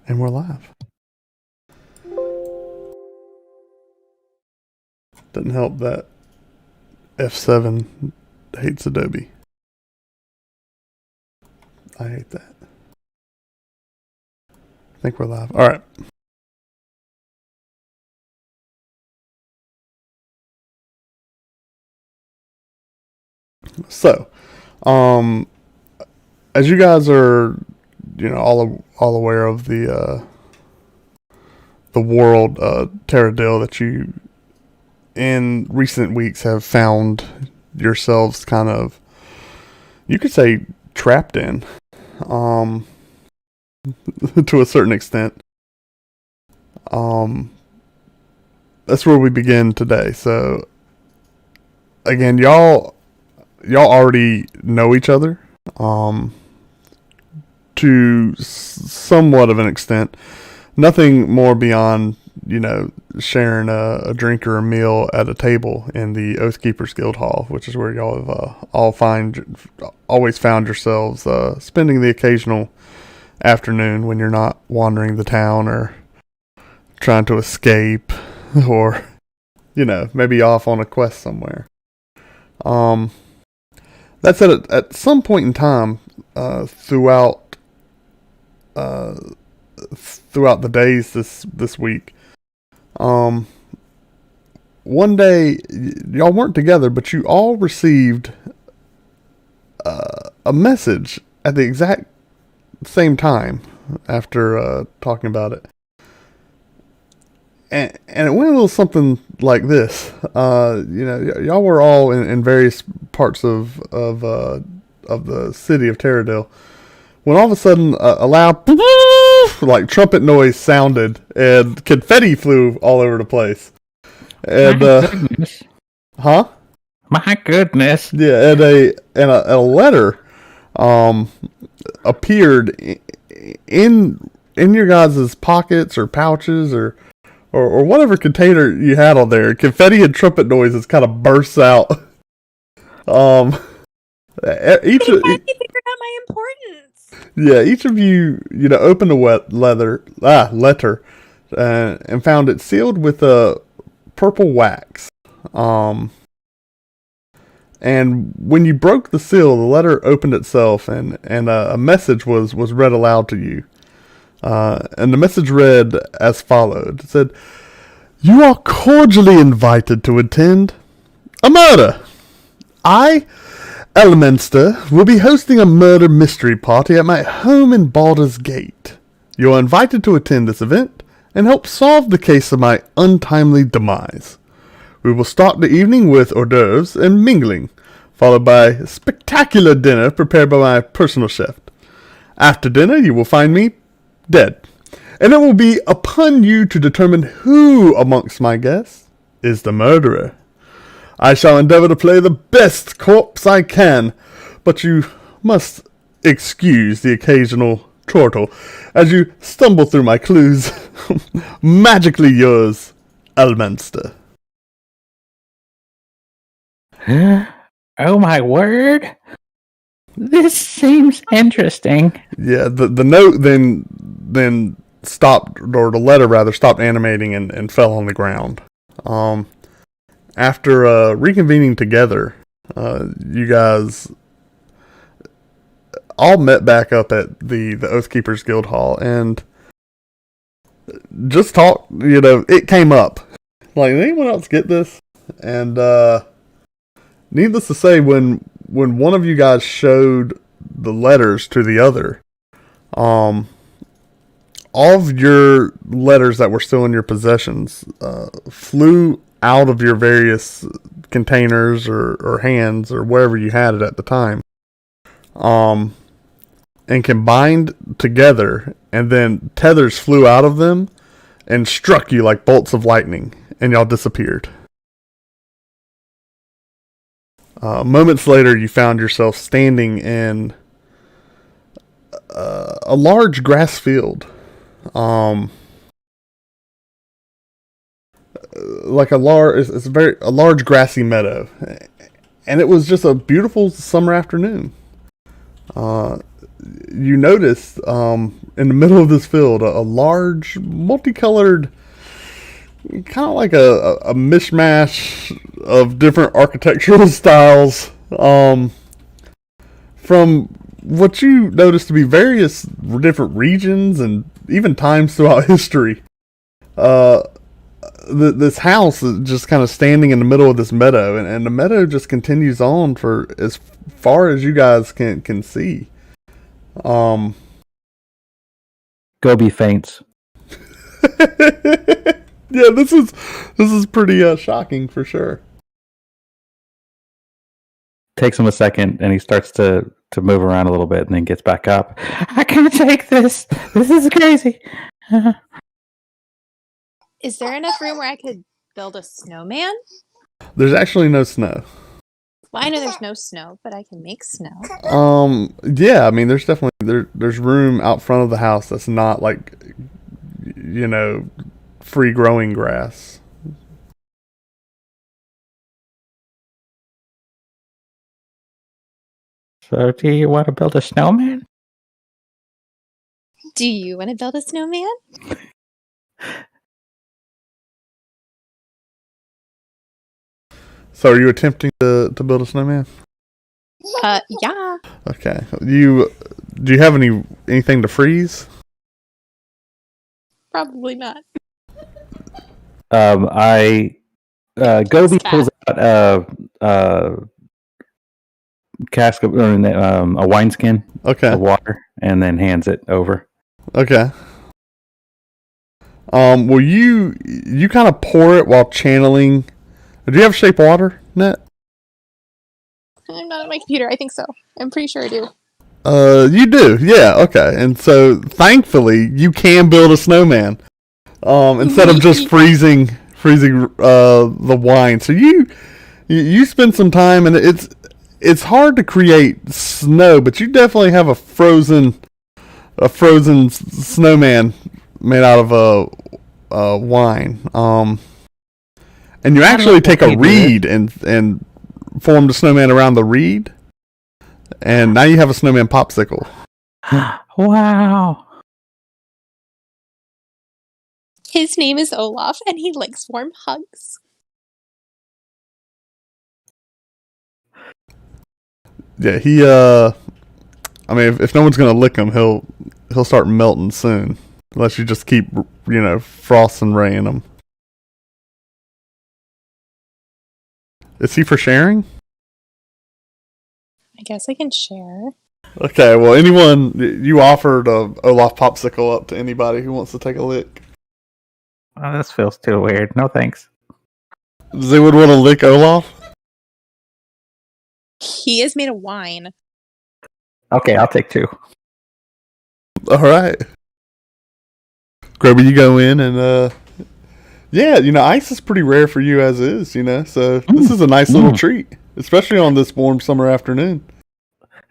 And we're live. Doesn't help that F7 hates Adobe. I hate that. I think we're live. All right. So, as you guys are, all aware of the world Terradil that you in recent weeks have found yourselves kind of, you could say, trapped in, to a certain extent. That's where we begin today. So, again, y'all already know each other, to somewhat of an extent. Nothing more beyond, sharing a drink or a meal at a table in the Oathkeepers Guild Hall, which is where y'all have always found yourselves spending the occasional afternoon when you're not wandering the town or trying to escape or, maybe off on a quest somewhere. That said, at some point in time, throughout the days this week, one day y'all weren't together, but you all received a message at the exact same time after talking about it. And it went a little something like this. Y'all were all in various parts of the city of Terradil, when all of a sudden a loud like trumpet noise sounded and confetti flew all over the place. And my goodness. Huh? My goodness. Yeah, and a letter appeared in your guys' pockets or pouches or whatever container you had on there. Confetti and trumpet noises kind of bursts out. Each figured out my importance. Yeah, each of you, opened a letter, and found it sealed with a purple wax. And when you broke the seal, the letter opened itself, and a message was read aloud to you. And the message read as followed. It said, "You are cordially invited to attend a murder. I, Elminster, will be hosting a murder mystery party at my home in Baldur's Gate. You are invited to attend this event and help solve the case of my untimely demise. We will start the evening with hors d'oeuvres and mingling, followed by a spectacular dinner prepared by my personal chef. After dinner, you will find me dead, and it will be upon you to determine who amongst my guests is the murderer. I shall endeavor to play the best corpse I can, but you must excuse the occasional chortle as you stumble through my clues. Magically yours, Elminster." Oh my word. This seems interesting. Yeah, the note then stopped, or the letter rather, stopped animating and fell on the ground. After reconvening together, you guys all met back up at the Oathkeepers Guild Hall and just talked. It came up. Like, did anyone else get this? And needless to say, when one of you guys showed the letters to the other, all of your letters that were still in your possessions flew out of your various containers or hands or wherever you had it at the time, and combined together, and then tethers flew out of them and struck you like bolts of lightning, and y'all disappeared. Moments later, you found yourself standing in a large grass field. Like a large grassy meadow, and it was just a beautiful summer afternoon. you notice in the middle of this field a large, multicolored, kind of like a mishmash of different architectural styles. From what you notice to be various different regions and even times throughout history. This house is just kind of standing in the middle of this meadow, and the meadow just continues on for as far as you guys can see. Gobi faints. Yeah, this is pretty shocking for sure. Takes him a second, and he starts to move around a little bit, and then gets back up. I can't take this. This is crazy. Is there enough room where I could build a snowman? There's actually no snow. Well, I know there's no snow, but I can make snow. Yeah, I mean, there's definitely there's room out front of the house that's not like, free growing grass. So, do you want to build a snowman? Do you want to build a snowman? So, are you attempting to build a snowman? Yeah. Okay. Do you have anything to freeze? Probably not. Gobi pulls out a cask of a wineskin of water, and then hands it over. Okay. Will you kind of pour it while channeling? Do you have shape water, Net? I'm not at my computer. I think so. I'm pretty sure I do. You do, yeah, okay. And so, thankfully, you can build a snowman. Instead of just freezing the wine. So you spend some time, and it's hard to create snow, but you definitely have a frozen snowman made out of wine. And you actually take a reed and form the snowman around the reed, and now you have a snowman popsicle. Wow. His name is Olaf, and he likes warm hugs. Yeah, he I mean, if no one's gonna lick him, he'll start melting soon, unless you just keep frost and rain him. Is he for sharing? I guess I can share. Okay, well, you offered a Olaf popsicle up to anybody who wants to take a lick. Oh, this feels too weird. No thanks. Does anyone want to lick Olaf? He is made of wine. Okay, I'll take two. All right. Groby, you go in and yeah, ice is pretty rare for you as is, so this is a nice little treat, especially on this warm summer afternoon.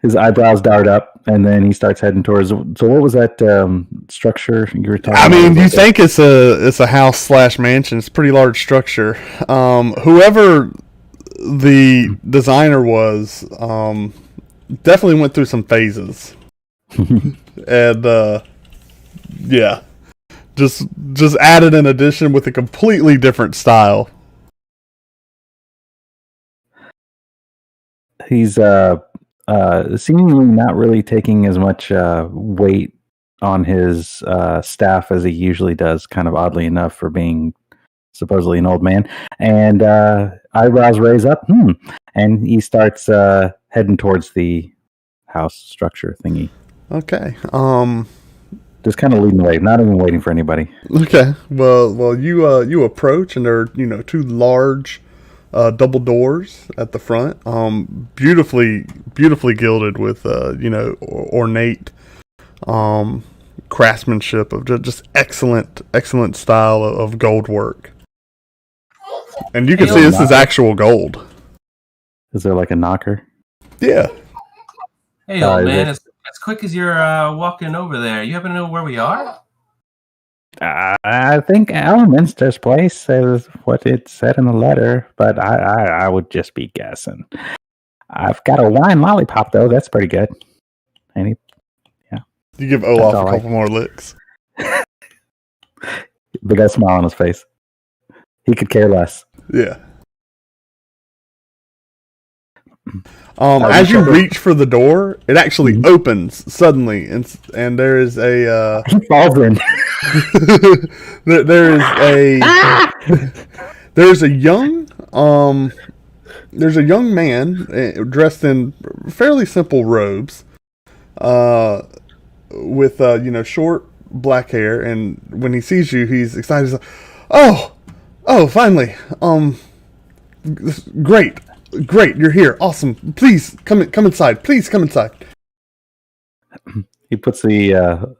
His eyebrows dart up, and then he starts heading towards. So, what was that structure you were talking about? I mean, you think it's a house / mansion. It's a pretty large structure. Whoever the designer was, definitely went through some phases, and yeah, just added an addition with a completely different style. He's seemingly not really taking as much weight on his staff as he usually does, kind of oddly enough for being supposedly an old man. And eyebrows raise up, and he starts heading towards the house structure thingy. Okay. Just kind of leading the way, not even waiting for anybody. Okay. Well, you approach, and there are two large double doors at the front, beautifully gilded with ornate craftsmanship of just excellent style of gold work. And you can see this is actual gold. Is there like a knocker? Yeah. Hey, old man, as quick as you're walking over there, you happen to know where we are? I think Elminster's place is what it said in the letter, but I would just be guessing. I've got a wine lollipop, though. That's pretty good. And he You give That's Olaf a all right. couple more licks. The guy smile on his face. He could care less. Yeah. you As you said it. reach for the door, it actually Mhm. opens suddenly, and there is a He falls in. there is a there's a young man dressed in fairly simple robes, with short black hair, and when he sees you, he's excited. He's like, oh, finally, great, you're here, awesome. Please come inside. Please come inside. He puts the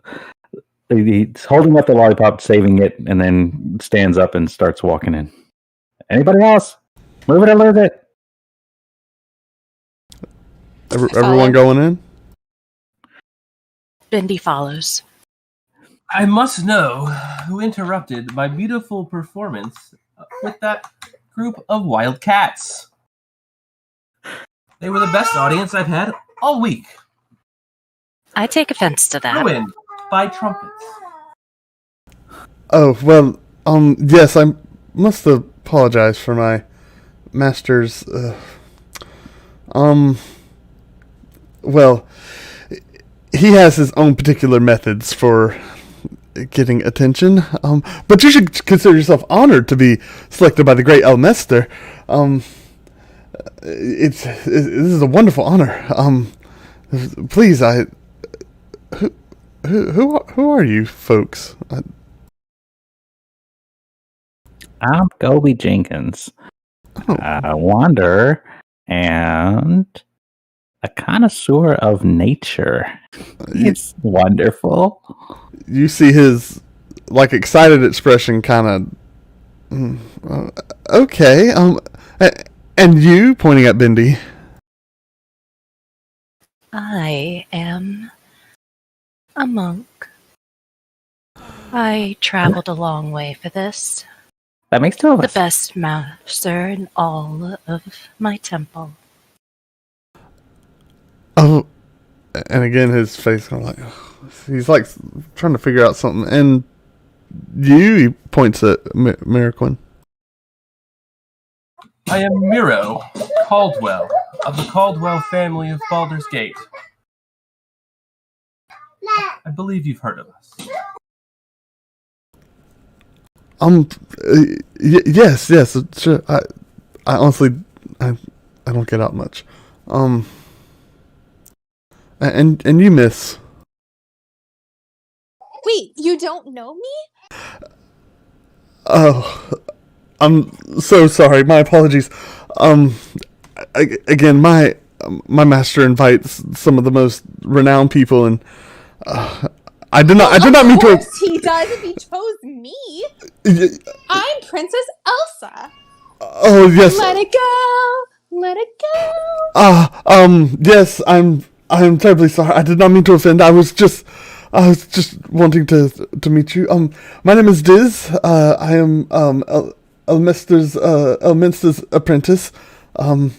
he's holding up the lollipop, saving it, and then stands up and starts walking in. Anybody else? Move it or lose it. Everyone going in? Bendy follows. I must know who interrupted my beautiful performance with that group of wild cats. They were the best audience I've had all week. I take offense to that. Ruined by trumpets. Oh, well, yes, I must apologize for my master's, well, he has his own particular methods for getting attention, but you should consider yourself honored to be selected by the great Elmester. This is a wonderful honor. Please, who are you folks? I'm Goby Jenkins. A wanderer and a connoisseur of nature. It's wonderful. You see his excited expression kind of okay, and you, pointing at Bendy. I am a monk. I traveled a long way for this. That makes two of The us. best master in all of my temple. Oh, and again his face kind of he's trying to figure out something, and he points at Miraquin. I am Miro Caldwell of the Caldwell family of Baldur's Gate. I believe you've heard of us. Yes, sure. I honestly, I don't get out much. And you, miss. Wait, you don't know me? Oh, I'm so sorry. My apologies. Again, my master invites some of the most renowned people, and I did not mean to. Of course he does if he chose me. I'm Princess Elsa. Oh yes. Let it go. Let it go. Yes. I'm terribly sorry. I did not mean to offend. I was just wanting to meet you. My name is Diz. I am Elminster's apprentice. And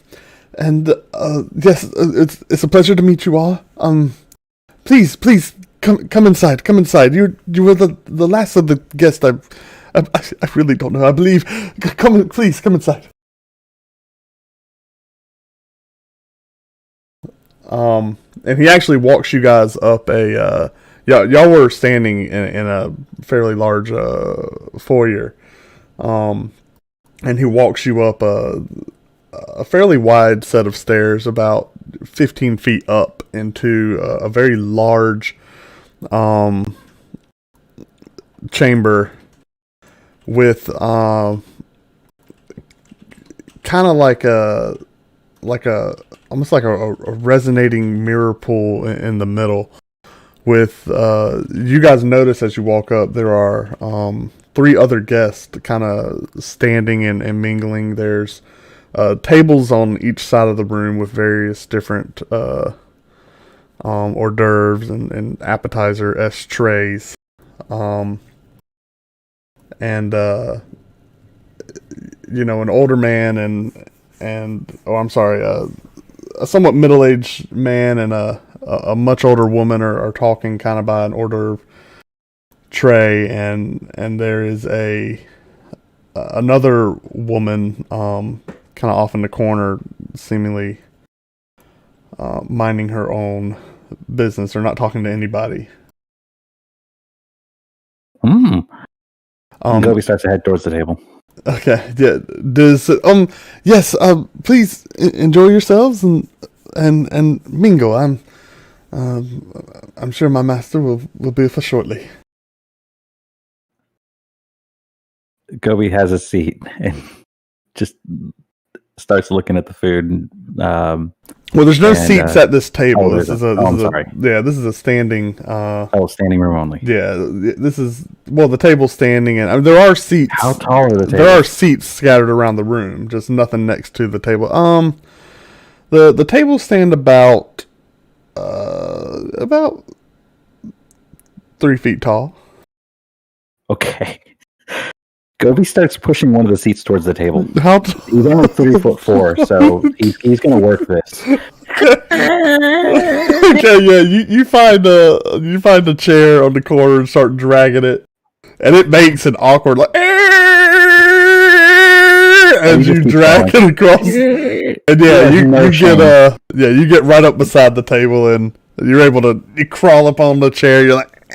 yes, it's a pleasure to meet you all. Please come inside. Come inside. You were the last of the guests. I really don't know. I believe. Please come inside. And he actually walks you guys up a. Y'all were standing in a fairly large foyer, and he walks you up a fairly wide set of stairs, about 15 feet up, into a very large chamber with kind of like a almost like a resonating mirror pool in the middle. With you guys notice as you walk up, there are 3 other guests kind of standing and mingling. There's tables on each side of the room with various different hors d'oeuvres and appetizer trays, and an older man and a somewhat middle-aged man and a much older woman are talking kind of by an hors d'oeuvre tray, and there is another woman kind of off in the corner, seemingly minding her own business or not talking to anybody. Gobi starts to head towards the table. Okay, yeah. Yes. Please enjoy yourselves and mingle. I'm sure my master will be with us shortly. Gobi has a seat and just starts looking at the food. Well, there's no seats at this table. This is sorry. This is a standing. Standing room only. Yeah, the table's standing, and there are seats. How tall are the tables? There are seats scattered around the room, just nothing next to the table. The tables stand about 3 feet tall. Okay. Gobi starts pushing one of the seats towards the table. He's only 3'4", so he's going to work this. Okay, yeah, you find a chair on the corner and start dragging it, and it makes an awkward as you drag it across. And you get right up beside the table, and you're able to crawl up on the chair. You're like,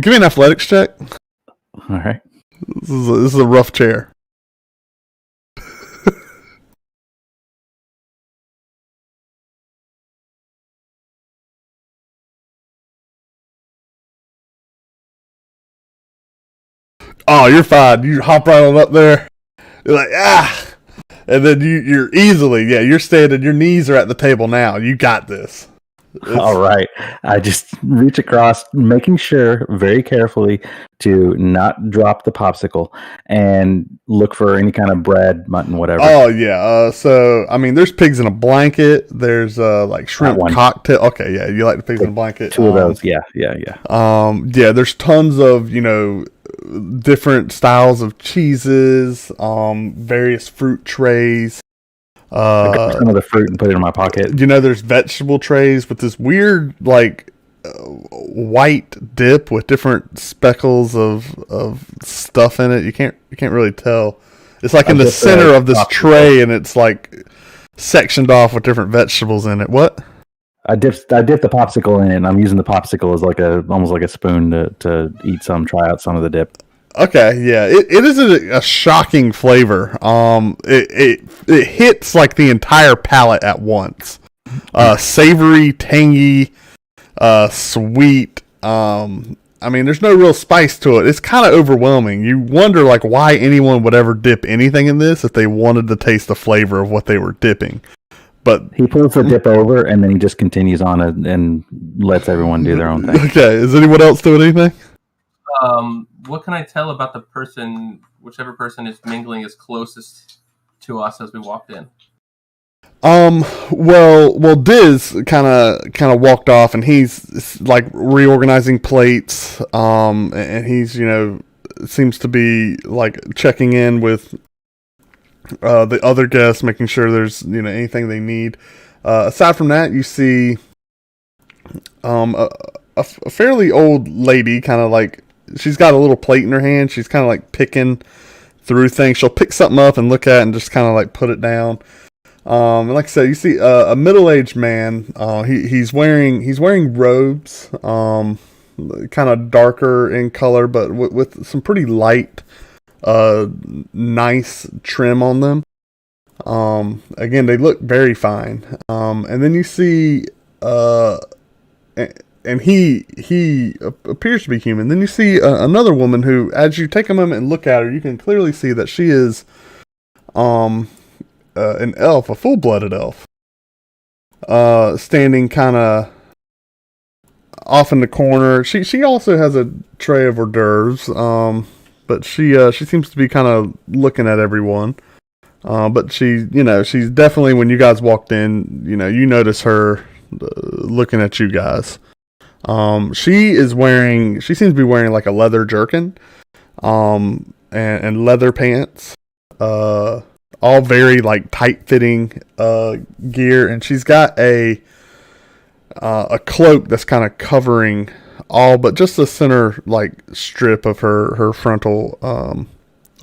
give me an athletics check. All right. This is a rough chair. Oh, you're fine. You hop right on up there. You're like, and then you're easily, you're standing. Your knees are at the table now. You got this. All right. I just reach across, making sure very carefully to not drop the popsicle and look for any kind of bread, mutton, whatever. Oh, yeah. So, I mean, there's pigs in a blanket. There's like shrimp cocktail. Okay, yeah. You like the pigs in a blanket? Two of those. Yeah. There's tons of, different styles of cheeses, various fruit trays. I got some of the fruit and put it in my pocket. There's vegetable trays with this weird, white dip with different speckles of stuff in it. You can't really tell. It's like in the center of this tray, and it's like sectioned off with different vegetables in it. What? I dipped the popsicle in it, and I'm using the popsicle as almost like a spoon to try out some of the dip. Okay, yeah, it is a shocking flavor. It hits like the entire palate at once. Savory, tangy, sweet. I mean, there's no real spice to it. It's kind of overwhelming. You wonder why anyone would ever dip anything in this if they wanted to taste the flavor of what they were dipping. But he pulls the dip over, and then he just continues on and lets everyone do their own thing. Okay, is anyone else doing anything? What can I tell about the person, whichever person is mingling is closest to us as we walked in? Well, Diz kind of walked off, and he's reorganizing plates. And he's seems to be checking in with the other guests, making sure there's anything they need. Aside from that, you see a fairly old lady, kind of she's got a little plate in her hand. She's kind of picking through things. She'll pick something up and look at it and just kind of put it down. And like I said, you see a middle-aged man. He's wearing robes, kind of darker in color, but with some pretty light, nice trim on them. Again, they look very fine. And then you see, and he appears to be human. Then you see another woman who, as you take a moment and look at her, you can clearly see that she is an elf, a full-blooded elf, standing kind of off in the corner. She also has a tray of hors d'oeuvres, but she seems to be kind of looking at everyone. But she's definitely, when you guys walked in, you notice her looking at you guys. She seems to be wearing a leather jerkin, and leather pants, all very tight fitting, gear. And she's got a a cloak that's kind of covering all but just the center like strip of her frontal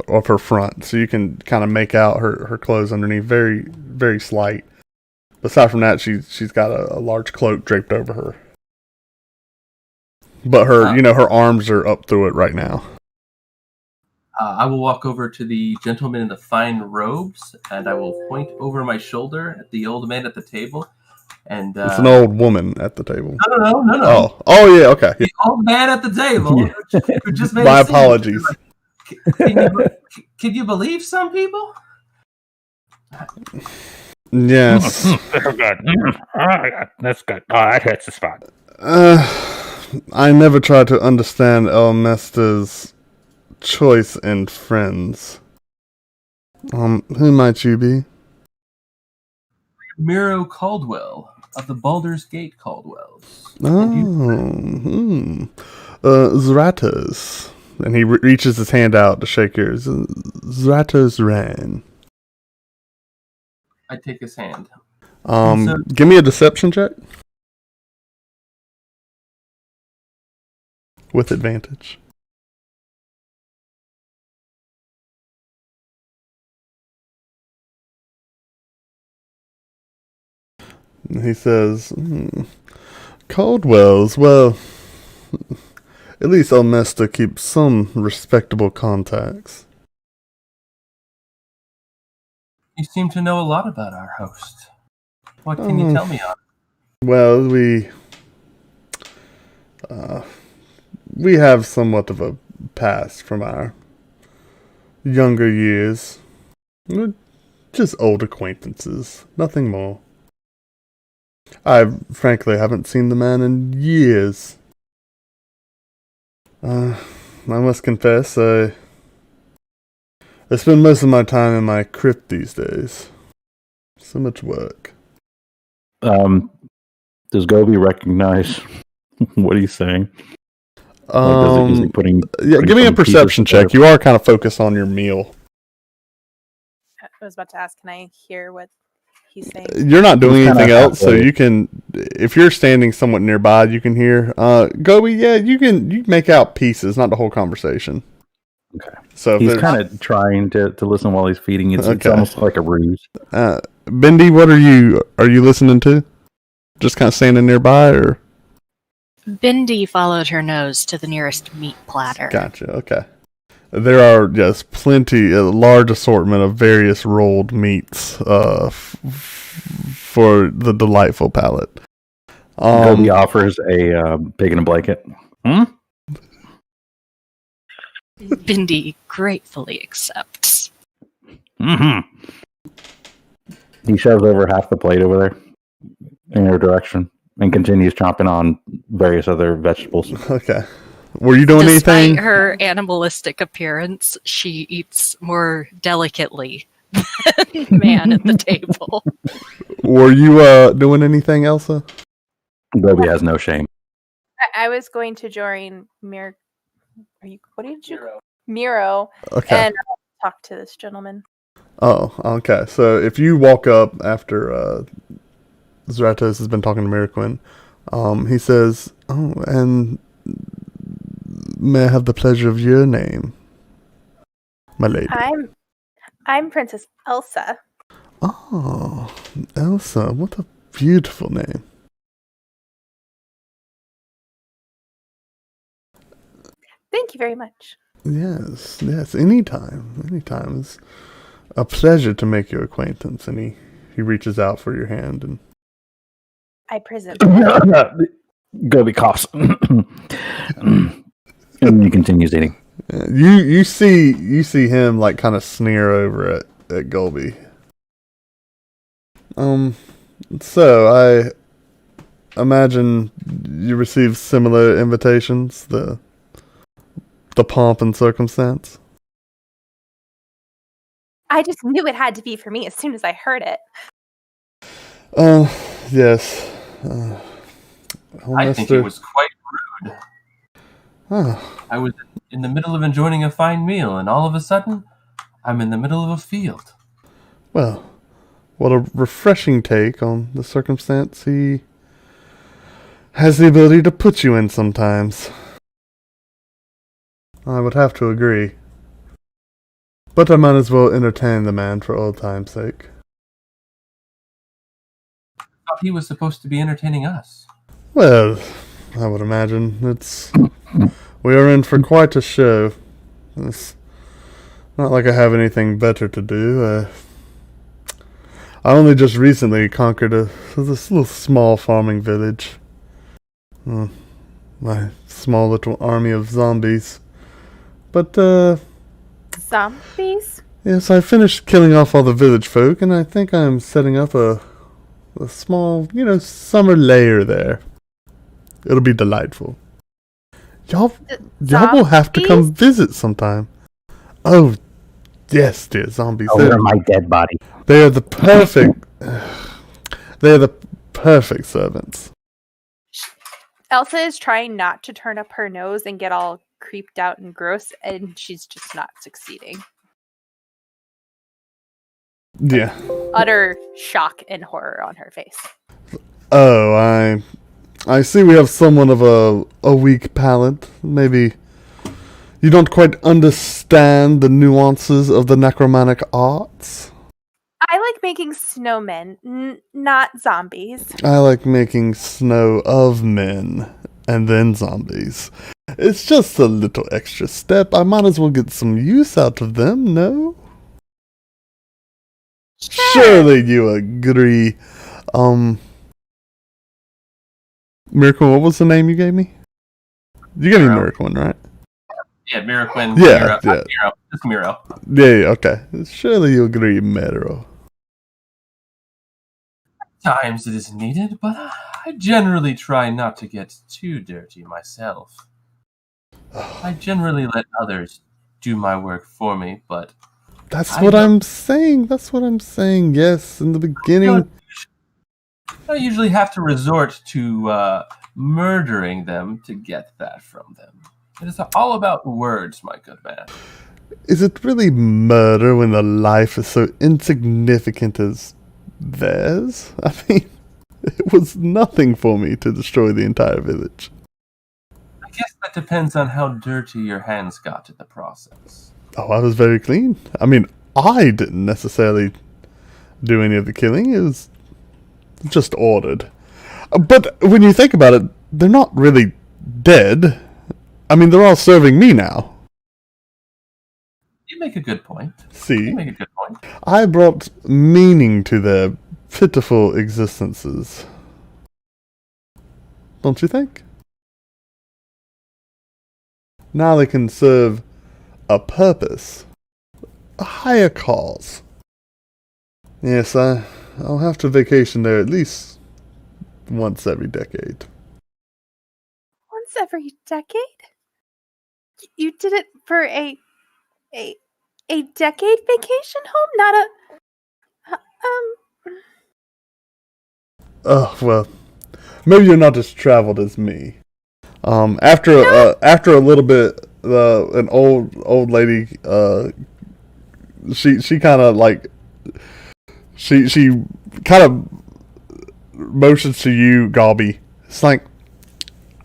of her front, so you can kind of make out her clothes underneath, very very slight. Aside from that, she's got a large cloak draped over her, but her her arms are up through it right now. I will walk over to the gentleman in the fine robes, and I will point over my shoulder at the old man at the table. And it's an old woman at the table. No. Oh yeah, okay. The old man at the table who just made My a scene. apologies. Can you believe some people? Yes. That's good. Oh, that hits the spot. I never tried to understand Elmester's choice in friends. Who might you be? Miro Caldwell of the Baldur's Gate Caldwells. Zratos. And he reaches his hand out to shake yours. Zratos Ran. I take his hand. Give me a deception check. With advantage. And he says, Caldwell's, well, at least Elmesta keeps some respectable contacts. You seem to know a lot about our host. What can you tell me on it? Well, we have somewhat of a past from our younger years. We're just old acquaintances, nothing more. I frankly haven't seen the man in years. I must confess, I spend most of my time in my crypt these days. So much work. Does Gobi recognize what he's saying? Is he putting give me a perception check. You are kind of focused on your meal. I was about to ask, can I hear what he's saying? You're not doing anything else, so you can, if you're standing somewhat nearby, you can hear. Gobi, yeah, you can make out pieces, not the whole conversation. Okay. So he's kind of trying to listen while he's feeding. It's almost like a ruse. Bendy, what are you listening to? Just kind of standing nearby, or? Bindi followed her nose to the nearest meat platter. Gotcha. Okay. There are a large assortment of various rolled meats for the delightful palate. Gobi offers a pig in a blanket. Bindi gratefully accepts. Mm-hmm. He shoves over half the plate over there in her direction and continues chomping on various other vegetables. Okay. Were you doing anything? Despite her animalistic appearance, she eats more delicately than man at the table. Were you doing anything, Elsa? Gobi has no shame. I was going to join Miro. Miro. Okay. And talk to this gentleman. Oh, okay. So if you walk up after Zratos has been talking to Miraquin, he says, "Oh, and may I have the pleasure of your name, my lady?" I'm Princess Elsa. Oh, Elsa, what a beautiful name. Thank you very much. Yes, anytime. It's a pleasure to make your acquaintance. And he reaches out for your hand and I presume. Gobi coughs. And he continues eating. You see him like kind of sneer over at Gobi. So I imagine you received similar invitations, the pomp and circumstance. I just knew it had to be for me as soon as I heard it. Yes. I think it was quite rude. I was in the middle of enjoying a fine meal, and all of a sudden, I'm in the middle of a field. Well, what a refreshing take on the circumstance. He has the ability to put you in sometimes. I would have to agree. But I might as well entertain the man for old time's sake. I thought he was supposed to be entertaining us. Well, I would imagine we are in for quite a show. It's not like I have anything better to do. I only just recently conquered this little small farming village. My small little army of zombies. But, Zombies? yes, I finished killing off all the village folk, and I think I'm setting up a small, summer lair there. It'll be delightful. Y'all will have to come visit sometime. Oh, yes, dear zombies. Over my dead body. They are the perfect. They are the perfect servants. Elsa is trying not to turn up her nose and get all creeped out and gross, and she's just not succeeding. Yeah. Utter shock and horror on her face. Oh, I see we have somewhat of a weak palate. Maybe you don't quite understand the nuances of the necromantic arts. I like making snowmen, not zombies. I like making snow of men and then zombies. It's just a little extra step. I might as well get some use out of them, no? Sure. Surely you agree. Miracle, what was the name you gave me? You gave me Miracle, right? Yeah, Miracle. Yeah, Miro. Just Miro. Yeah, okay. Surely you agree, Miro. Times it is needed, but I generally try not to get too dirty myself. I generally let others do my work for me, but... That's what I'm saying. Yes, in the beginning... I usually have to resort to murdering them to get that from them. It is all about words, my good man. Is it really murder when the life is so insignificant as theirs? I mean, it was nothing for me to destroy the entire village. I guess that depends on how dirty your hands got in the process. Oh, I was very clean. I mean, I didn't necessarily do any of the killing. It was just ordered. But when you think about it, they're not really dead. I mean, they're all serving me now. You make a good point. See? I brought meaning to their pitiful existences. Don't you think? Now they can serve a purpose. A higher cause. Yes, I'll have to vacation there at least once every decade. Once every decade? You did it for a decade vacation home, not a Oh, well, maybe you're not as traveled as me. After a little bit, an old lady, she kind of like, she kind of motions to you, Galby. It's like,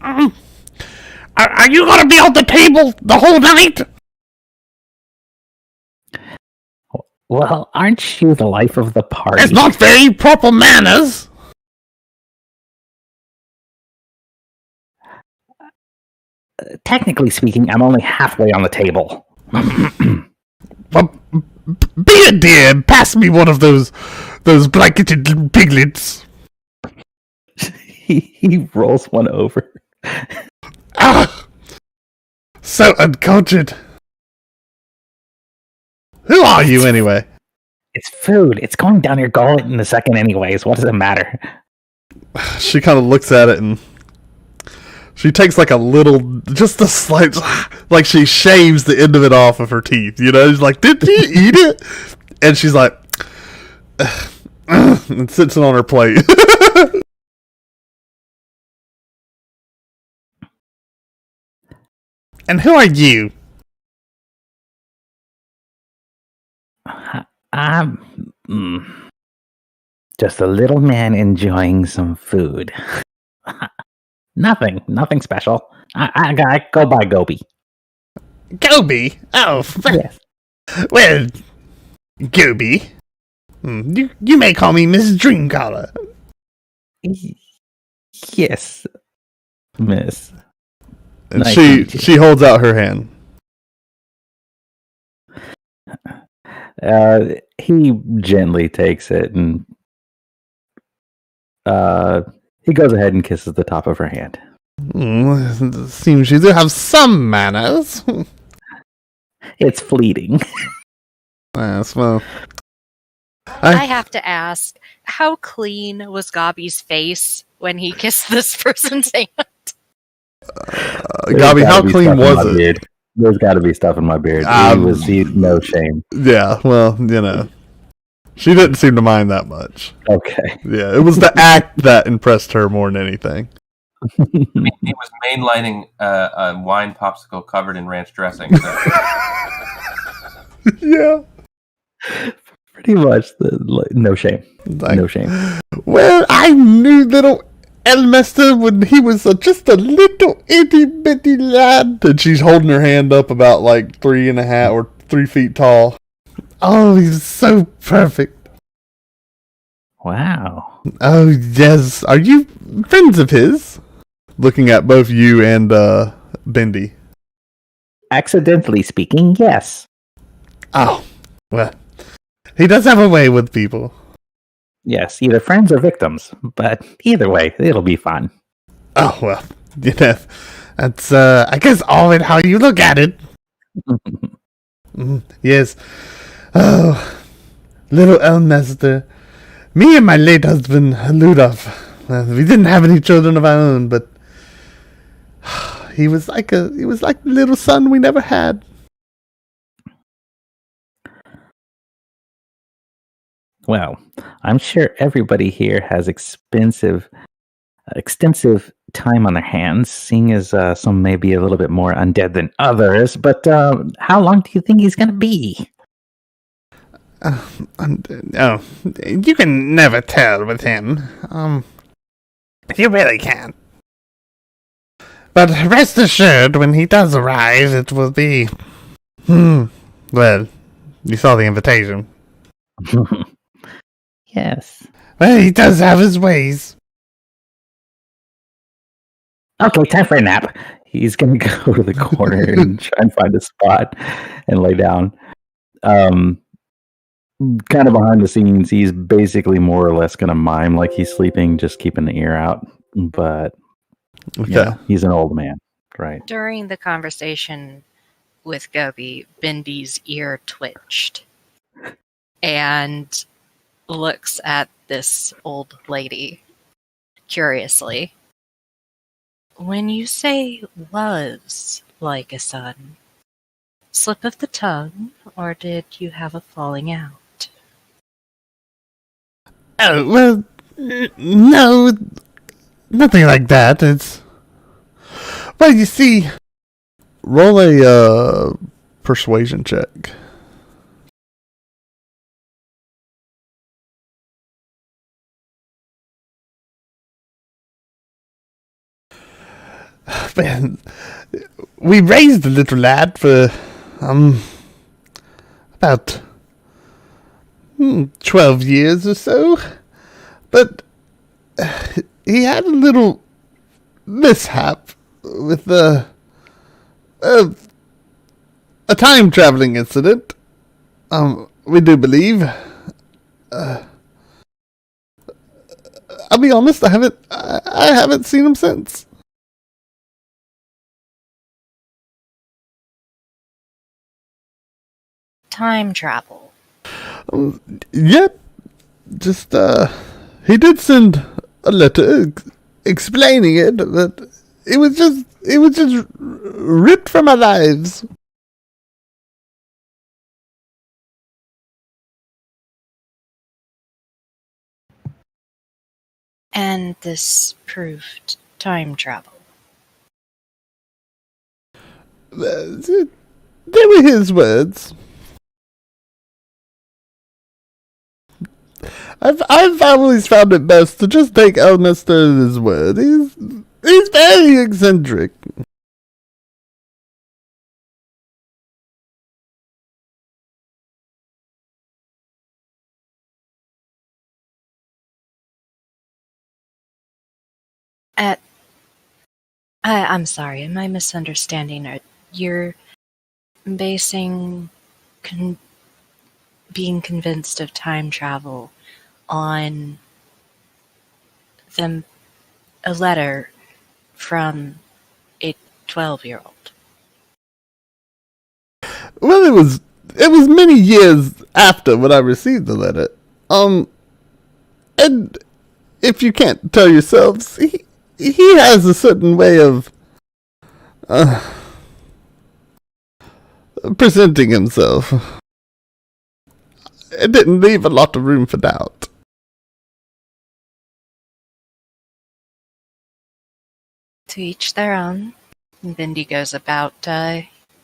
are you gonna be on the table the whole night? Well, aren't you the life of the party? It's not very proper manners. Technically speaking, I'm only halfway on the table. Well, be a dear and pass me one of those blanketed piglets. He rolls one over. Ah! So uncultured. Who are you anyway? It's food. It's going down your gullet in a second anyways. What does it matter? She kind of looks at it and she takes like a little, just a slight, like she shaves the end of it off of her teeth, you know? She's like, did you eat it? And she's like, and sits it on her plate. And who are you? I'm just a little man enjoying some food. Nothing special. I go by Gobi. Gobi? Oh, Yes. well, Gobi. You may call me Miss Dreamcaller. Yes, Miss. And Nice to meet you. she holds out her hand. He gently takes it and he goes ahead and kisses the top of her hand. Seems you do have some manners. It's fleeting. Yes, well. I have to ask, how clean was Gabi's face when he kissed this person's hand? Gabi, how clean was it? Beard. There's got to be stuff in my beard. He no shame. Yeah, well, she didn't seem to mind that much. Okay. Yeah, it was the act that impressed her more than anything. He was mainlining a wine popsicle covered in ranch dressing. So. Yeah. Pretty much. No shame. No shame. Well, I knew little Elmester when he was just a little itty bitty lad. And she's holding her hand up about 3.5 or 3 feet tall. Oh, he's so perfect. Wow. Oh, yes. Are you friends of his? Looking at both you and Bendy. Accidentally speaking, yes. Oh, well. He does have a way with people. Yes, either friends or victims. But either way, it'll be fun. Oh, well. That's, I guess, all in how you look at it. Yes. Oh, little Elmester. Me and my late husband, Ludolf, we didn't have any children of our own, but he was like the little son we never had. Well, I'm sure everybody here has extensive time on their hands, seeing as some may be a little bit more undead than others. But how long do you think he's going to be? You can never tell with him. You really can't. But rest assured, when he does arrive, it will be... Well, you saw the invitation. Yes. Well, he does have his ways. Okay, time for a nap. He's going to go to the corner and try and find a spot and lay down. Kind of behind the scenes, he's basically more or less going to mime like he's sleeping, just keeping the ear out. But he's an old man, right? During the conversation with Gobi, Bendy's ear twitched and looks at this old lady curiously. When you say was like a son, slip of the tongue, or did you have a falling out? Oh, well, no, nothing like that. It's... Well, you see, roll a persuasion check. Man, we raised the little lad for about 12 years or so, but he had a little mishap with a time traveling incident. We do believe. I'll be honest, I haven't seen him since. Time travel. Yep. Just, he did send a letter explaining it, but it was just ripped from our lives. And this proved time travel. They were his words. I've always found it best to just take Elmester at his word. He's very eccentric. I'm sorry, am I misunderstanding? You're basing being convinced of time travel on a letter from a 12-year-old. Well, it was many years after when I received the letter. And if you can't tell yourselves, he has a certain way of presenting himself. It didn't leave a lot of room for doubt. To each their own. And Bindi goes about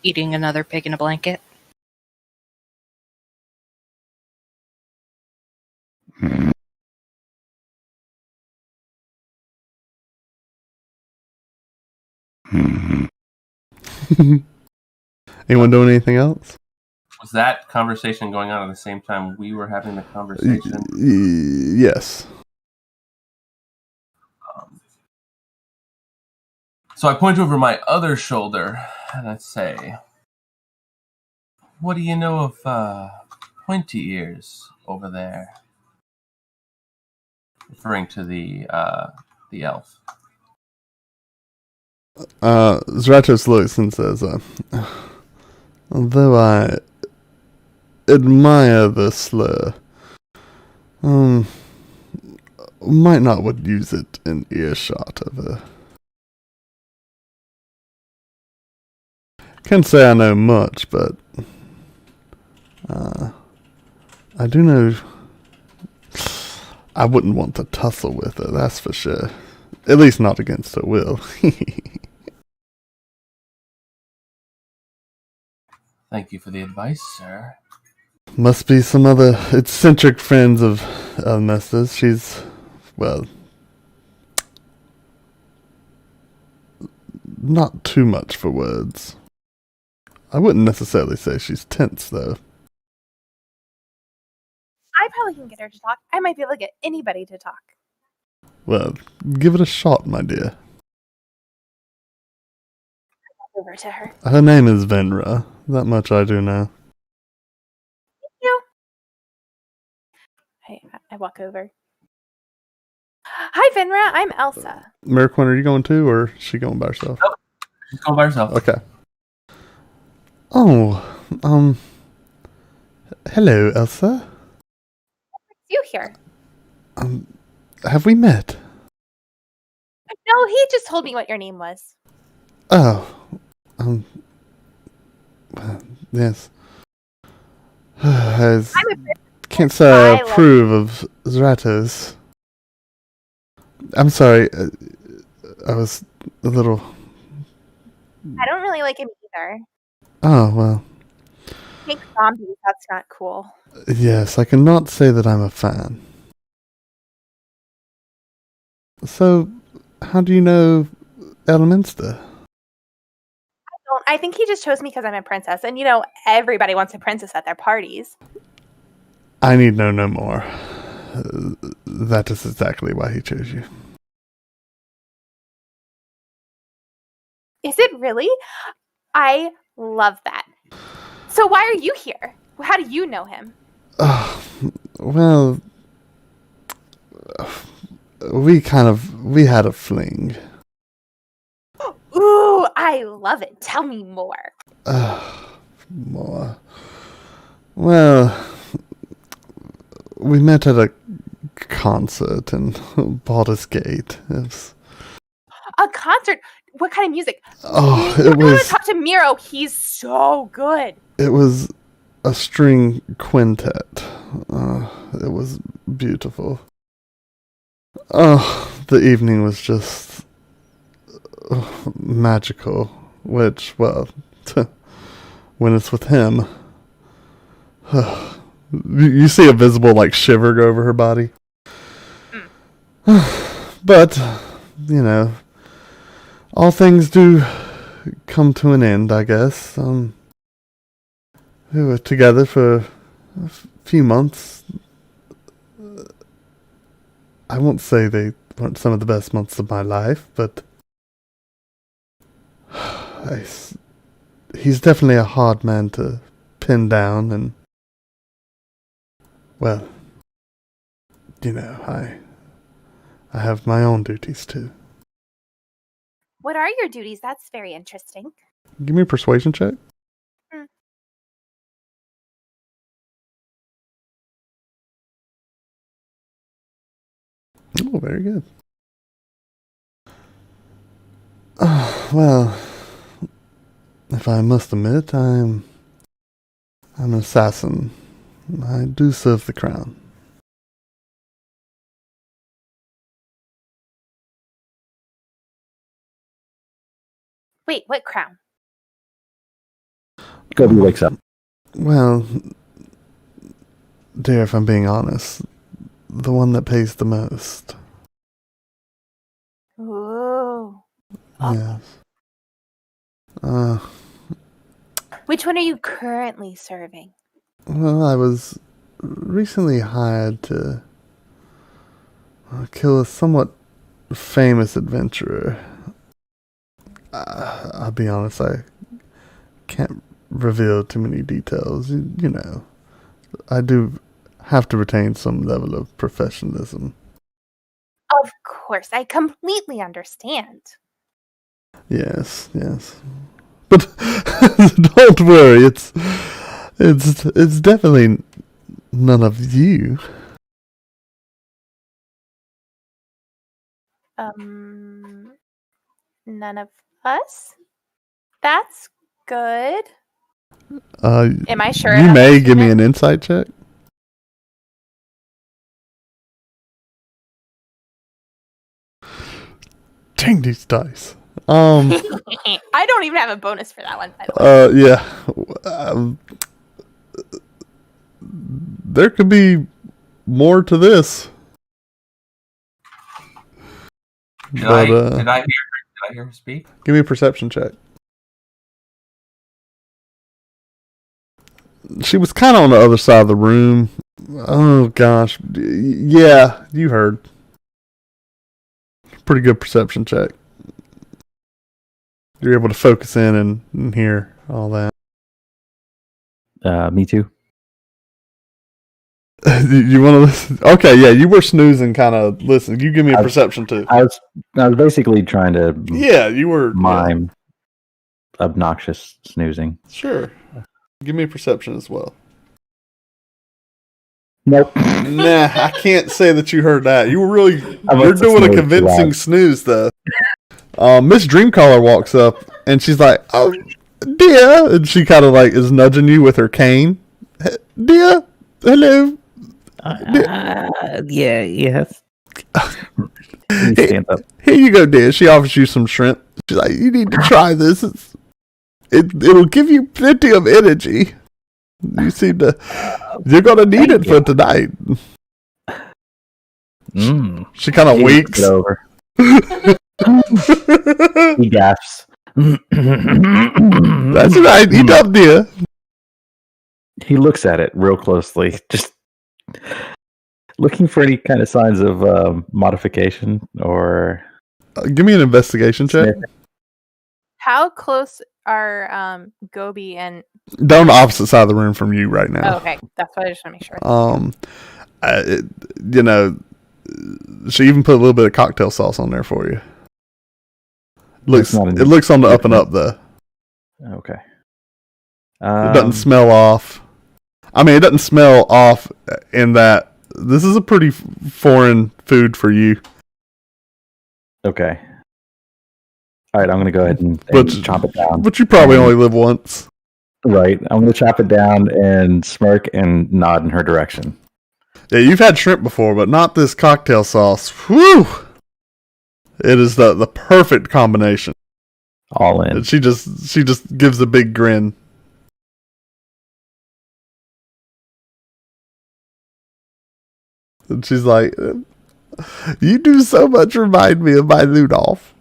eating another pig in a blanket. Anyone doing anything else? Was that conversation going on at the same time we were having the conversation? Yes. So I point over my other shoulder and I say, "What do you know of pointy ears over there?" Referring to the elf. Zratos looks and says, although I admire the slur, might not would use it in earshot of a... Can't say I know much, but I do know I wouldn't want to tussle with her, that's for sure. At least not against her will. Thank you for the advice, sir. Must be some other eccentric friends of Elmesta's. She's, well, not too much for words. I wouldn't necessarily say she's tense, though. I probably can get her to talk. I might be able to get anybody to talk. Well, give it a shot, my dear. Over to her. Her name is Venra. That much I do know. I walk over. Hi, Vinra. I'm Elsa. Miraquin, are you going too, or is she going by herself? Nope. She's going by herself. Okay. Oh, hello, Elsa. You here? Have we met? No, he just told me what your name was. Oh, yes. I can't say I approve of Zratos. I'm sorry, I was a little... I don't really like him either. Oh, well. Pink zombies, that's not cool. Yes, I cannot say that I'm a fan. So, how do you know Elminster? I think he just chose me because I'm a princess. And, everybody wants a princess at their parties. I need know no more. That is exactly why he chose you. Is it really? I love that. So why are you here? How do you know him? Well, we had a fling. Ooh, I love it. Tell me more. More. Well, we met at a concert in Baldur's Gate. A concert? What kind of music? Oh, it was... I want to talk to Miro. He's so good. It was a string quintet. It was beautiful. Oh, the evening was just magical. Which, well, when it's with him, you see a visible shiver go over her body. But, all things do come to an end, I guess. We were together for a few months. I won't say they weren't some of the best months of my life, but he's definitely a hard man to pin down, and, well, I have my own duties too. What are your duties? That's very interesting. Give me a persuasion check. Oh, very good. Well, if I must admit, I'm an assassin. I do serve the crown. Wait, what crown? Gobi wakes up. Well, dear, if I'm being honest, the one that pays the most. Ooh. Yes. Which one are you currently serving? Well, I was recently hired to kill a somewhat famous adventurer. I'll be honest, I can't reveal too many details. You know, I do have to retain some level of professionalism. Of course, I completely understand. Yes. But don't worry, it's definitely none of you. None of us? That's good. Am I sure? You may give me an insight check. Dang these dice. I don't even have a bonus for that one, by the way. Yeah. There could be more to this. Did I hear her speak? Give me a perception check. She was kind of on the other side of the room. Oh gosh. Yeah, you heard. Pretty good perception check. You're able to focus in and hear all that. Me too. You want to listen? Okay, yeah, you were snoozing, kind of listening. You give me a perception too. I was basically trying to. Yeah, you were mime obnoxious snoozing. Sure. Give me a perception as well. Nope. Nah, I can't say that you heard that. You were really. You're doing a convincing snooze though. Miss Dreamcaller walks up and she's like, "Oh, dear," and she kind of like is nudging you with her cane. Dear, hello. Yes. Stand up. Here you go, dear. She offers you some shrimp. She's like, "You need to try this. It'll give you plenty of energy. You seem to. You're gonna need it for tonight." She kind of winks. Over. He gasps. That's right. Eat up, dear. He looks at it real closely, just looking for any kind of signs of modification or. Give me an investigation check. How close are Gobi and? They're on the opposite side of the room from you right now. Oh, okay, that's what I just want to make sure. She even put a little bit of cocktail sauce on there for you. It looks on the up and up though. Okay. It doesn't smell off. I mean, it doesn't smell off in that this is a pretty foreign food for you. Okay. All right, I'm going to go ahead and chop it down. But you probably only live once. Right. I'm going to chop it down and smirk and nod in her direction. Yeah, you've had shrimp before, but not this cocktail sauce. Whew! It is the perfect combination. All in. And she just gives a big grin. And she's like, "You do so much remind me of my Ludolf."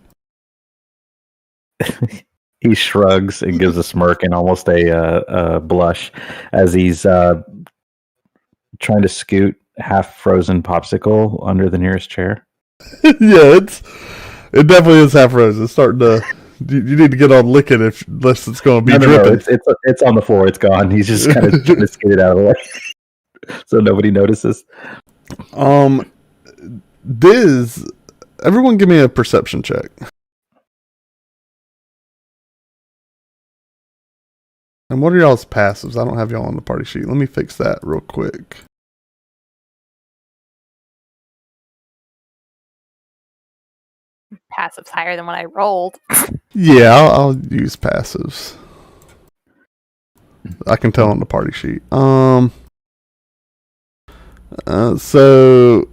he shrugs and gives a smirk and almost a blush as he's trying to scoot half frozen popsicle under the nearest chair. Yeah, it definitely is half frozen. It's starting to. You need to get on licking unless it's going to be dripping. No, it's on the floor. It's gone. He's just kind of trying to scoot it out of the way so nobody notices. Diz, everyone give me a perception check. And what are y'all's passives? I don't have y'all on the party sheet. Let me fix that real quick. Passive's higher than what I rolled. Yeah, I'll use passives. I can tell on the party sheet. So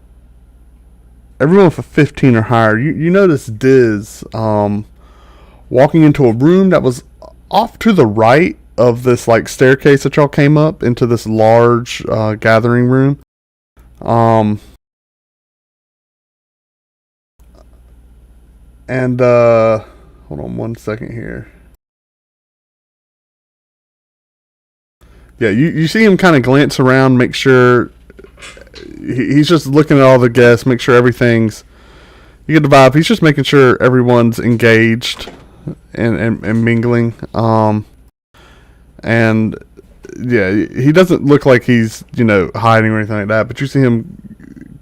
everyone for 15 or higher, you notice Diz walking into a room that was off to the right of this like staircase that y'all came up into this large gathering room. And hold on one second here. Yeah, you see him kind of glance around, make sure he's just looking at all the guests, make sure everything's. You get the vibe. He's just making sure everyone's engaged and mingling. And yeah, he doesn't look like he's hiding or anything like that. But you see him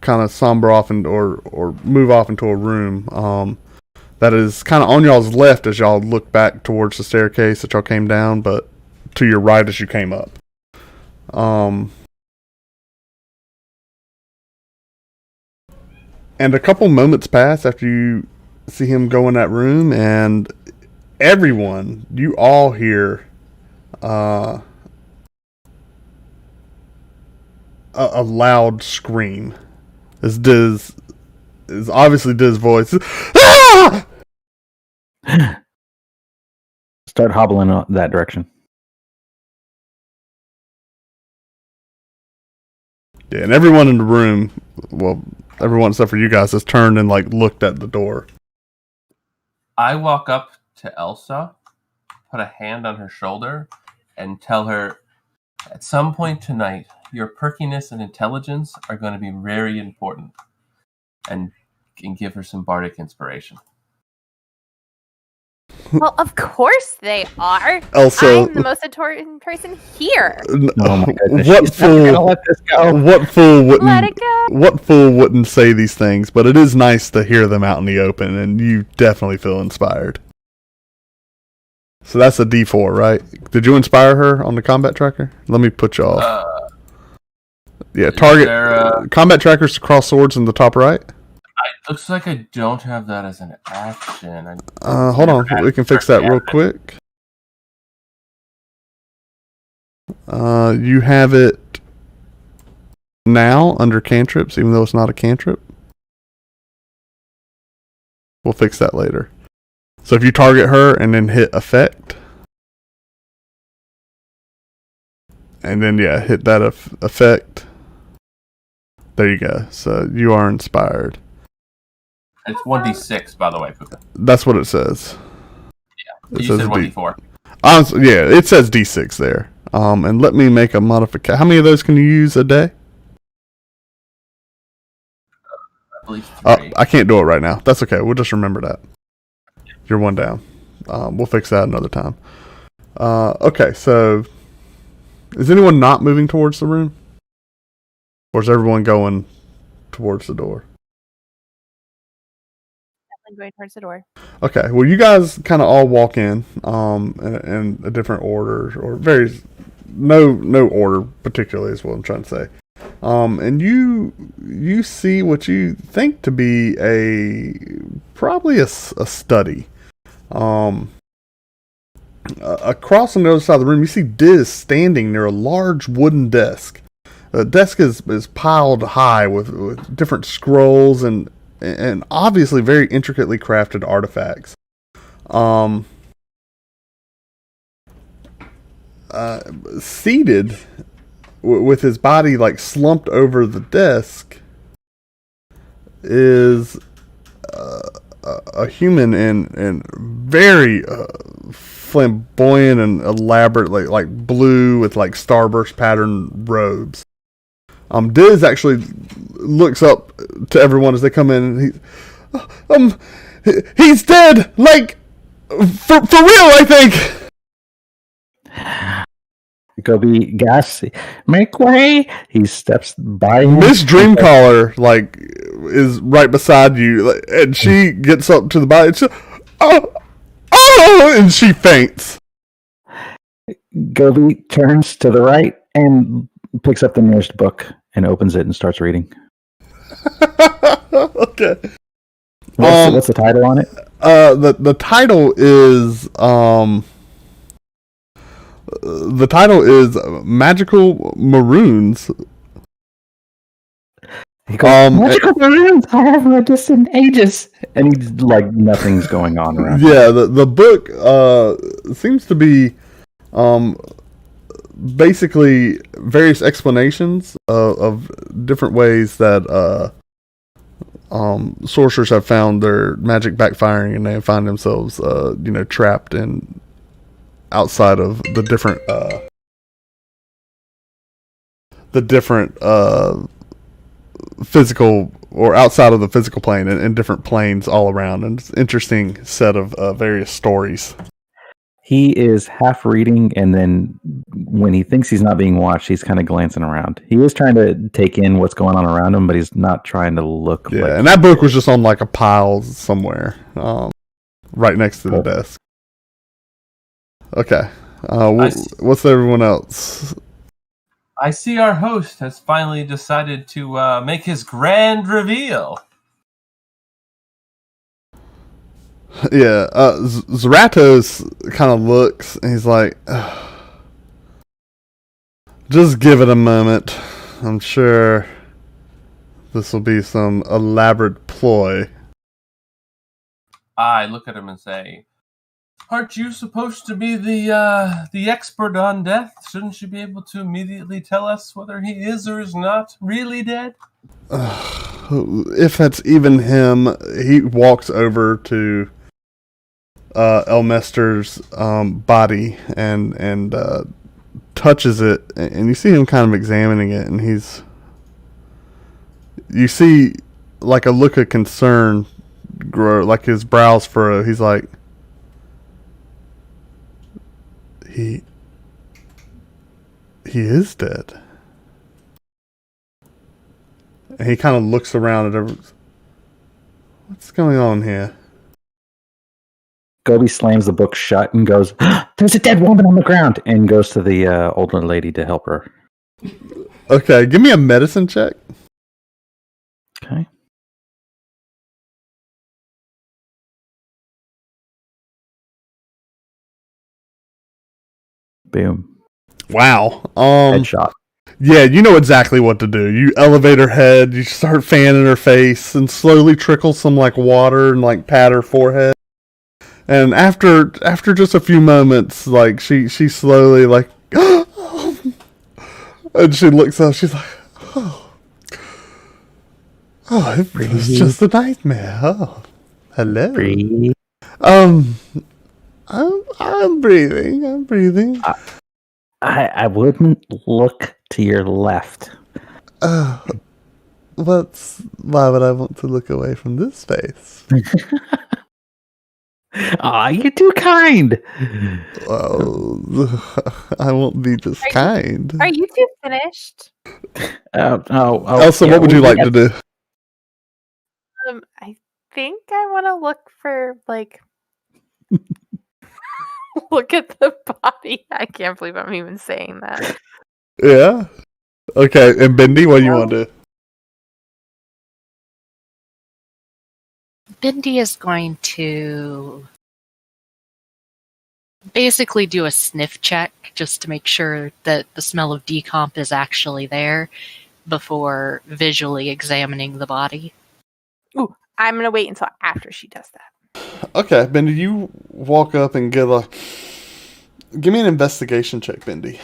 kind of somber off or move off into a room that is kind of on y'all's left as y'all look back towards the staircase that y'all came down, but to your right as you came up. And a couple moments pass after you see him go in that room, and everyone, you all hear a loud scream. Is obviously Diz's voice. Ah! Start hobbling that direction. Yeah, and everyone in the room, well, everyone except for you guys, has turned and looked at the door. I walk up to Elsa, put a hand on her shoulder, and tell her, at some point tonight, your perkiness and intelligence are going to be very important, and give her some bardic inspiration. Well, of course they are. Elsa, I'm the most important person here. Oh my goodness. What fool? Let this go. What fool wouldn't? Let it go. What fool wouldn't say these things? But it is nice to hear them out in the open, and you definitely feel inspired. So that's a D4, right? Did you inspire her on the combat tracker? Let me put y'all. Yeah, target combat trackers to cross swords in the top right. It looks like I don't have that as an action. Hold on, we can fix that real quick. You have it now under cantrips, even though it's not a cantrip. We'll fix that later. So if you target her and then hit effect, and then hit that effect. There you go. So you are inspired. It's 1d6, by the way, Pookha. That's what it says. Yeah, you said 1d4. Yeah, it says D6 there. And let me make a modification. How many of those can you use a day? I believe 3. I can't do it right now. That's okay. We'll just remember that. You're one down. We'll fix that another time. Okay, so is anyone not moving towards the room? Or is everyone going towards the door? Going towards the door. Okay, well, you guys kind of all walk in in a different order, or no order particularly is what I'm trying to say. And you see what you think to be probably a study. Across on the other side of the room, you see Diz standing near a large wooden desk. The desk is piled high with different scrolls and obviously very intricately crafted artifacts. Seated with his body slumped over the desk is a a human in very flamboyant and elaborate, like blue with like starburst pattern robes. Diz actually looks up to everyone as they come in, and he's dead, like for real, I think. Gobi gasps, make way! He steps by him. Miss Dreamcaller like is right beside you, and she gets up to the body. And and she faints. Gobi turns to the right and picks up the nearest book and opens it and starts reading. Okay. What's the title on it? The title is Magical Maroons. He goes, Magical Maroons! I haven't read this in ages. And he's like, nothing's going on around. Yeah, the book seems to be basically various explanations of different ways that sorcerers have found their magic backfiring, and they find themselves trapped in outside of the different physical, or outside of the physical plane, and different planes all around. And it's an interesting set of various stories. He is half reading, and then when he thinks he's not being watched, he's kind of glancing around. He is trying to take in what's going on around him, but he's not trying to look. Yeah, and that book was just on like a pile somewhere, right next to the desk. Okay. What's everyone else? I see our host has finally decided to make his grand reveal. Yeah, Zeratos kind of looks, and he's like, just give it a moment. I'm sure this will be some elaborate ploy. I look at him and say, aren't you supposed to be the expert on death? Shouldn't you be able to immediately tell us whether he is or is not really dead? If that's even him, he walks over to Elmester's body and touches it, and you see him kind of examining it, and you see like a look of concern grow, like his brows furrow. He's like, he is dead. And he kind of looks around at everyone. What's going on here? Gobi slams the book shut and goes, there's a dead woman on the ground, and goes to the older lady to help her. Okay, give me a medicine check. Okay. Boom. Wow. Headshot. Yeah, you know exactly what to do. You elevate her head, you start fanning her face, and slowly trickle some like water and like pat her forehead. And after just a few moments, like she slowly like, and she looks up. She's like, it was just a nightmare. Oh, hello. Breathe. I'm breathing. I'm breathing. I wouldn't look to your left. Why would I want to look away from this face? Aw, you're too kind. Oh, I won't be just kind. Are you two finished? Elsa, what would you like to do? I think I want to look for like. Look at the body. I can't believe I'm even saying that. Yeah. Okay, and Bendy, what do you want to do? Bindi is going to basically do a sniff check just to make sure that the smell of decomp is actually there before visually examining the body. Ooh, I'm going to wait until after she does that. Okay, Bendy, you walk up and give me an investigation check, Bendy.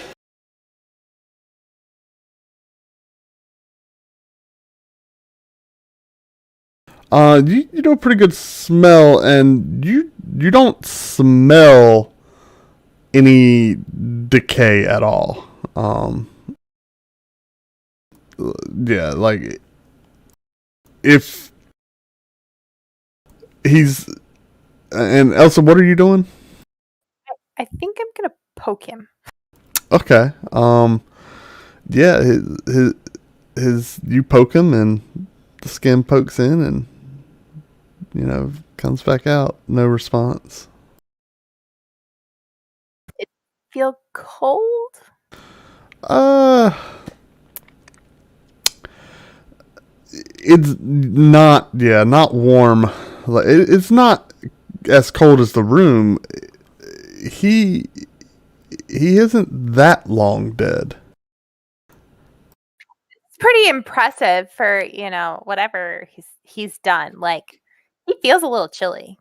You do a pretty good smell, and you don't smell any decay at all. Yeah, like if he's and Elsa, what are you doing? I think I'm gonna poke him. Okay. Yeah, his you poke him and the skin pokes in and comes back out. No response. Feel cold? It's not warm. Like it's not as cold as the room. He isn't that long dead. It's pretty impressive for, whatever he's done. Like, he feels a little chilly.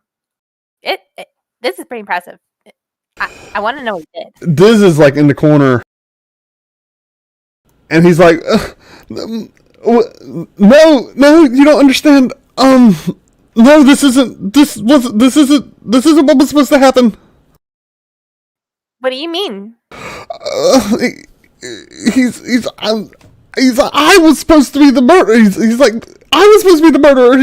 This is pretty impressive. I want to know what he did. Diz is like in the corner, and he's like, "No, you don't understand. No, this isn't what was supposed to happen." What do you mean? He's like, I was supposed to be the murderer. He's like, I was supposed to be the murderer.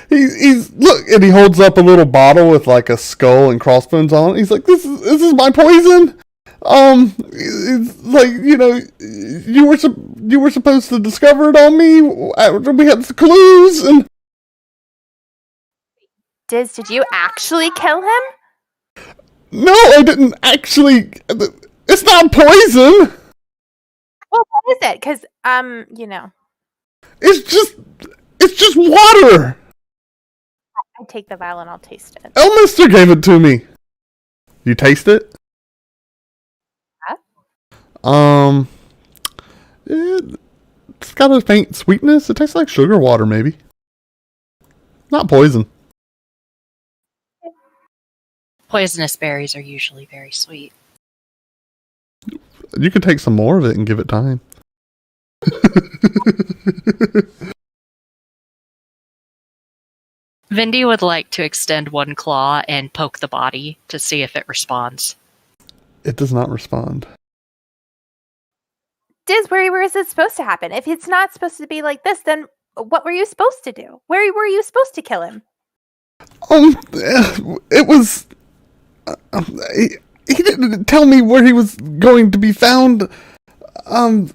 He's look, and he holds up a little bottle with like a skull and crossbones on it. He's like, this is my poison. It's like, you were supposed to discover it on me after we had the clues. And Diz, did you actually kill him? no, I didn't actually. It's not poison. Well, what is it? Because, It's just water. I take the vial and I'll taste it. Elmister gave it to me. You taste it? Yeah. It's got a faint sweetness. It tastes like sugar water, maybe. Not poison. Poisonous berries are usually very sweet. You could take some more of it and give it time. Vindy would like to extend one claw and poke the body to see if it responds. It does not respond. Diz, where is it supposed to happen? If it's not supposed to be like this, then what were you supposed to do? Where were you supposed to kill him? It was... He didn't tell me where he was going to be found. Well,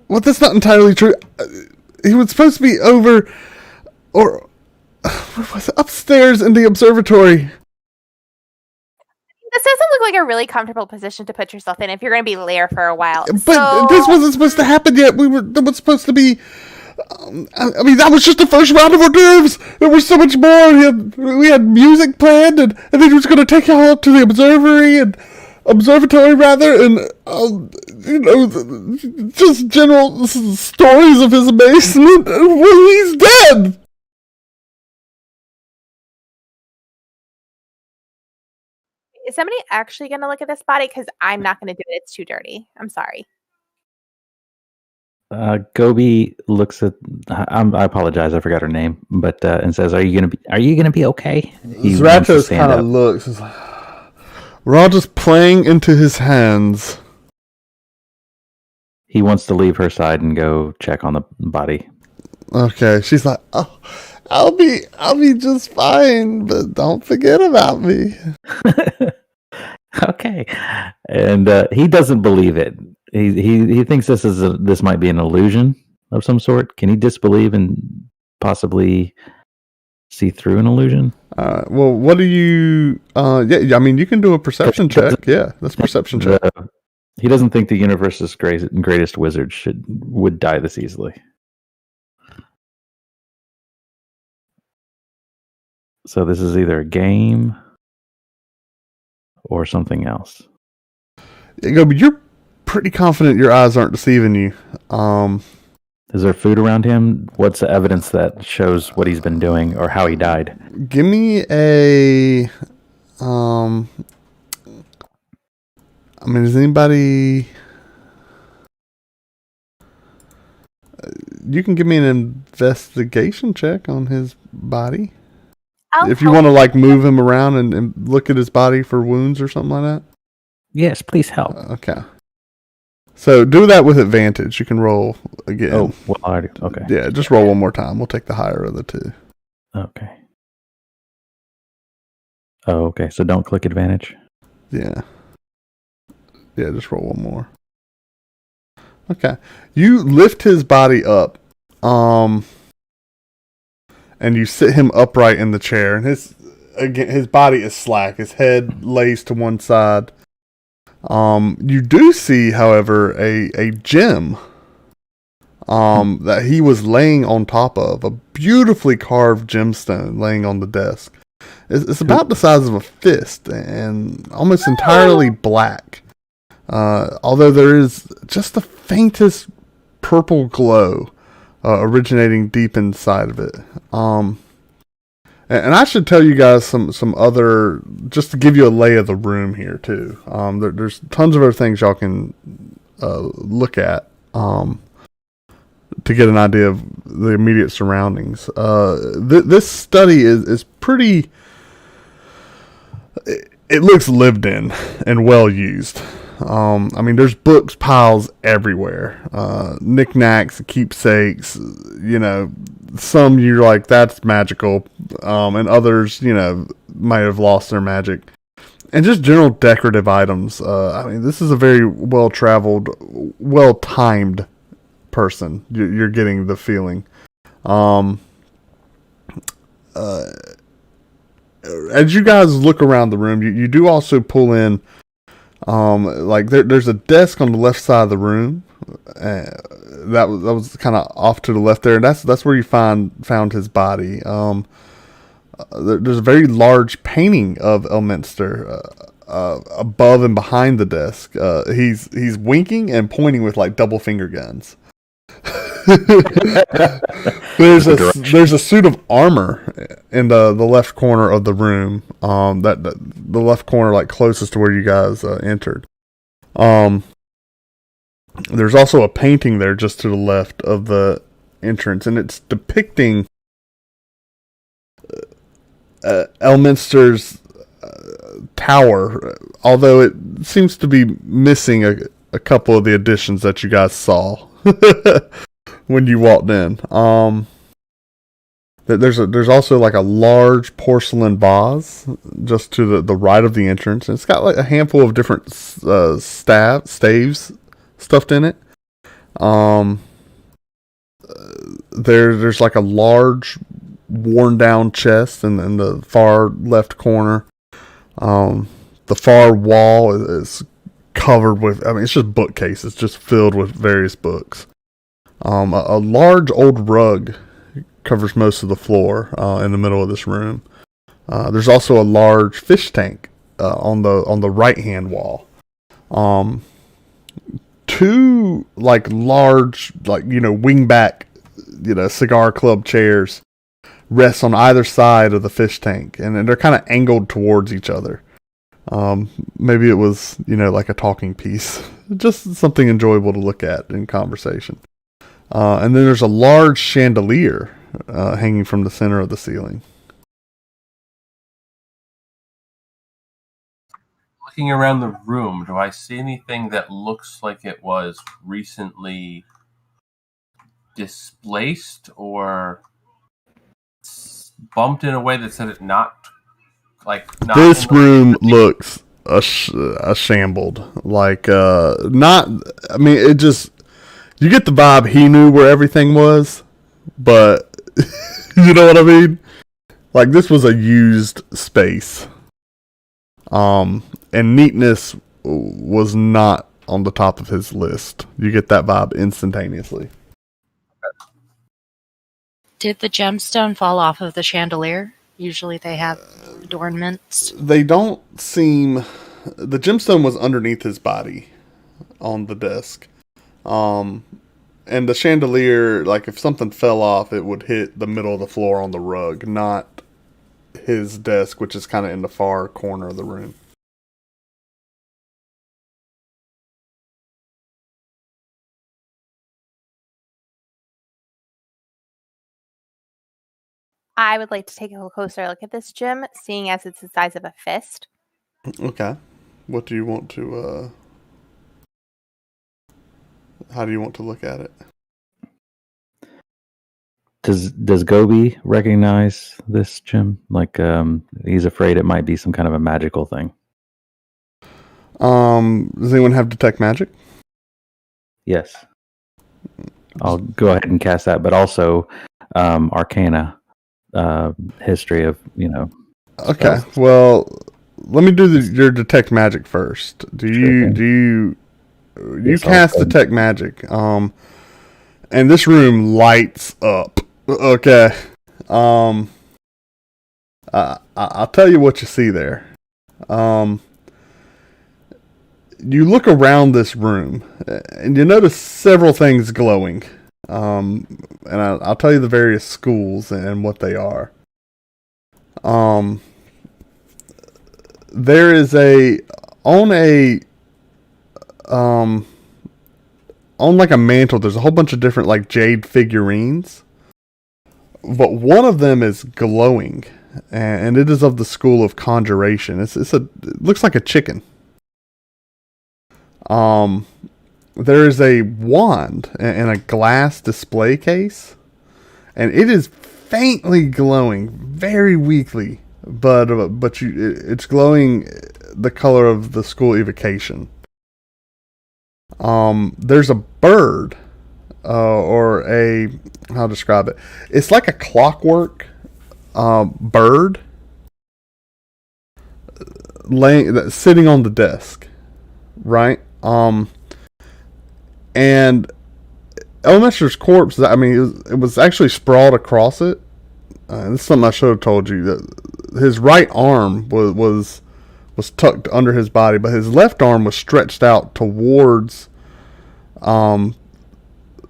that's not entirely true. He was supposed to be over... Or... was it upstairs in the observatory. This doesn't look like a really comfortable position to put yourself in if you're going to be there for a while. But this wasn't supposed to happen yet. There was supposed to be... I mean, that was just the first round of hors d'oeuvres. There was so much more. We had music planned, and then he was going to take y'all up to the observatory, and just general stories of his amazement. Well, he's dead. Is somebody actually going to look at this body? Because I'm not going to do it. It's too dirty. I'm sorry. Gobi looks at. I apologize. I forgot her name, but and says, "Are you gonna be okay?" Zratos kind of looks. He's like, we're all just playing into his hands. He wants to leave her side and go check on the body. Okay, she's like, "Oh, I'll be just fine, but don't forget about me." Okay, and he doesn't believe it. He thinks this might be an illusion of some sort. Can he disbelieve and possibly see through an illusion? Well, what do you? Yeah, I mean, you can do a perception check. Yeah, that's perception check. He doesn't think the universe's greatest wizard would die this easily. So this is either a game or something else. Yeah, but you're pretty confident your eyes aren't deceiving you. Is there food around him? What's the evidence that shows what he's been doing or how he died? Give me a... I mean, is anybody... you can give me an investigation check on his body. I'll If you help want to like move him around and look at his body for wounds or something like that. Yes, please help. Okay. So do that with advantage. You can roll again. Oh, well, already. Okay. Yeah, just roll one more time. We'll take the higher of the two. Okay. Oh, okay. So don't click advantage. Yeah. Yeah, just roll one more. Okay. You lift his body up. And you sit him upright in the chair, and his body is slack. His head lays to one side. You do see, however, a gem that he was laying on top of, a beautifully carved gemstone laying on the desk. It's about the size of a fist and almost entirely black. Although there is just the faintest purple glow originating deep inside of it. And I should tell you guys some other, just to give you a lay of the room here too. There's tons of other things y'all can look at to get an idea of the immediate surroundings. This study is pretty. It looks lived in and well used. I mean, there's books piles everywhere, knickknacks, keepsakes. You know, some you're like, that's magical, and others, you know, might have lost their magic. And just general decorative items. I mean, this is a very well-traveled, well-timed person. You're getting the feeling. As you guys look around the room, you do also pull in, like there's a desk on the left side of the room. That was kind of off to the left there, and that's where you found his body. There's a very large painting of Elminster above and behind the desk. He's winking and pointing with like double finger guns. there's a suit of armor in the left corner of the room. The left corner, like closest to where you guys entered. There's also a painting there just to the left of the entrance, and it's depicting Elminster's tower, although it seems to be missing a couple of the additions that you guys saw when you walked in. There's also like a large porcelain vase just to the right of the entrance, and it's got like a handful of different staves stuffed in it. There's like a large worn down chest in the far left corner. The far wall is covered with, I mean, it's just bookcases, just filled with various books. A large old rug covers most of the floor in the middle of this room. There's also a large fish tank on the right hand wall. Two like large, like, you know, wingback, you know, cigar club chairs rest on either side of the fish tank, and they're kind of angled towards each other. Maybe it was, you know, like a talking piece, just something enjoyable to look at in conversation. And then there's a large chandelier hanging from the center of the ceiling. Looking around the room, do I see anything that looks like it was recently displaced or bumped in a way that said it not This room looks a shambled. Like, not, I mean, it just, you get the vibe he knew where everything was, but you know what I mean? Like, this was a used space. And neatness was not on the top of his list. You get that vibe instantaneously. Did the gemstone fall off of the chandelier? Usually they have adornments. They don't seem... The gemstone was underneath his body on the desk. And the chandelier, like if something fell off, it would hit the middle of the floor on the rug, not his desk, which is kind of in the far corner of the room. I would like to take a closer look at this gym, seeing as it's the size of a fist. Okay. What do you want to, how do you want to look at it? Does Gobi recognize this gym? Like, he's afraid it might be some kind of a magical thing. Does anyone have detect magic? Yes. I'll go ahead and cast that, but also Arcana, history of, Okay. spells. Well, let me do your detect magic first. Do Sure you Yes, I'll cast go ahead. detect magic? And this room lights up. Okay. I'll tell you what you see there. You look around this room, and you notice several things glowing. And I'll tell you the various schools and what they are. There is on like a mantle, there's a whole bunch of different like jade figurines. But one of them is glowing, and it is of the school of conjuration. It looks like a chicken. There is a wand in a glass display case, and it is faintly glowing, very weakly, but it's glowing the color of the school evocation. There's a bird, or how to describe it? It's like a clockwork bird sitting on the desk, right? And Elmester's corpse, I mean, it was actually sprawled across it. This is something I should have told you. That his right arm was tucked under his body, but his left arm was stretched out towards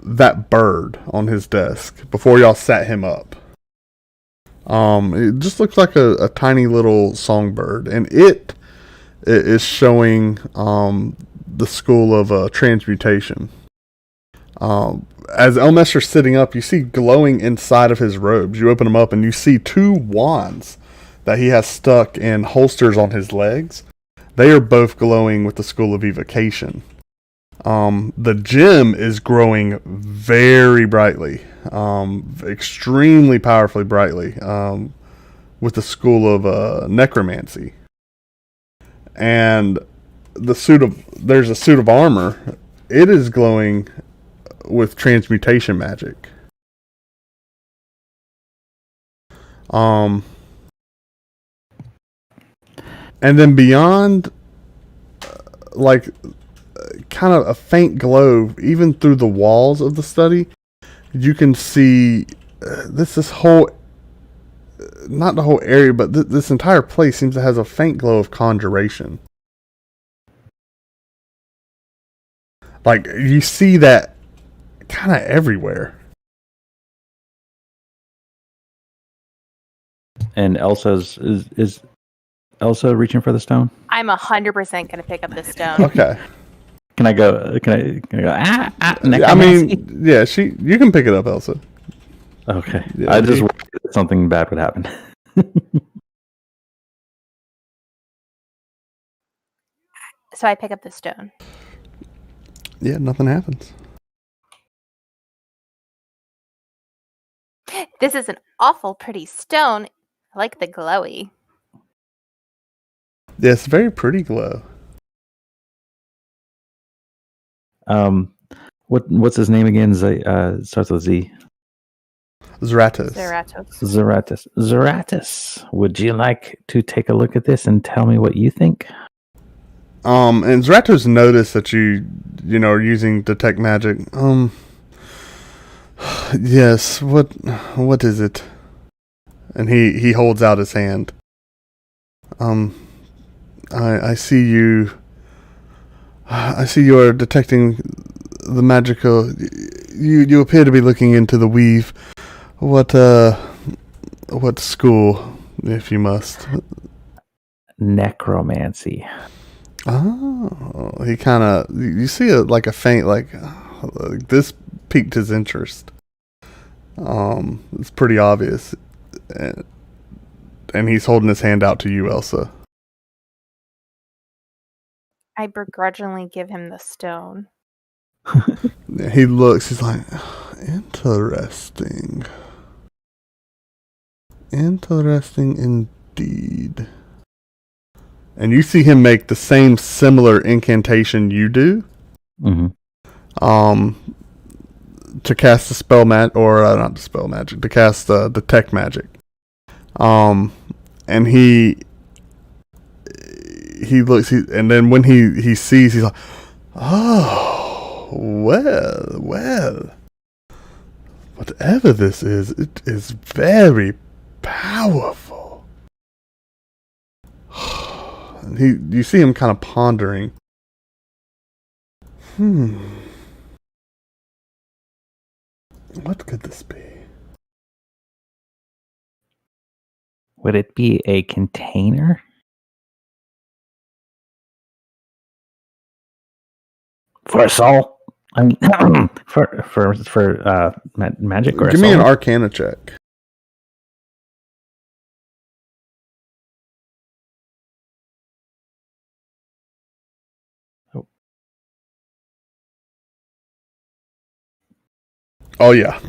that bird on his desk before y'all sat him up. It just looks like a tiny little songbird, and it is showing the school of transmutation. As Elmester's sitting up, you see glowing inside of his robes. You open them up, and you see two wands that he has stuck in holsters on his legs. They are both glowing with the school of evocation. The gem is growing very brightly, extremely powerfully brightly, with the school of necromancy. And there's a suit of armor. It is glowing with transmutation magic. And then beyond, like, kind of a faint glow, even through the walls of the study, you can see this whole, not the whole area, but this entire place seems to have a faint glow of conjuration. Like, you see that kind of everywhere. And Elsa's is Elsa reaching for the stone? I'm 100% going to pick up this stone. Okay. Can I go? Can I go? I Necromancy? mean, yeah, you can pick it up, Elsa. Okay. Yeah, I just worried that something bad would happen. So I pick up the stone. Yeah, nothing happens. This is an awful pretty stone. I like the glowy. Yeah, it's a very pretty glow. What's his name again? Starts with Z. Zeratos. Zeratus. Would you like to take a look at this and tell me what you think? And Zeratos noticed that you are using detect magic. Yes. What is it? And he holds out his hand. I see you. I see you are detecting the magical. You appear to be looking into the weave. What school, if you must? Necromancy. Oh, he kind of. You see like a faint like this piqued his interest. It's pretty obvious, and he's holding his hand out to you, Elsa. I begrudgingly give him the stone. He looks, he's like, interesting. Interesting indeed. And you see him make the same similar incantation you do. Mm-hmm. To cast the spell magic, or not the spell magic, to cast the detect magic. And he looks, and then when he sees, he's like, oh, well. Whatever this is, it is very powerful. And you see him kind of pondering. What could this be? Would it be a container? For a soul? I mean, for magic or Give a me soul? an Arcana check. Oh yeah.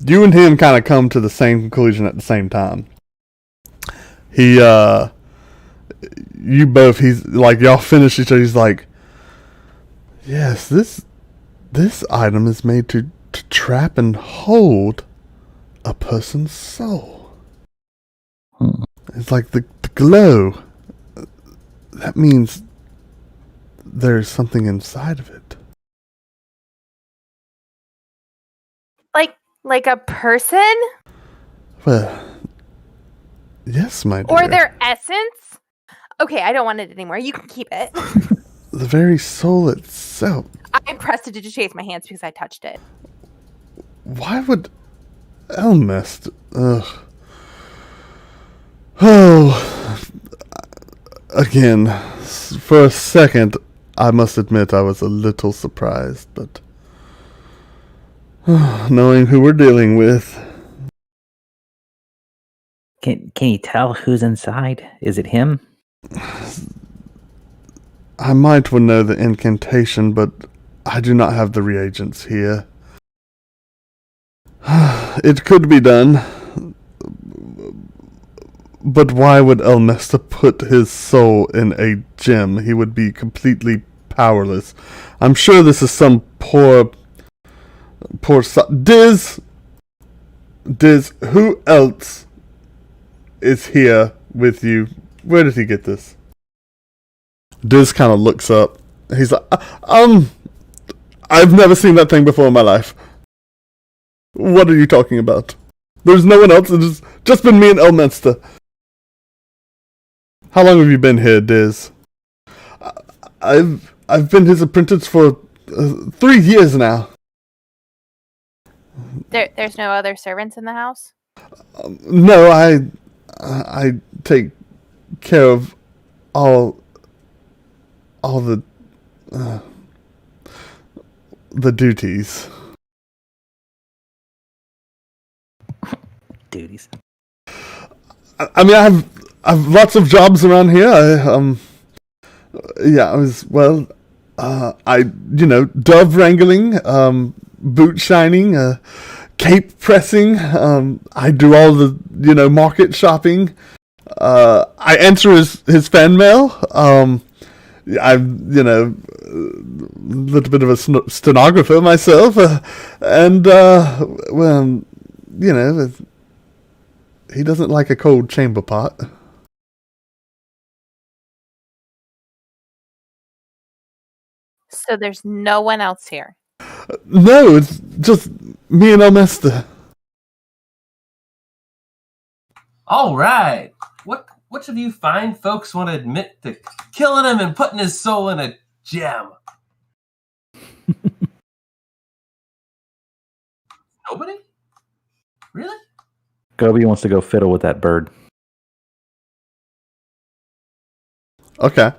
You and him kind of come to the same conclusion at the same time. You both, he's like, y'all finish each other, he's like, yes, this item is made to trap and hold a person's soul. It's like the glow. That means there's something inside of it. Like a person? Well, yes, my dear. Or their essence? Okay, I don't want it anymore. You can keep it. The very soul itself. I pressed it to chase my hands because I touched it. Why would Elmest? Ugh. Oh. Again, for a second, I must admit I was a little surprised, but knowing who we're dealing with. Can you tell who's inside? Is it him? I might well know the incantation, but I do not have the reagents here. It could be done. But why would Elmesta put his soul in a gem? He would be completely powerless. I'm sure this is some poor Diz, who else is here with you? Where did he get this? Diz kind of looks up. He's like, I've never seen that thing before in my life. What are you talking about? There's no one else. It's just been me and Elminster. How long have you been here, Diz? I've been his apprentice for 3 years now. There's no other servants in the house? No, I take care of all the duties. Duties. I mean, I've lots of jobs around here. Dove wrangling, boot shining, cape pressing. I do all the, market shopping. I answer his fan mail. I'm, a little bit of a stenographer myself. He doesn't like a cold chamber pot. So there's no one else here? No, it's just me and Elmesta. All right. Which of you fine folks want to admit to killing him and putting his soul in a gem? Nobody? Really? Gobi wants to go fiddle with that bird. Okay.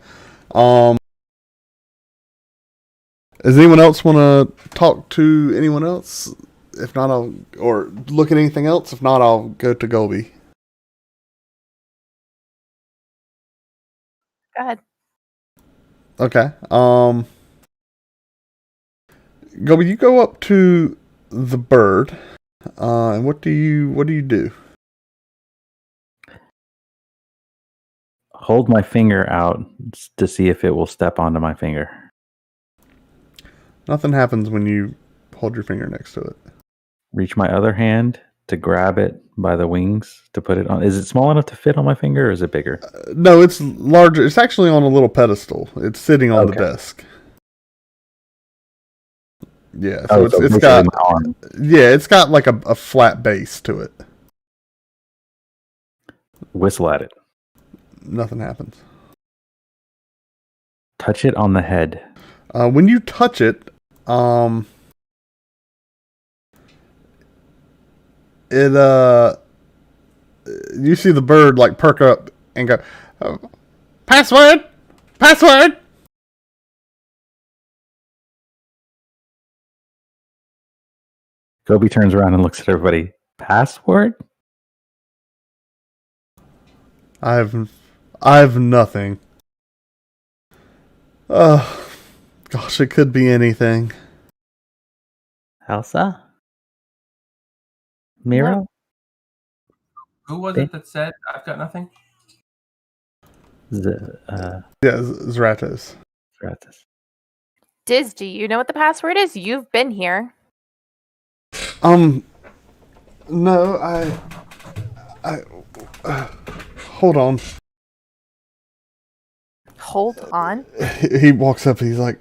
Does anyone else want to talk to anyone else? if not, I'll or look at anything else. If not, I'll go to Golby. Go ahead. Okay. Golby, you go up to the bird, and what do you do? Hold my finger out to see if it will step onto my finger. Nothing happens when you hold your finger next to it. Reach my other hand to grab it by the wings to put it on. Is it small enough to fit on my finger, or is it bigger? No, it's larger. It's actually on a little pedestal. It's sitting on the desk. Yeah, so it's got my arm. yeah, it's got like a flat base to it. Whistle at it. Nothing happens. Touch it on the head. When you touch it, you see the bird like perk up and go, password, password. Gobi turns around and looks at everybody. Password? I have nothing. Gosh, it could be anything. Elsa? Miro? Who was it that said, I've got nothing? Yeah, Zratos. Stratus. Diz, do you know what the password is? You've been here. No, I hold on. Hold on. He walks up and he's like,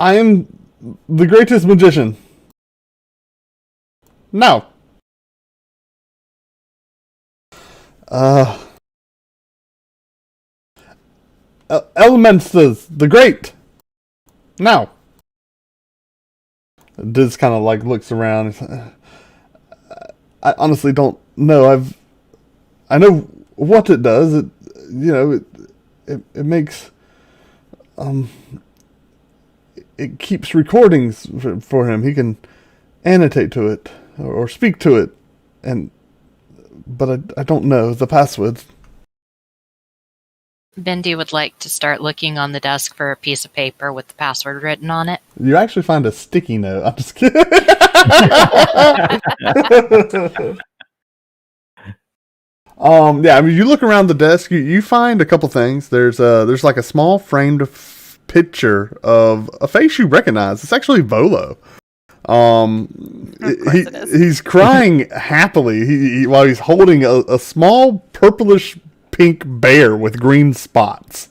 I am the greatest magician. Now. Elementsters, the Great. Now. Diz kind of like looks around. I honestly don't know. I know what it does. It makes it keeps recordings for him. He can annotate to it or speak to it, but I don't know the password. Bendy would like to start looking on the desk for a piece of paper with the password written on it. You actually find a sticky note. I'm just kidding. Yeah, I mean, you look around the desk, you find a couple things. There's like a small framed picture of a face you recognize. It's actually Volo. He's crying happily while he's holding a small purplish pink bear with green spots.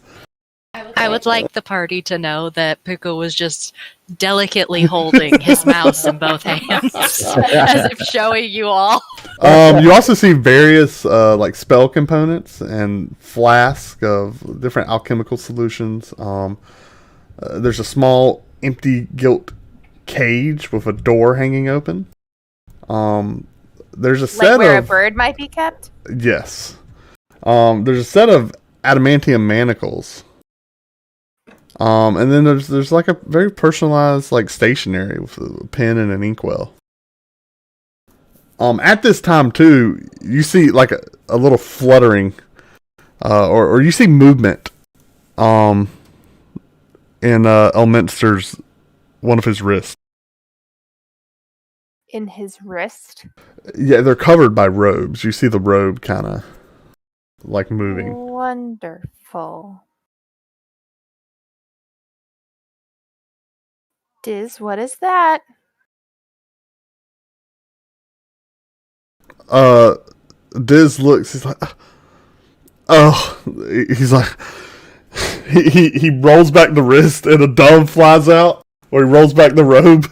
I would like the party to know that Pookha was just delicately holding his mouse in both hands, as if showing you all. You also see various like spell components and flask of different alchemical solutions. There's a small empty gilt cage with a door hanging open. There's a set Like where of a bird might be kept? yes. There's a set of adamantium manacles. And then there's like a very personalized like stationery with a pen and an inkwell. At this time too, you see like a little fluttering, or you see movement, in Elminster's one of his wrists. In his wrist? Yeah, they're covered by robes. You see the robe kind of like moving. Wonderful. Diz, what is that? Diz looks. He's like, oh, he's like, he rolls back the wrist and a dove flies out, or he rolls back the robe.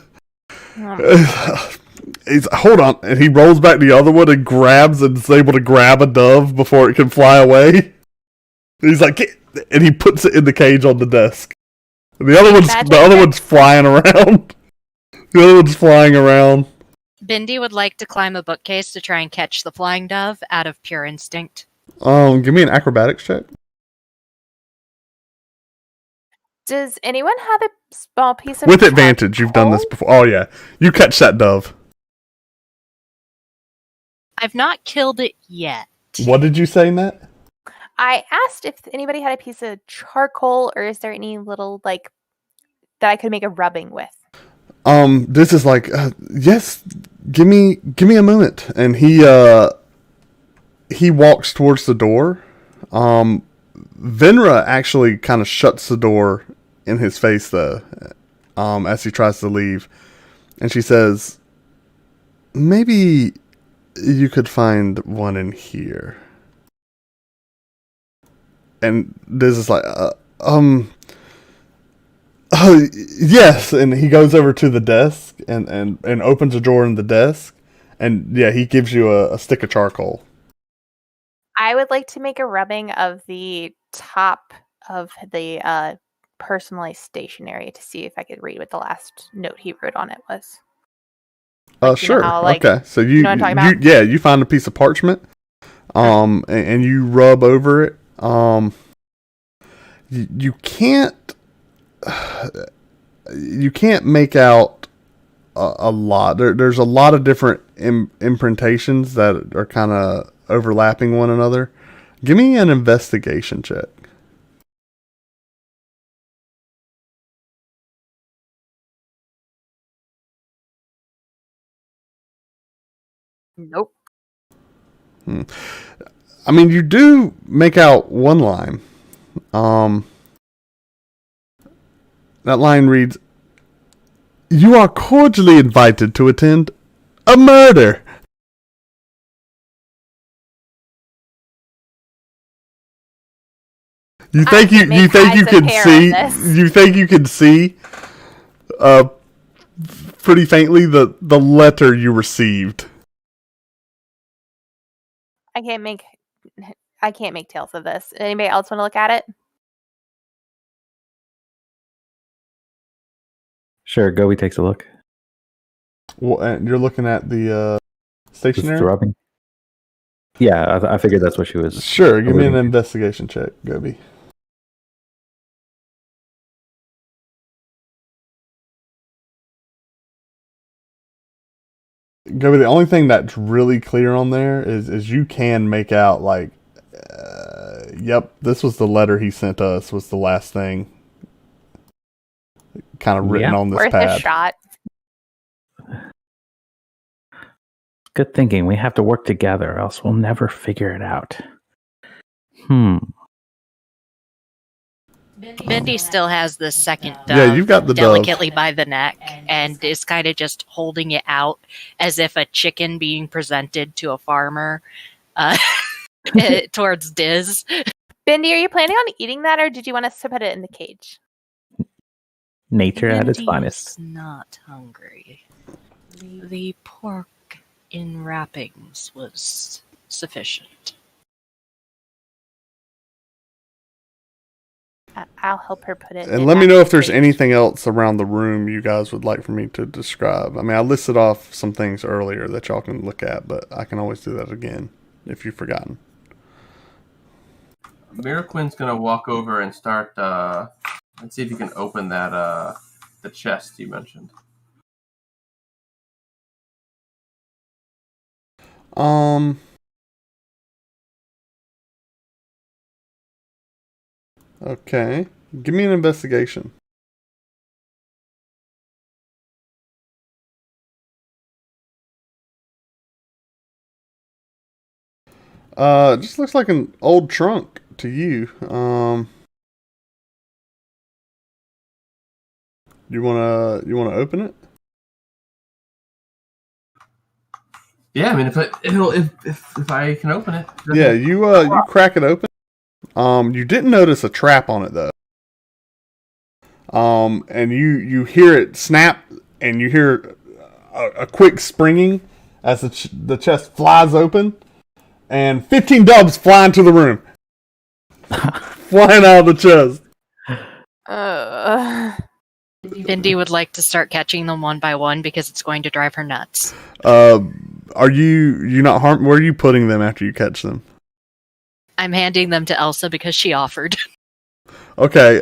He's hold on, and he rolls back the other one and grabs and is able to grab a dove before it can fly away. He's like, and he puts it in the cage on the desk. And the other one's flying around. The other one's flying around. Bendy would like to climb a bookcase to try and catch the flying dove out of pure instinct. Give me an acrobatics check. Does anyone have a small piece of With advantage, you've done this charcoal? before. Oh yeah, you catch that dove. I've not killed it yet. What did you say, Matt? I asked if anybody had a piece of charcoal, or is there any little like that I could make a rubbing with? This is like, yes. Give me a moment, and he walks towards the door. Venra actually kind of shuts the door in his face, though, as he tries to leave, and she says, "Maybe you could find one in here." And this is like, yes, and he goes over to the desk and opens a drawer in the desk, and yeah, he gives you a stick of charcoal. I would like to make a rubbing of the top of the personalized stationery to see if I could read what the last note he wrote on it was. Like, Sure. how, like, okay. So you know what I'm talking about? you find a piece of parchment, and you rub over it. You can't make out a lot. There's a lot of different imprintations that are kind of overlapping one another. Give me an investigation check. Nope. I mean, you do make out one line. That line reads, "You are cordially invited to attend a murder." You think you can see pretty faintly the letter you received. I can't make tales of this. Anybody else want to look at it? Sure, Gobi takes a look. Well, and you're looking at the stationery? Rubbing. Yeah, I figured that's what she was. Sure, give me an alluding to. investigation check, Gobi. Gobi, the only thing that's really clear on there is you can make out, like, yep, this was the letter he sent us, was the last thing kind of written on this Worth pad. a shot. Good thinking. We have to work together, or else we'll never figure it out. Bendy still has the second dove Yeah, you've got the delicately by the neck and is kind of just holding it out as if a chicken being presented to a farmer towards Diz. Bendy, are you planning on eating that, or did you want us to put it in the cage? Nature at its Bendy's finest. not hungry. The pork in wrappings was sufficient. I'll help her put it. And let me know if there's anything else around the room you guys would like for me to describe. I mean, I listed off some things earlier that y'all can look at, but I can always do that again if you've forgotten. Miraquin's gonna walk over and start and see if you can open that the chest you mentioned. Okay. Give me an investigation. It just looks like an old trunk to you. You wanna open it? Yeah, I mean, if I can open it. Yeah, you crack it open. You didn't notice a trap on it though. And you hear it snap, and you hear a quick springing as the chest flies open, and 15 doves fly into the room, flying out of the chest. Bendy would like to start catching them one by one because it's going to drive her nuts. Are you not harmed? Where are you putting them after you catch them? I'm handing them to Elsa because she offered. Okay.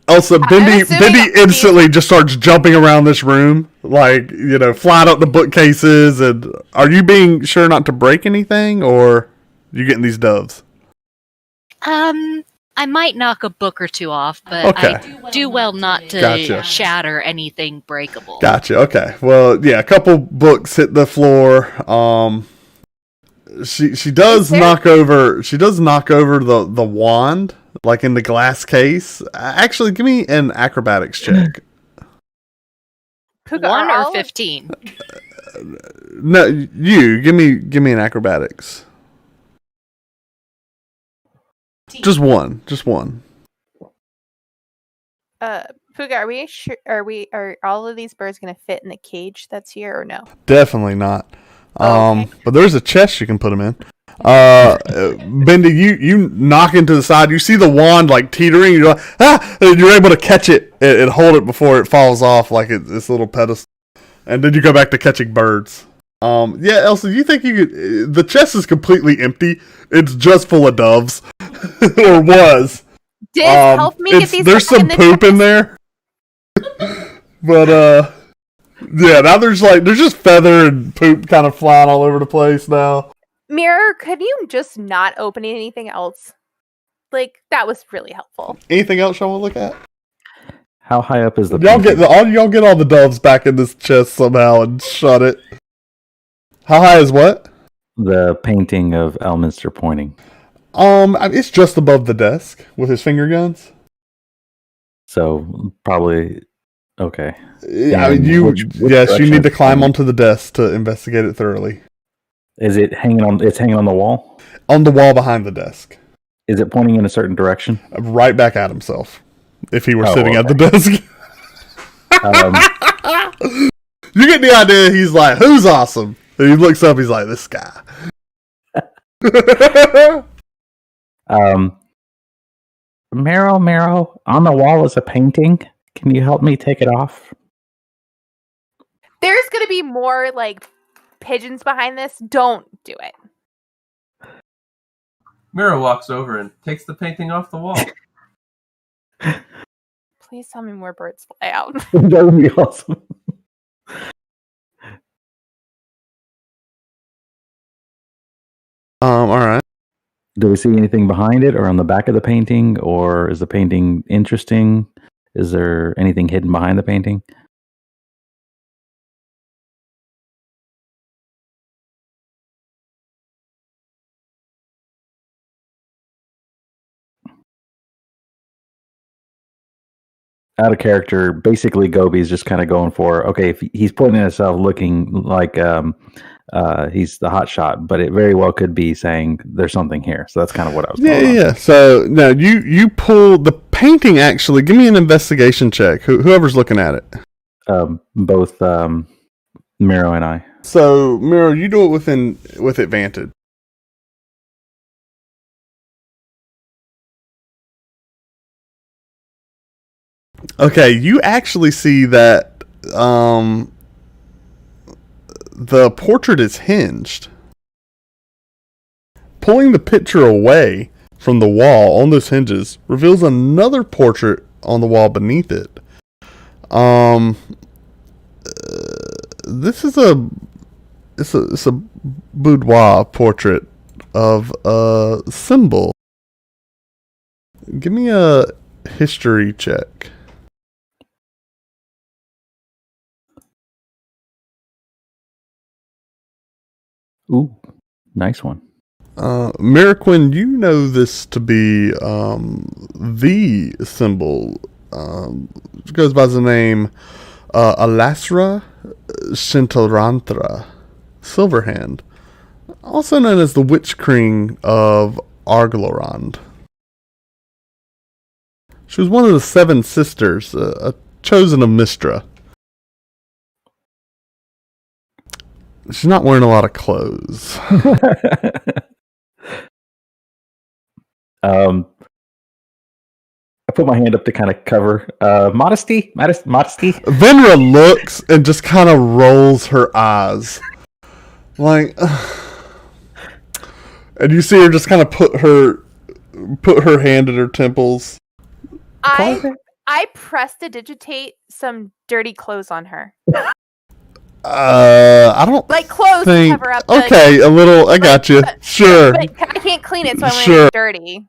Elsa, Bendy assuming instantly just starts jumping around this room, like, flying up the bookcases. And are you being sure not to break anything, or you getting these doves? I might knock a book or two off, but Okay. I do well not to Gotcha. shatter anything breakable. Gotcha. Okay. Well, yeah, a couple books hit the floor. She does knock over the wand, like in the glass case. Actually, give me an acrobatics check. Puka, 1 are or all- 15? No, you give me an acrobatics. Just one. Puka, are we sure? Are all of these birds going to fit in the cage that's here, or no? Definitely not. Okay. But there's a chest you can put them in. Bendy, you knock into the side. You see the wand like teetering. You're like, and you're able to catch it and hold it before it falls off like it's this little pedestal. And then you go back to catching birds. Yeah, Elsa, you think you could? The chest is completely empty. It's just full of doves, or was. Diz, help me get these. There's back some the poop in chest. there, but yeah. Now there's just feather and poop kind of flying all over the place now. Mirror, could you just not open anything else? Like, that was really helpful. Anything else y'all want to look at? How high up is the Y'all painting? y'all get all the doves back in this chest somehow and shut it. How high is what? The painting of Elminster pointing. It's just above the desk with his finger guns. So probably okay. I mean, which you direction need to is it climb pointing? onto the desk to investigate it thoroughly. Is it hanging on? It's hanging on the wall. On the wall behind the desk, Is it pointing in a certain direction? right back at himself. If he were Oh, sitting at the okay. desk, Um, you get the idea. He's like, "Who's awesome?" And he looks up. He's like, "This guy." Marrow, on the wall is a painting. Can you help me take it off? There's going to be more, like, pigeons behind this. Don't do it. Mira walks over and takes the painting off the wall. Please tell me more birds fly out. That would be awesome. All right. Do we see anything behind it or on the back of the painting, or is the painting interesting? Is there anything hidden behind the painting? Out of character, basically Gobi's just kind of going for, okay, if he's putting himself looking like he's the hot shot, but it very well could be saying there's something here. So that's kind of what I was going on. Yeah. So now you pull the painting. Actually, give me an investigation check. Whoever's looking at it. Both Miro and I. So Miro, you do it with advantage. Okay, you actually see that the portrait is hinged. Pulling the picture away from the wall on those hinges reveals another portrait on the wall beneath it. This is it's a boudoir portrait of a symbol. Give me a history check. Ooh, nice one. Miraquin, you know this to be the symbol. It goes by the name Alasra Scintillantra, Silverhand, also known as the Witch King of Arglorond. She was one of the 7 sisters, a chosen of Mistra. She's not wearing a lot of clothes. I put my hand up to kind of cover modesty. Venra looks and just kind of rolls her eyes, like, and you see her just kind of put her hand at her temples. I I prestidigitate some dirty clothes on her. I don't Like clothes to think. cover up the... Okay, a little. I got you. Sure. But I can't clean it, so I'm Sure. gonna get dirty.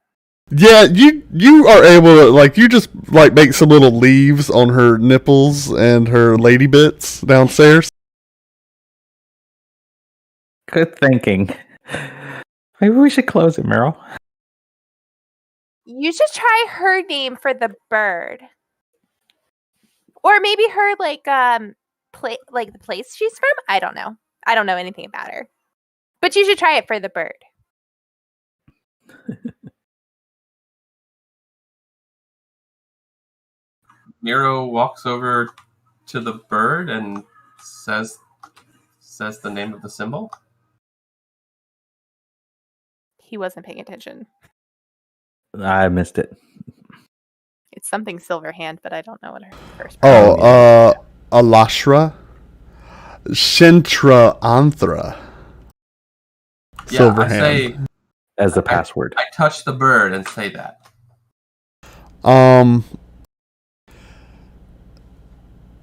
Yeah, you are able to you just make some little leaves on her nipples and her lady bits downstairs. Good thinking. Maybe we should close it, Meryl. You should try her name for the bird, or maybe her the place she's from. I don't know. I don't know anything about her, but you should try it for the bird. Miro walks over to the bird and says the name of the symbol. He wasn't paying attention. I missed it. It's something silver hand, but I don't know what her first part is. Alashra Shentra Anthra. Yeah, Silver I hand. say As the password. I touch the bird and say that.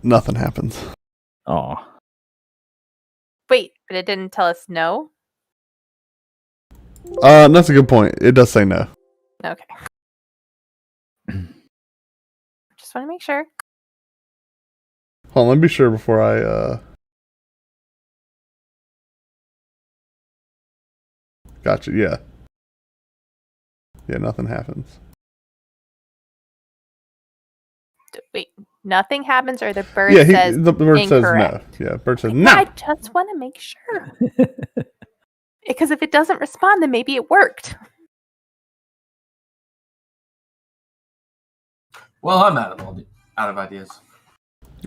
Nothing happens. Oh. Wait, but it didn't tell us no? That's a good point. It does say no. Okay. Just want to make sure. Hold on, let me be sure before I Gotcha, yeah. Yeah, nothing happens. Wait, nothing happens, or the bird Yeah, says the bird incorrect. says no. Yeah, bird says no. I just want to make sure. Because if it doesn't respond, then maybe it worked. Well, I'm out of ideas.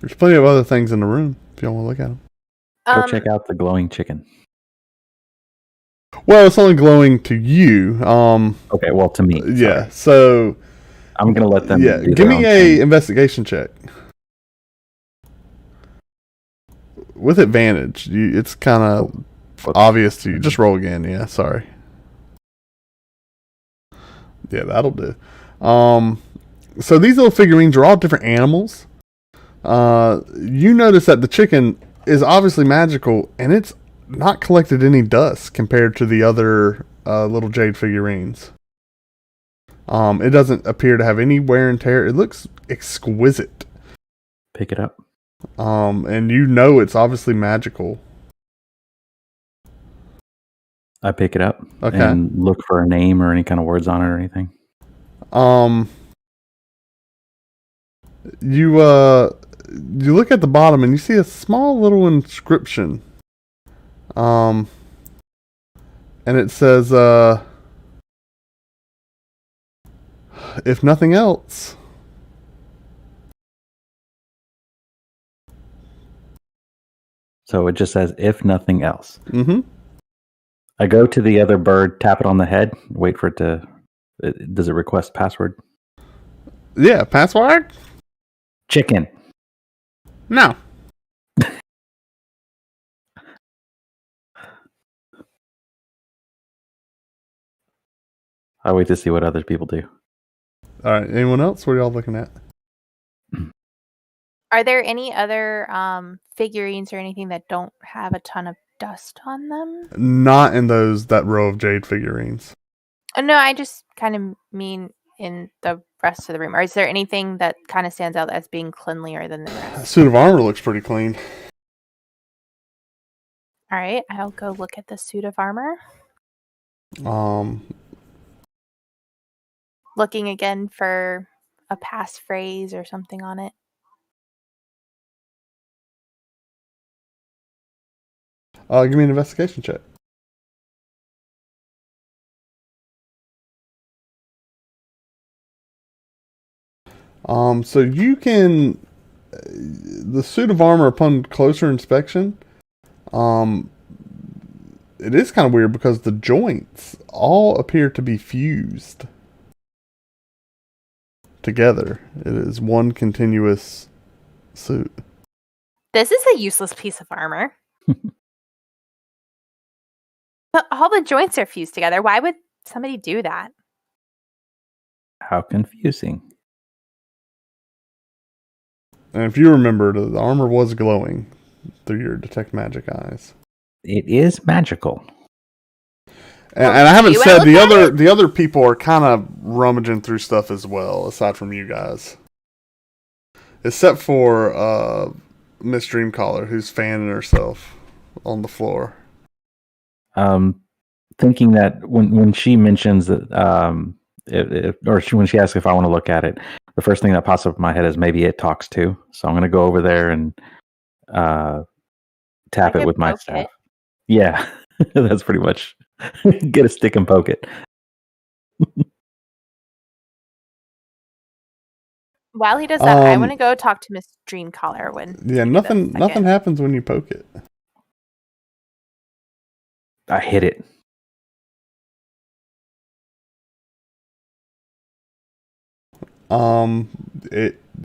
There's plenty of other things in the room if you want to look at them. Go check out the glowing chicken. Well, it's only glowing to you. Okay, well, to me. Yeah, Sorry. so I'm gonna let them. Yeah, do give their me own a thing. investigation check with advantage. It's kind of obvious to you. Just roll again. Yeah, sorry. Yeah, that'll do. So these little figurines are all different animals. You notice that the chicken is obviously magical, and it's not collected any dust compared to the other little jade figurines. It doesn't appear to have any wear and tear. It looks exquisite. Pick it up. And you know it's obviously magical. I pick it up. Okay. And look for a name or any kind of words on it or anything. You look at the bottom and you see a small little inscription. And it says, if nothing else. So it just says, if nothing else. Mm-hmm. I go to the other bird, tap it on the head, wait for it to... Does it request password? Yeah, password? Chicken. No. I wait to see what other people do. All right, anyone else? What are y'all looking at? Are there any other figurines or anything that don't have a ton of dust on them? Not in that row of jade figurines. No, I just kind of mean in the rest of the room. Or is there anything that kind of stands out as being cleanlier than the rest? Suit of armor looks pretty clean. All right, I'll go look at the suit of armor. Looking again for a passphrase or something on it. Give me an investigation check. So you can the suit of armor upon closer inspection. It is kind of weird because the joints all appear to be fused together. It is one continuous suit. This is a useless piece of armor. But all the joints are fused together. Why would somebody do that? How confusing. And if you remember, the armor was glowing through your detect magic eyes. It is magical. And Well, I haven't do you said wanna look at the other people are kind of rummaging through stuff as well, aside from you guys. Except for Miss Dreamcaller, who's fanning herself on the floor. Thinking that when she mentions that, when she asks if I want to look at it, the first thing that pops up in my head is maybe it talks too. So I'm going to go over there and tap I it could with my poke staff. it. Yeah, that's pretty much. Get a stick and poke it. While he does that, I Um, want to go talk to Miss Dreamcaller when. Yeah, you do that nothing second. happens when you poke it. I hit it.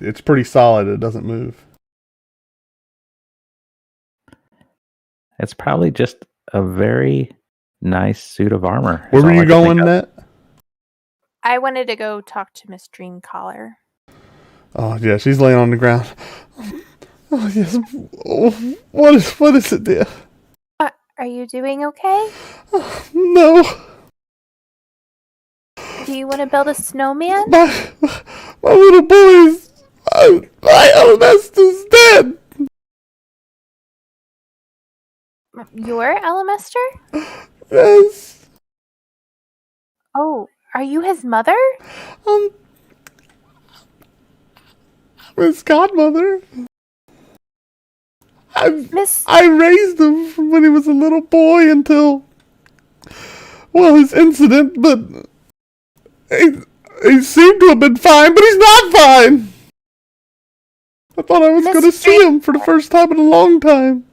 It's pretty solid. It doesn't move. It's probably just a very nice suit of armor. Where is were all I you could think going, of. Net? I wanted to go talk to Miss Dreamcaller. Oh yeah, she's laying on the ground. Oh yes. Oh, what is it, dear? Are you doing okay? Oh, no, Do you want to build a snowman? my little boy's my eldest is dead. Your Elemester? Yes. Oh, are you his mother? His godmother. Miss. I raised him from when he was a little boy until, well, his incident, but he seemed to have been fine, but he's not fine. I thought I was Miss going to see him for the first time in a long time.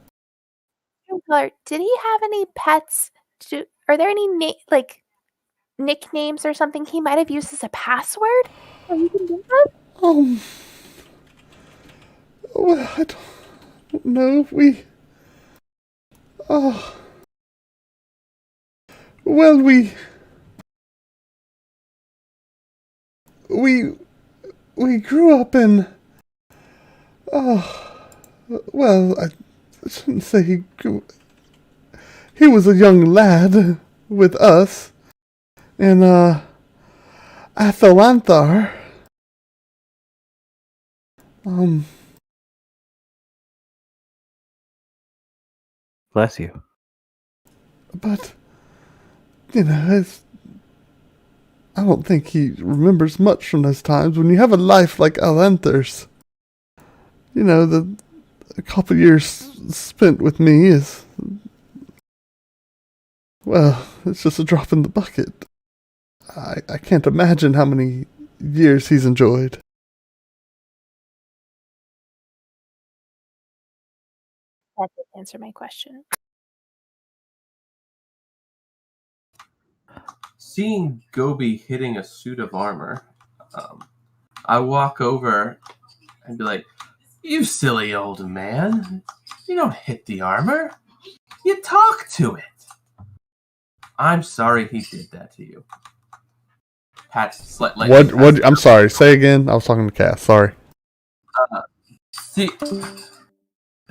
Dreamcaller, did he have any pets? Are there any nicknames or something he might have used as a password? That you can think of? Well, I don't know. Oh, well, we grew up in. Oh, well, I shouldn't say he grew. He was a young lad with us in Athalanthar. Bless you. But I don't think he remembers much from those times. When you have a life like Alanthar's, a couple years spent with me is, well, it's just a drop in the bucket. I can't imagine how many years he's enjoyed. That did answer my question. Seeing Gobi hitting a suit of armor, I walk over and be like, "You silly old man. You don't hit the armor. You talk to it. I'm sorry he did that to you." Pat slightly. What? I'm sorry. Say again. I was talking to Cass. Sorry.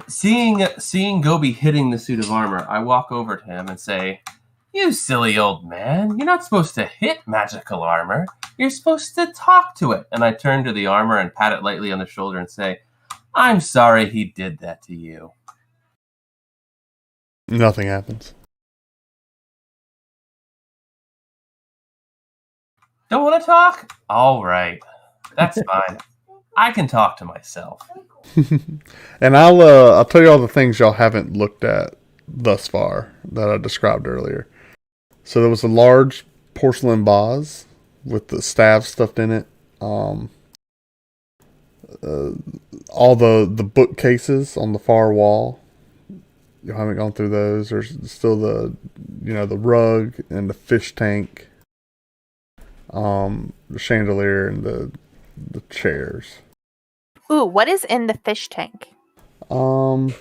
Seeing Gobi hitting the suit of armor, I walk over to him and say, "You silly old man. You're not supposed to hit magical armor. You're supposed to talk to it." And I turn to the armor and pat it lightly on the shoulder and say, "I'm sorry he did that to you." Nothing happens. Don't want to talk? All right. That's fine. I can talk to myself. And I'll tell you all the things y'all haven't looked at thus far that I described earlier. So there was a large porcelain vase with the staff stuffed in it. All the bookcases on the far wall. You haven't gone through those. There's still the rug and the fish tank, the chandelier and the chairs. Ooh, what is in the fish tank? Um.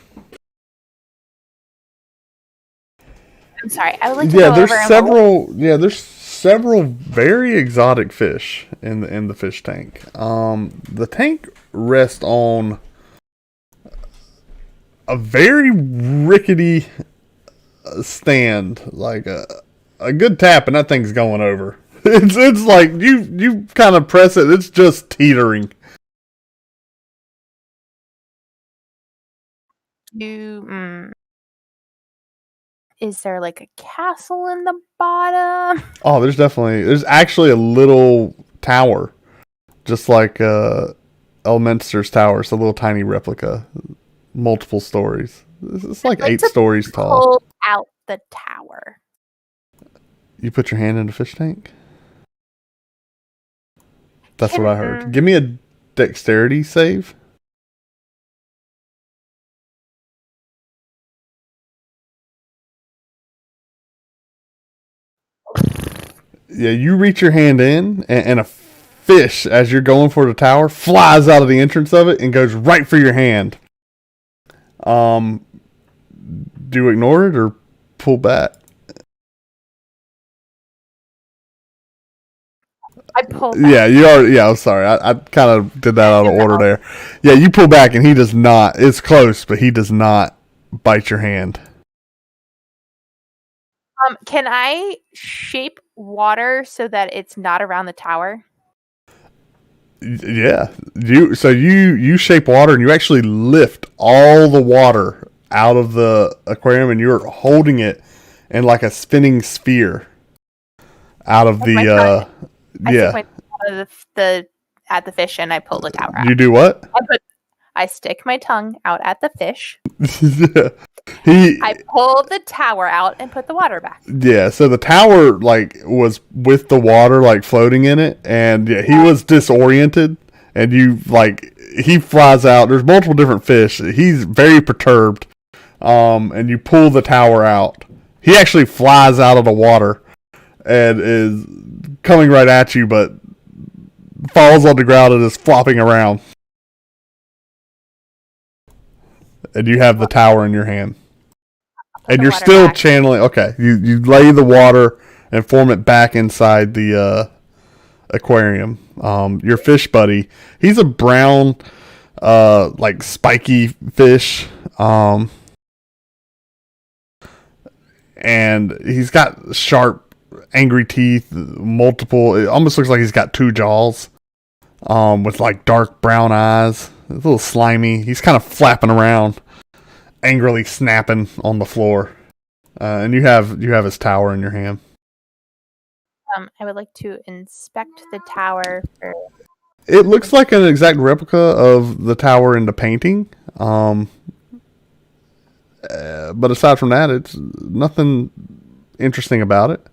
I'm sorry. I would like to Yeah, go there's over several. Yeah, there's several very exotic fish in the fish tank. The tank rests on a very rickety stand, like a good tap, and that thing's going over. It's like you kind of press it, it's just teetering. Is there like a castle in the bottom? Oh, there's actually a little tower, just like Elminster's tower. It's a little tiny replica, multiple stories. It's like 8 stories tall. Pull out the tower. You put your hand in the fish tank? That's what I heard. Give me a dexterity save. Yeah, you reach your hand in, and a fish, as you're going for the tower, flies out of the entrance of it and goes right for your hand. Do you ignore it or pull back? I pulled back. Yeah, you are. Yeah, I'm sorry. I kind of did that out of order there. Yeah, you pull back, and he does not. It's close, but he does not bite your hand. Can I shape water so that it's not around the tower? Yeah, you shape water, and you actually lift all the water out of the aquarium, and you're holding it in like a spinning sphere out of the I stick my tongue at the fish and I pull the tower out. You do what? I stick my tongue out at the fish. Yeah. I pull the tower out and put the water back. Yeah, so the tower like was with the water like floating in it, and yeah, he was disoriented, and he flies out. There's multiple different fish. He's very perturbed. And you pull the tower out. He actually flies out of the water and is coming right at you, but falls on the ground and is flopping around. And you have the tower in your hand. And you're still back. Channeling. Okay, you lay the water and form it back inside the aquarium. Your fish buddy, he's a brown, like spiky fish. And he's got sharp, angry teeth, multiple. It almost looks like he's got 2 jaws, with like dark brown eyes. A little slimy. He's kind of flapping around, angrily snapping on the floor. And you have his tower in your hand. I would like to inspect the tower. It looks like an exact replica of the tower in the painting. But aside from that, it's nothing interesting about it.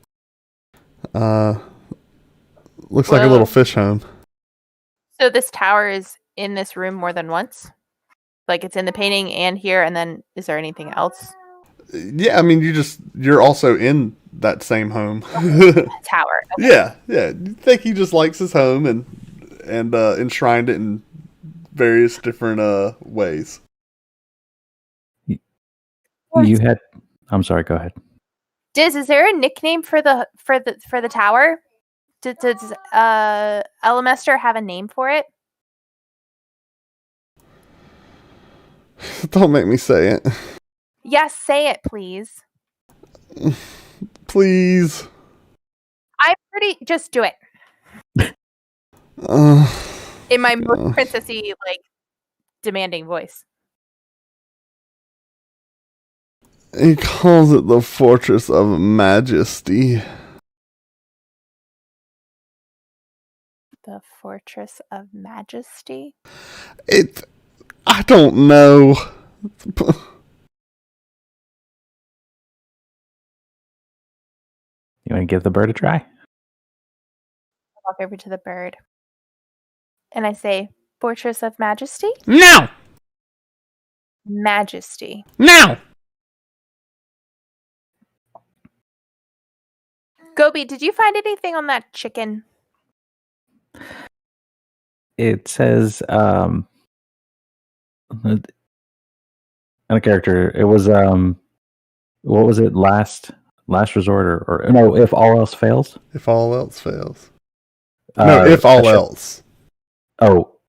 Looks like a little fish home. So this tower is in this room more than once? Like it's in the painting and here, and then is there anything else? Yeah, I mean, you're also in that same home. Tower. Okay. Yeah. I think he just likes his home and enshrined it in various different ways. I'm sorry, go ahead. Diz, is there a nickname for the tower? Does Elminster have a name for it? Don't make me say it. Yes, say it, please. Please. Just do it. In my most princessy, like, demanding voice. He calls it the Fortress of Majesty. The Fortress of Majesty? I don't know. You want to give the bird a try? I walk over to the bird. And I say, Fortress of Majesty? No! Majesty. No! Gobi, did you find anything on that chicken? It says, on a character, it was, what was it, last resort, or no, if all else fails? If all else fails. No, if all else. Oh,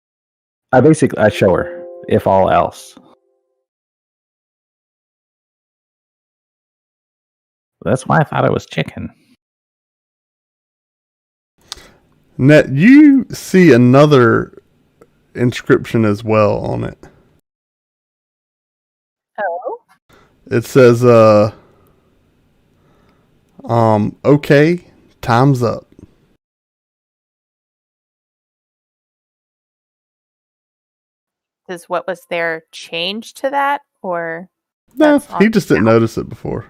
I show her, if all else. That's why I thought it was chicken. Net, you see another inscription as well on it. Oh. It says, okay, time's up. What was there change to that, or No, that's on he just didn't now? notice it before.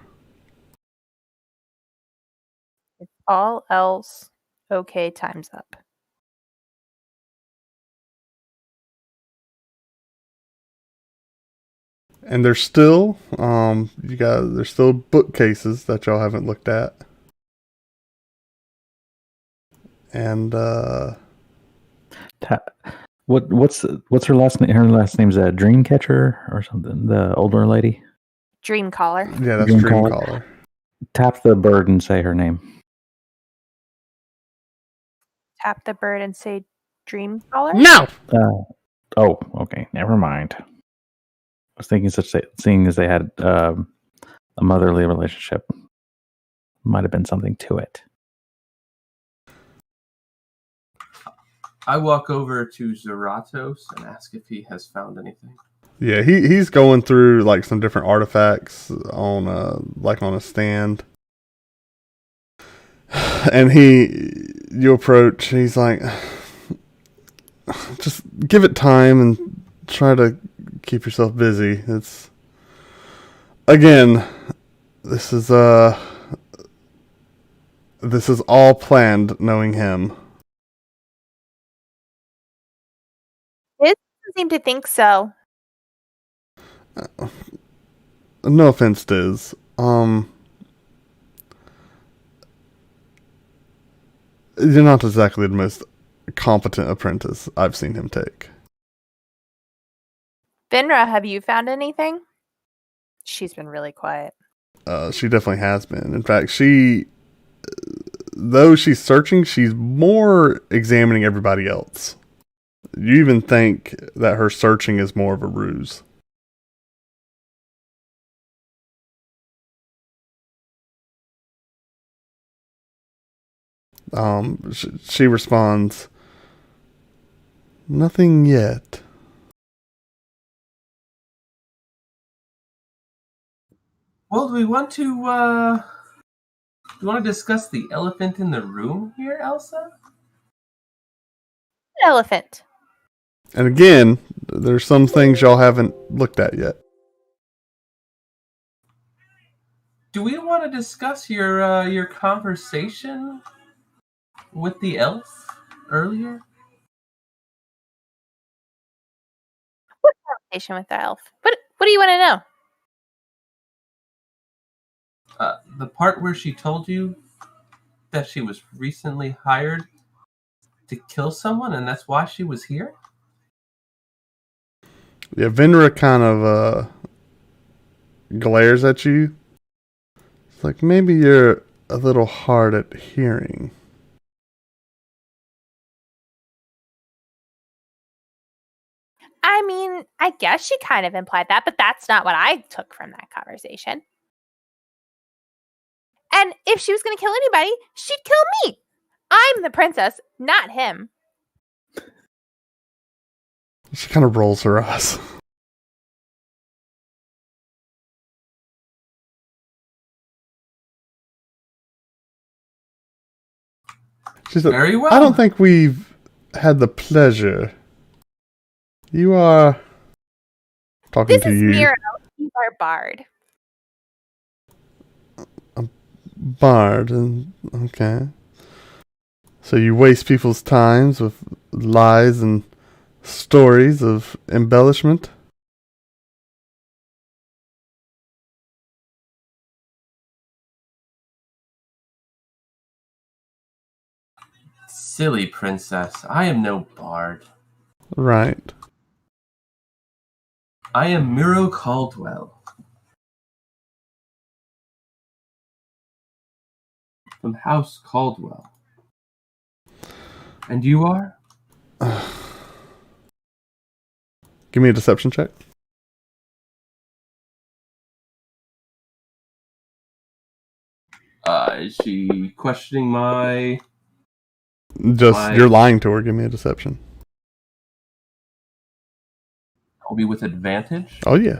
All else okay, time's up. And there's still, there's still bookcases that y'all haven't looked at. And, What's her last name? Her last name's Dreamcatcher or something. The older lady. Dreamcaller. yeah, that's Dreamcaller. Dreamcaller. Tap the bird and say her name. Tap the bird and say Dreamcaller? No! Oh, okay. Never mind. I was thinking seeing as they had a motherly relationship, might have been something to it. I walk over to Zeratos and ask if he has found anything. Yeah, he's going through like some different artifacts on a stand. And you approach, he's like, just give it time and try to keep yourself busy. It's, again, this is all planned knowing him. It doesn't seem to think so. No offense, Diz. You're not exactly the most competent apprentice I've seen him take. Finra, have you found anything? She's been really quiet. She definitely has been. In fact, though she's searching, she's more examining everybody else. You even think that her searching is more of a ruse. She responds, "Nothing yet." Well, do we want to discuss the elephant in the room here, Elsa? Elephant. And again, there's some things y'all haven't looked at yet. Do we want to discuss your conversation with the elf earlier? What conversation with the elf? What do you want to know? The part where she told you that she was recently hired to kill someone and that's why she was here? Yeah, Venra kind of glares at you. It's like, maybe you're a little hard at hearing. I mean, I guess she kind of implied that, but that's not what I took from that conversation. And if she was going to kill anybody, she'd kill me. I'm the princess, not him. She kind of rolls her eyes. She said, Very well. I don't think we've had the pleasure. You are talking This to is you. Miro. He's our bard. Bard, and okay. So you waste people's times with lies and stories of embellishment? Silly princess, I am no bard. Right. I am Miro Caldwell. From House Caldwell. And you are? Give me a deception check. Is she questioning my... Just, you're lying to her. Give me a deception. I'll be with advantage? Oh, yeah.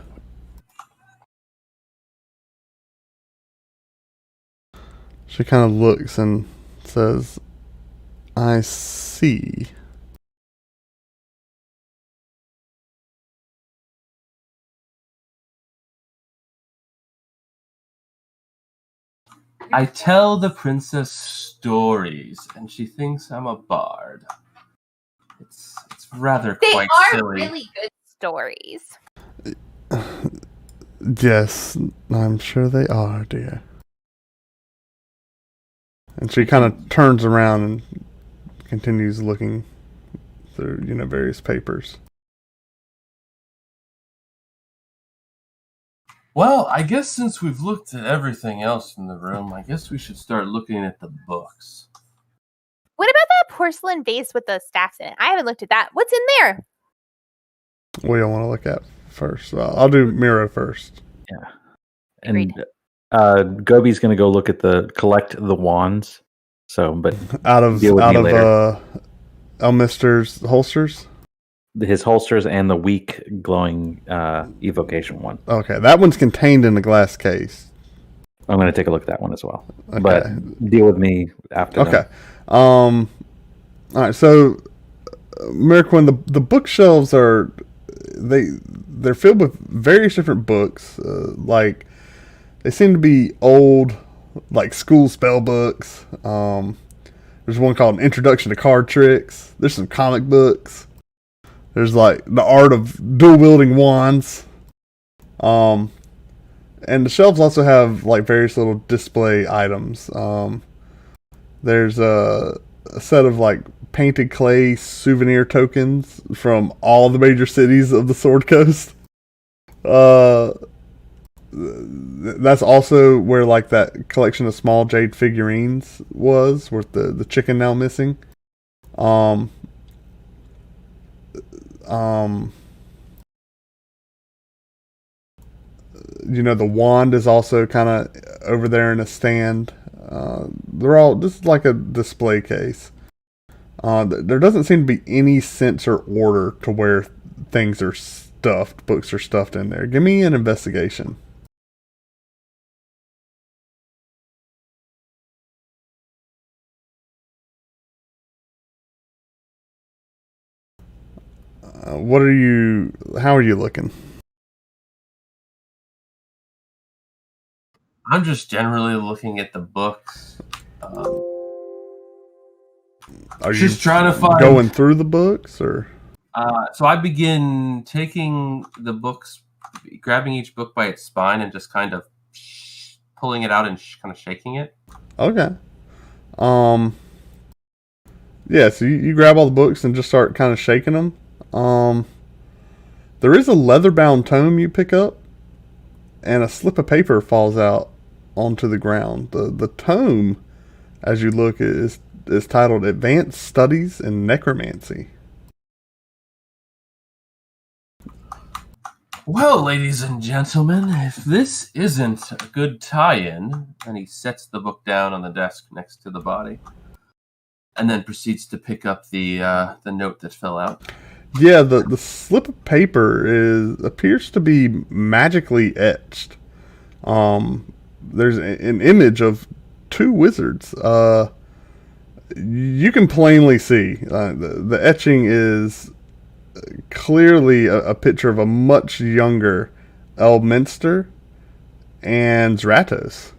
She kind of looks and says, I see. I tell the princess stories, and she thinks I'm a bard. It's rather They quite are silly. really good stories. Yes, I'm sure they are, dear. And she kind of turns around and continues looking through, various papers. Well, I guess since we've looked at everything else in the room, I guess we should start looking at the books. What about that porcelain vase with the stacks in it? I haven't looked at that. What's in there? What do you want to look at first? I'll do Miro first. Yeah. Agreed. And Gobi's going to go look at collect the wands. So, but Out of deal with me later. Elminster's holsters? His holsters and the weak glowing evocation one. Okay, that one's contained in the glass case. I'm going to take a look at that one as well. Okay. But deal with me after Okay. that. All right, so Merquin, the bookshelves are they're filled with various different books. Like they seem to be old, like school spell books. There's one called An Introduction to Card Tricks. There's some comic books. There's like the art of dual wielding wands. And the shelves also have like various little display items. There's a set of like painted clay souvenir tokens from all the major cities of the Sword Coast. That's also where like that collection of small jade figurines was, with the chicken now missing. The wand is also kind of over there in a stand. They're all just like a display case. There doesn't seem to be any sense or order to where things are stuffed, books are stuffed in there. Give me an investigation. How are you looking? I'm just generally looking at the books. Are you just trying to find... going through the books, or? So I begin taking the books, grabbing each book by its spine and just kind of pulling it out and kind of shaking it. Okay. Yeah, so you grab all the books and just start kind of shaking them. There is a leather-bound tome you pick up, and a slip of paper falls out onto the ground. The tome, as you look, is titled Advanced Studies in Necromancy. Well, ladies and gentlemen, if this isn't a good tie-in, and he sets the book down on the desk next to the body, and then proceeds to pick up the note that fell out. Yeah, the slip of paper appears to be magically etched. There's an image of two wizards. You can plainly see the etching is clearly a picture of a much younger Elminster and Zratos.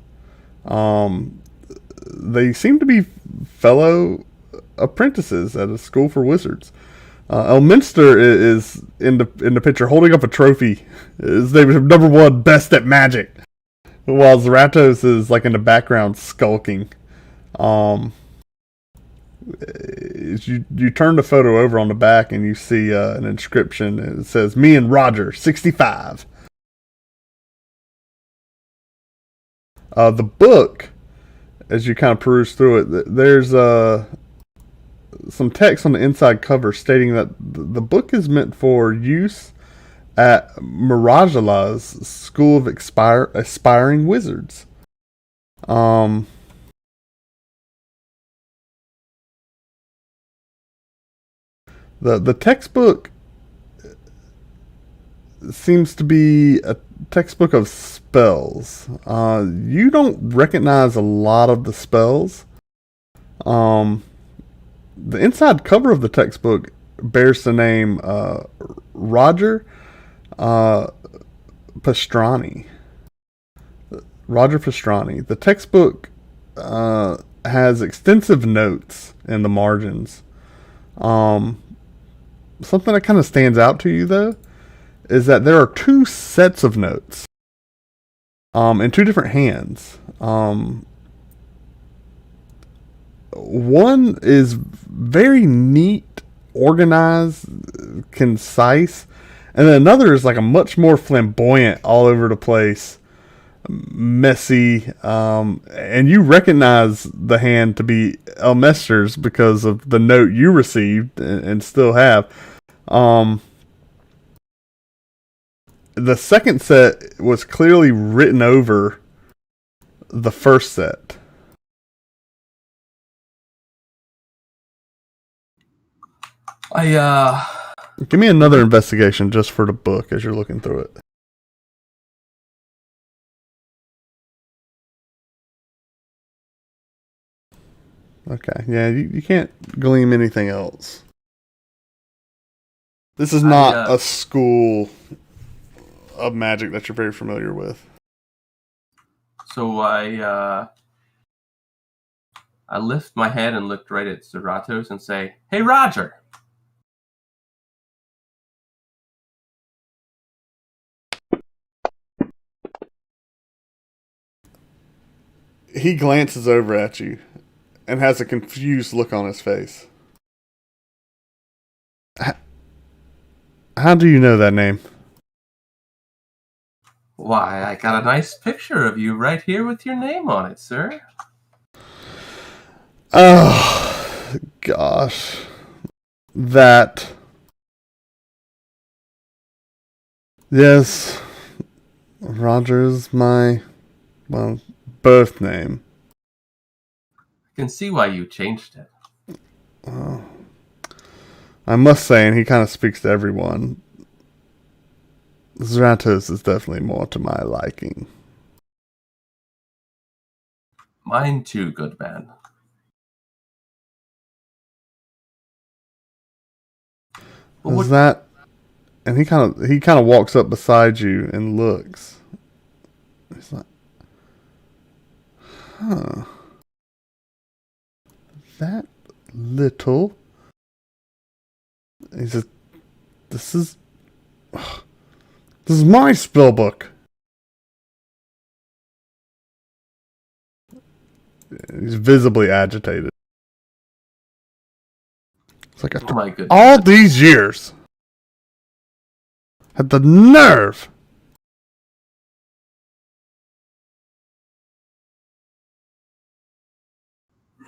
They seem to be fellow apprentices at a school for wizards. Elminster is in the picture holding up a trophy. His name is #1 best at magic, while Zratos is like in the background skulking. You turn the photo over on the back and you see an inscription. It says, "Me and Roger, 65." The book, as you kind of peruse through it, there's some text on the inside cover stating that the book is meant for use at Miragela's School of Aspiring Wizards. The textbook seems to be a textbook of spells. You don't recognize a lot of the spells. The inside cover of the textbook bears the name Roger Pastrani. Roger Pastrani. The textbook has extensive notes in the margins. Something that kind of stands out to you, though, is that there are two sets of notes in two different hands. One is very neat, organized, concise, and then another is like a much more flamboyant, all over the place, messy, and you recognize the hand to be Elmester's because of the note you received and still have. The second set was clearly written over the first set. Give me another investigation just for the book as you're looking through it. Okay, yeah, you can't glean anything else. This is not a school of magic that you're very familiar with. So I lift my head and look right at Zeratos and say, "Hey, Roger." He glances over at you and has a confused look on his face. How do you know that name? Why, I got a nice picture of you right here with your name on it, sir. Oh, gosh. That. Yes. Roger is my, birth name. I can see why you changed it. I must say, and he kind of speaks to everyone, Zeratos is definitely more to my liking. Mine too, good man. Is that? And he kind of walks up beside you and looks. He's like, huh? That little. He says, "This is my spell book." He's visibly agitated. It's like, Oh my goodness. all these years, had the nerve.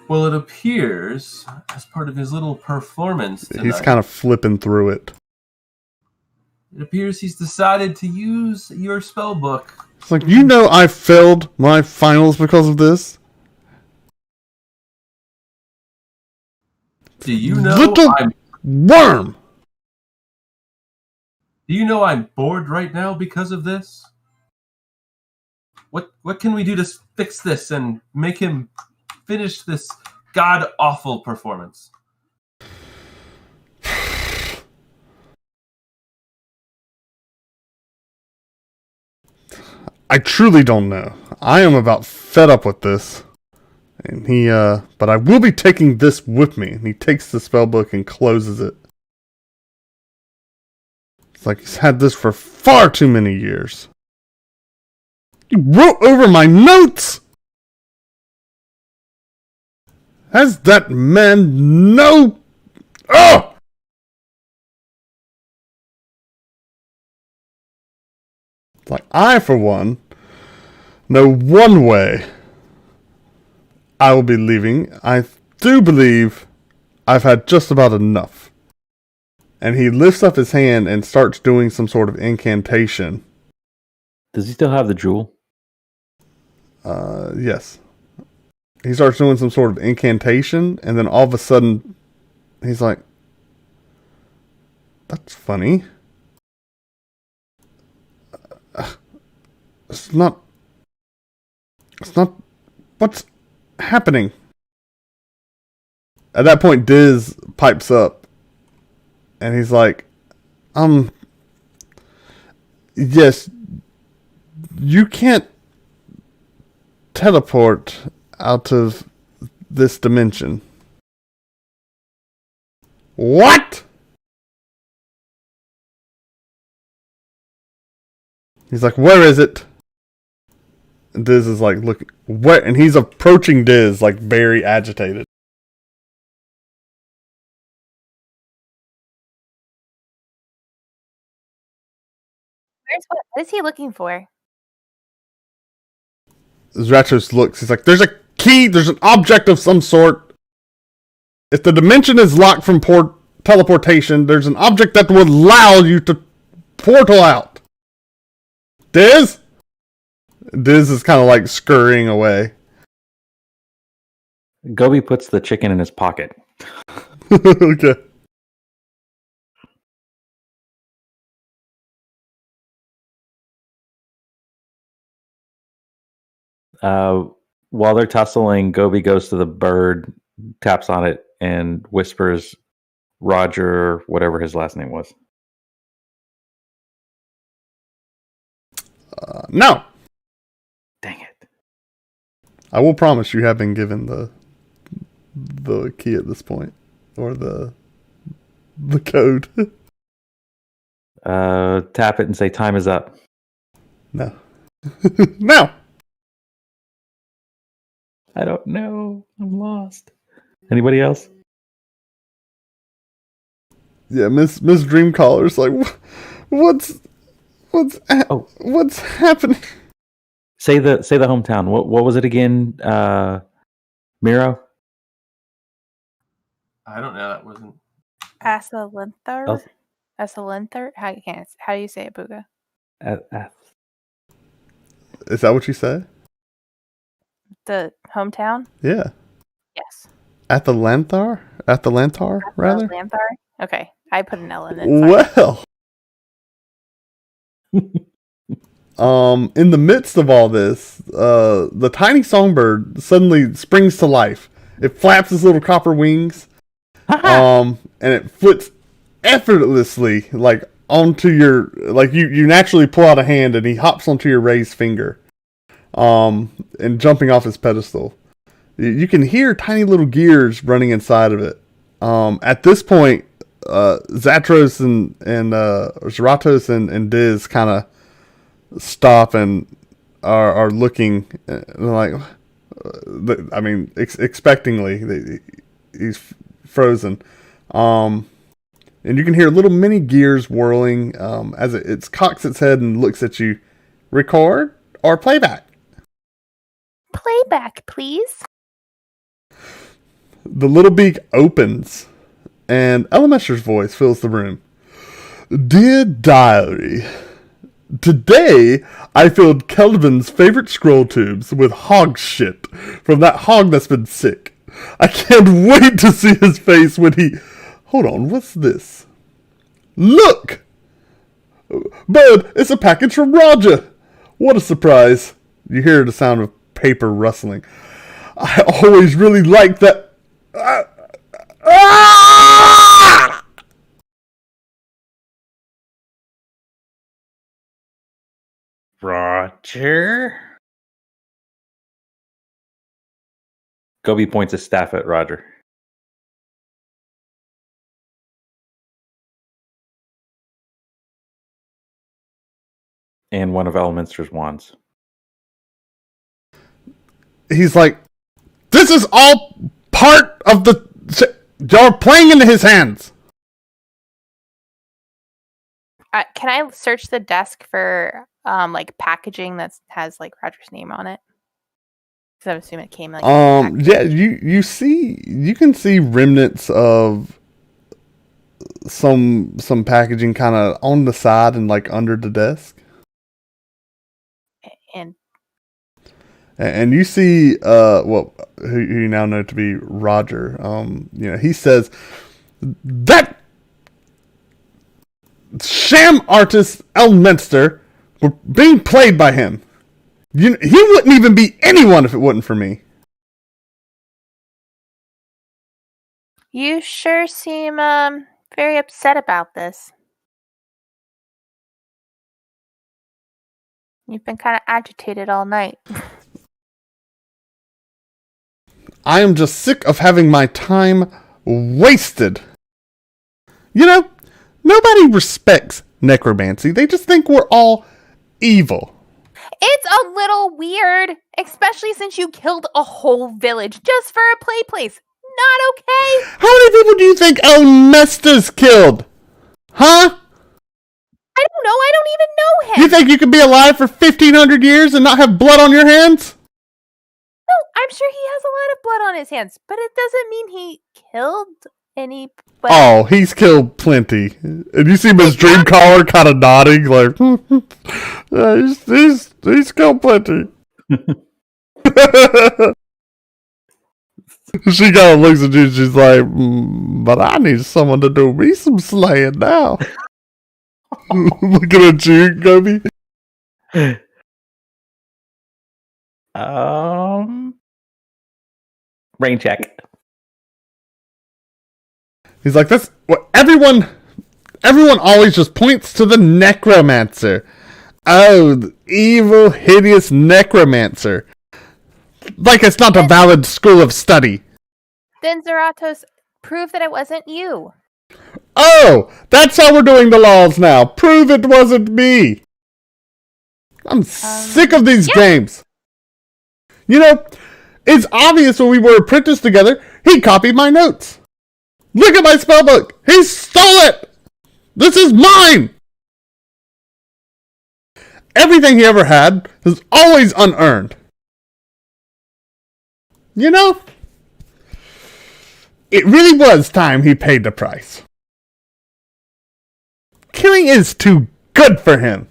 Well, it appears, as part of his little performance tonight, He's kind of flipping through it. it appears he's decided to use your spell book. It's like, I failed my finals because of this. Do you know Little worm! Do you know I'm bored right now because of this? What can we do to fix this and make him finish this god-awful performance? I truly don't know. I am about fed up with this. And but I will be taking this with me. And he takes the spellbook and closes it. It's like he's had this for far too many years. He wrote over my notes! Has that man no... Oh! It's like, I, for one, know one way I will be leaving. I do believe I've had just about enough. And he lifts up his hand and starts doing some sort of incantation. Does he still have the jewel? Yes. He starts doing some sort of incantation, and then all of a sudden, he's like, That's funny. It's not. What's happening? At that point, Diz pipes up, and he's like, yes, you can't teleport out of this dimension. What? He's like, where is it? And Diz is like, look, where? And he's approaching Diz, like, very agitated. What is he looking for? Zratos looks, he's like, there's a key, there's an object of some sort. If the dimension is locked from teleportation, there's an object that will allow you to portal out. Diz? Diz is kind of like scurrying away. Gobi puts the chicken in his pocket. Okay. While they're tussling, Gobi goes to the bird, taps on it, and whispers Roger, whatever his last name was. No. Dang it. I will promise you have been given the key at this point. Or the code. Tap it and say time is up. No. No. I don't know. I'm lost. Anybody else? Yeah, Miss Dreamcaller's like, what's happening? Say the hometown. What was it again? Miro? I don't know. That wasn't. Asalinthar? Oh. Asalinthar? How do you say it, Pookha? Is that what you say? The hometown? Yeah. Yes. At the Lanthar, rather. Asalinthar? Okay, I put an L in it. Well. In the midst of all this, the tiny songbird suddenly springs to life. It flaps its little copper wings, and it flits effortlessly, like onto your, like you naturally pull out a hand, and he hops onto your raised finger, and jumping off his pedestal. You can hear tiny little gears running inside of it. At this point, Zratos and Diz kind of stop and are looking, like, I mean, expectingly. He's frozen, and you can hear little mini gears whirling as it cocks its head and looks at you. Record or playback? Playback, please. The little beak opens, and Elemester's voice fills the room. Dear Diary, today I filled Kelvin's favorite scroll tubes with hog shit from that hog that's been sick. I can't wait to see his face when he... Hold on, what's this? Look! Bird, it's a package from Roger! What a surprise. You hear the sound of paper rustling. I always really liked that... Roger? Gobi points his staff at Roger. And one of Elminster's wands. He's like, this is all part of the... You're playing into his hands. Can I search the desk for like packaging that has like Roger's name on it? Because I'm assuming it came like. Yeah, you can see remnants of some packaging kind of on the side and like under the desk. And you see, who you now know to be Roger. He says that sham artist Elminster were being played by him. He wouldn't even be anyone if it wasn't for me. You sure seem very upset about this. You've been kind of agitated all night. I am just sick of having my time wasted. You know, nobody respects necromancy. They just think we're all evil. It's a little weird, especially since you killed a whole village just for a play place. Not okay. How many people do you think Elminster's killed? Huh? I don't know. I don't even know him. You think you could be alive for 1,500 years and not have blood on your hands? No, I'm sure he has a lot of blood on his hands, but it doesn't mean he killed anybody. Oh, he's killed plenty. And you see Miss Dreamcaller kind of nodding, like, he's killed plenty. She kind of looks at you and she's like, but I need someone to do me some slaying now. Looking at you, Gobi. Brain check. He's like, that's what everyone always just points to the necromancer. Oh, the evil, hideous necromancer. Like it's not a valid school of study. Then Zeratos, prove that it wasn't you. Oh, that's how we're doing the laws now. Prove it wasn't me. I'm sick of these games. You know, it's obvious when we were apprenticed together, he copied my notes. Look at my spellbook. He stole it. This is mine. Everything he ever had is always unearned. You know, it really was time he paid the price. Killing is too good for him.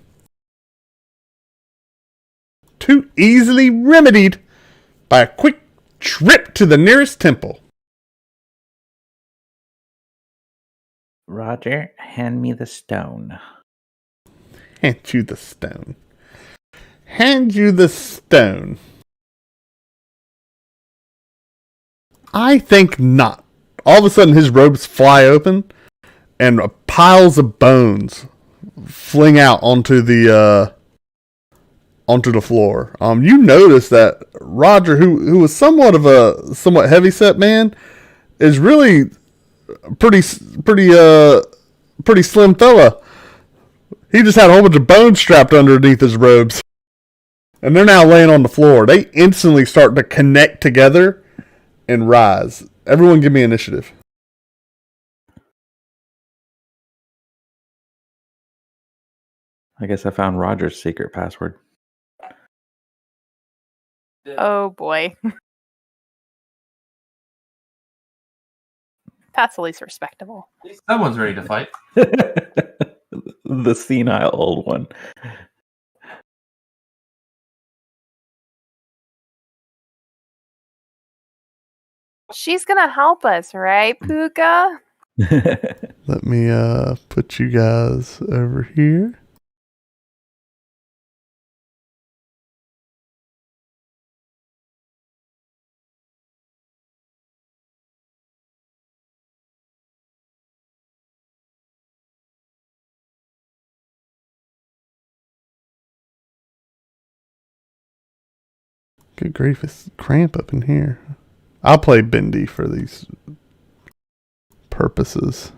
Too easily remedied by a quick trip to the nearest temple. Roger, hand me the stone. Hand you the stone. Hand you the stone. I think not. All of a sudden his robes fly open and piles of bones fling out onto the floor. You notice that Roger, who was somewhat of a heavy-set man, is really pretty slim fella. He just had a whole bunch of bones strapped underneath his robes. And they're now laying on the floor. They instantly start to connect together and rise. Everyone give me initiative. I guess I found Roger's secret password. Oh boy. That's at least respectable. Someone's ready to fight. The senile old one. She's gonna help us, right, Pookha? Let me put you guys over here. Good grief, it's cramp up in here. I'll play Bendy for these purposes.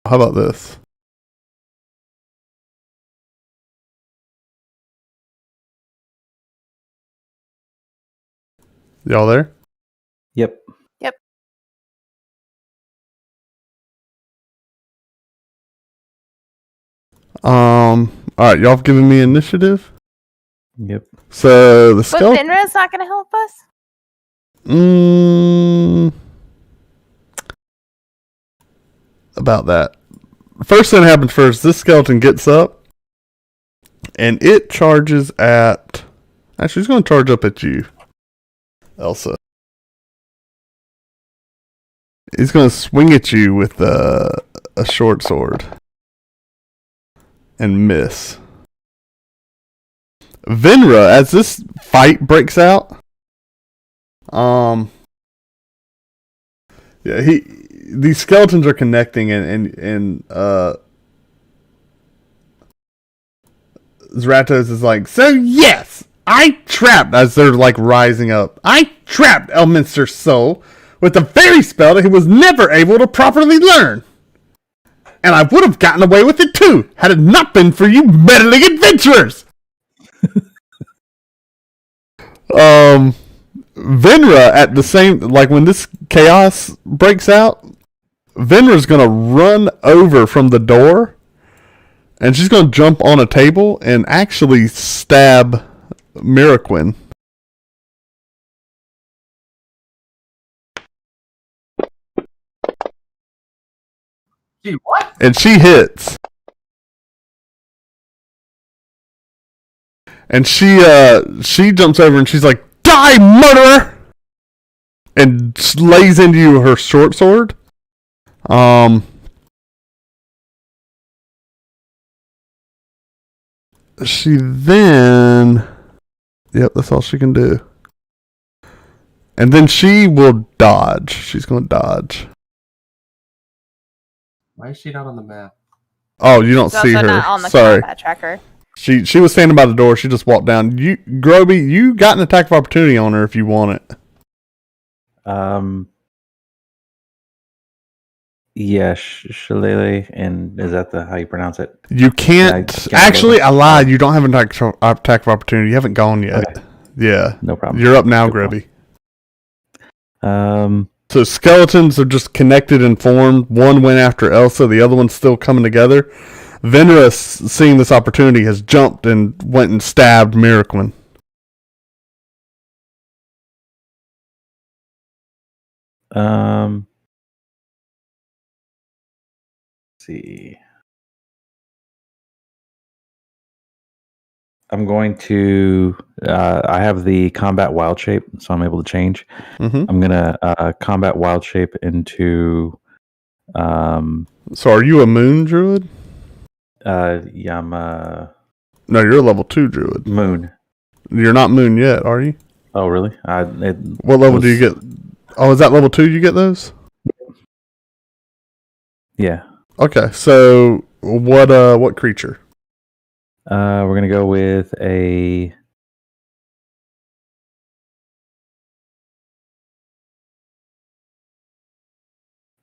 How about this? Y'all there? Yep. Yep. Alright, y'all have given me initiative? Yep. So the But skeleton. Finra's not going to help us? About that. First thing that happens first, this skeleton gets up and it charges at. Actually, it's going to charge up at you, Elsa. He's going to swing at you with a short sword and miss. Vinra, as this fight breaks out, these skeletons are connecting and Zratos is like, so yes, I trapped, as they're like rising up, I trapped Elminster's soul with a fairy spell that he was never able to properly learn. And I would have gotten away with it too, had it not been for you meddling adventurers. Vinra at the same, like when this chaos breaks out, Vinra's gonna run over from the door and she's gonna jump on a table and actually stab Miraquin. Gee, what? And she hits. And she jumps over and she's like, "Die, murderer!" And lays into you her short sword. She then, yep, that's all she can do. And then she will dodge. She's going to dodge. Why is she not on the map? Oh, you don't She's see also her. not on the Sorry. combat tracker. She was standing by the door. She just walked down. You, Groby, you got an attack of opportunity on her if you want it. Yeah, Shillelagh, and is that how you pronounce it? You can't. Can I Actually, go? I lied. You don't have an attack of opportunity. You haven't gone yet. Okay. Yeah. No problem. You're up now, Good Groby. So skeletons are just connected and formed. One went after Elsa. The other one's still coming together. Venera, seeing this opportunity, has jumped and went and stabbed Miraquin. Let's see. I'm going to. I have the combat wild shape, so I'm able to change. Mm-hmm. I'm gonna combat wild shape into. So are you a moon druid? Yeah, I'm a No, you're a level 2 druid. moon. You're not moon yet, are you? Oh, really? What level do you get? Oh, is that level 2 you get those? Yeah. Okay, so what creature? We're gonna go with a.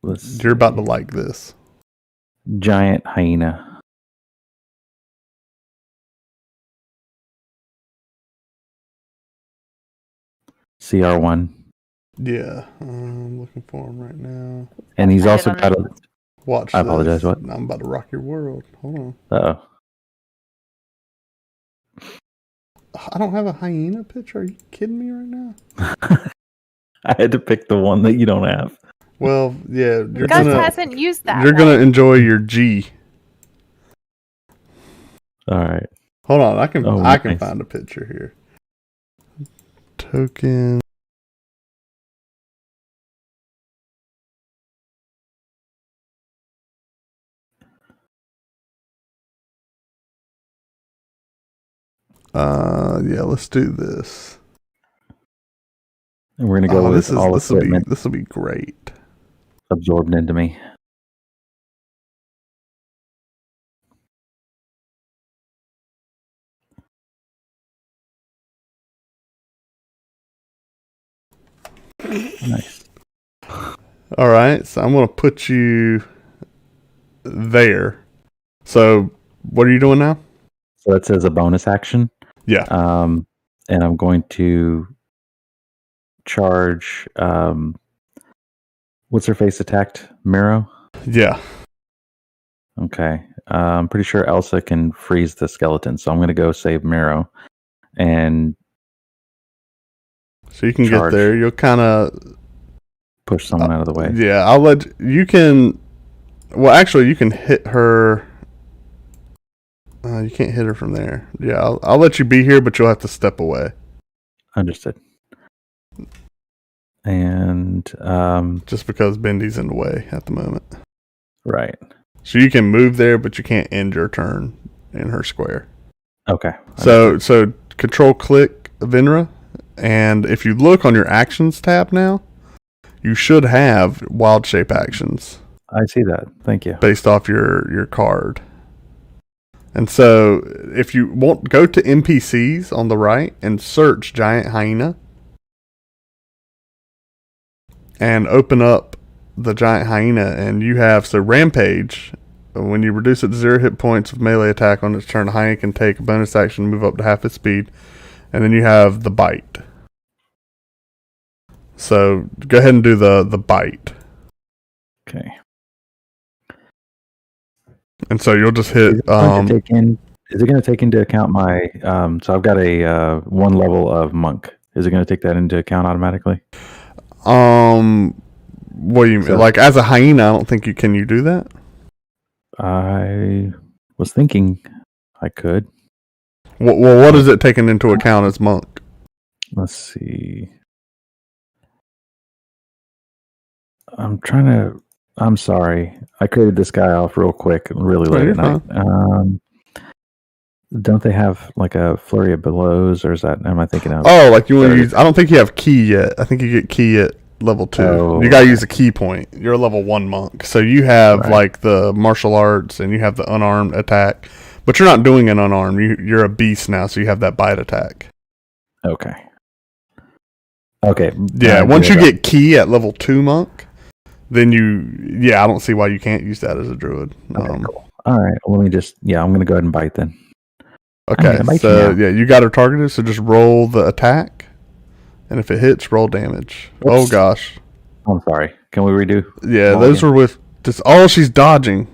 You're about to like this. Giant hyena. CR1. Yeah, I'm looking for him right now. And he's I also don't got know. a. Watch I this. apologize, what? I'm about to rock your world. Hold on. Uh-oh. I don't have a hyena picture. Are you kidding me right now? I had to pick the one that you don't have. Well, yeah, you're Gus gonna hasn't used that. you're one. gonna enjoy your G. All right. Hold on, I can Nice. find a picture here. Token. Yeah, let's do this. And we're gonna go with all equipment this will be great. absorbed into me. Nice. All right, so I'm gonna put you there. So, what are you doing now? So that says a bonus action. Yeah. And I'm going to charge. What's her face attacked? Miro. Yeah. Okay. I'm pretty sure Elsa can freeze the skeleton, so I'm going to go save Miro, and So you can charge. get there. You'll kind of push someone out of the way. Yeah, I'll let you can. Well, actually, you can hit her. You can't hit her from there. Yeah, I'll let you be here, but you'll have to step away. Understood. And just because Bendy's in the way at the moment. Right. So you can move there, but you can't end your turn in her square. Okay. So control click Vinra, and if you look on your actions tab now, you should have wild shape actions. I see that. Thank you. Based off your card. And so if you want, go to NPCs on the right and search Giant Hyena. And open up the Giant Hyena, and you have, so Rampage, when you reduce it to 0 hit points of melee attack on its turn, the Hyena can take a bonus action to move up to half its speed. And then you have the Bite. So go ahead and do the Bite. Okay. And so you'll just hit. Is it going to take into account my? So I've got a 1 level of monk. Is it going to take that into account automatically? What do you mean? Like as a hyena, I don't think you can. You do that? I was thinking I could. Well, what is it taken into account as monk? Let's see. I'm sorry. I created this guy off real quick, really late at night. Don't they have like a flurry of blows, or am I thinking of? Oh, like you want to use? I don't think you have key yet. I think you get key at level 2. Oh, you gotta use a key point. You're a level 1 monk, so you have like the martial arts and you have the unarmed attack, but you're not doing an unarmed. You're a beast now, so you have that bite attack. Okay. Okay. Yeah. Once you get key at level 2 monk, then I don't see why you can't use that as a druid. Okay, cool. All right. Let me I'm going to go ahead and bite then. Okay, so you got her targeted, so just roll the attack, and if it hits, roll damage. Oops. Oh gosh. I'm sorry. Can we redo? Yeah, those were with just. Oh, she's dodging.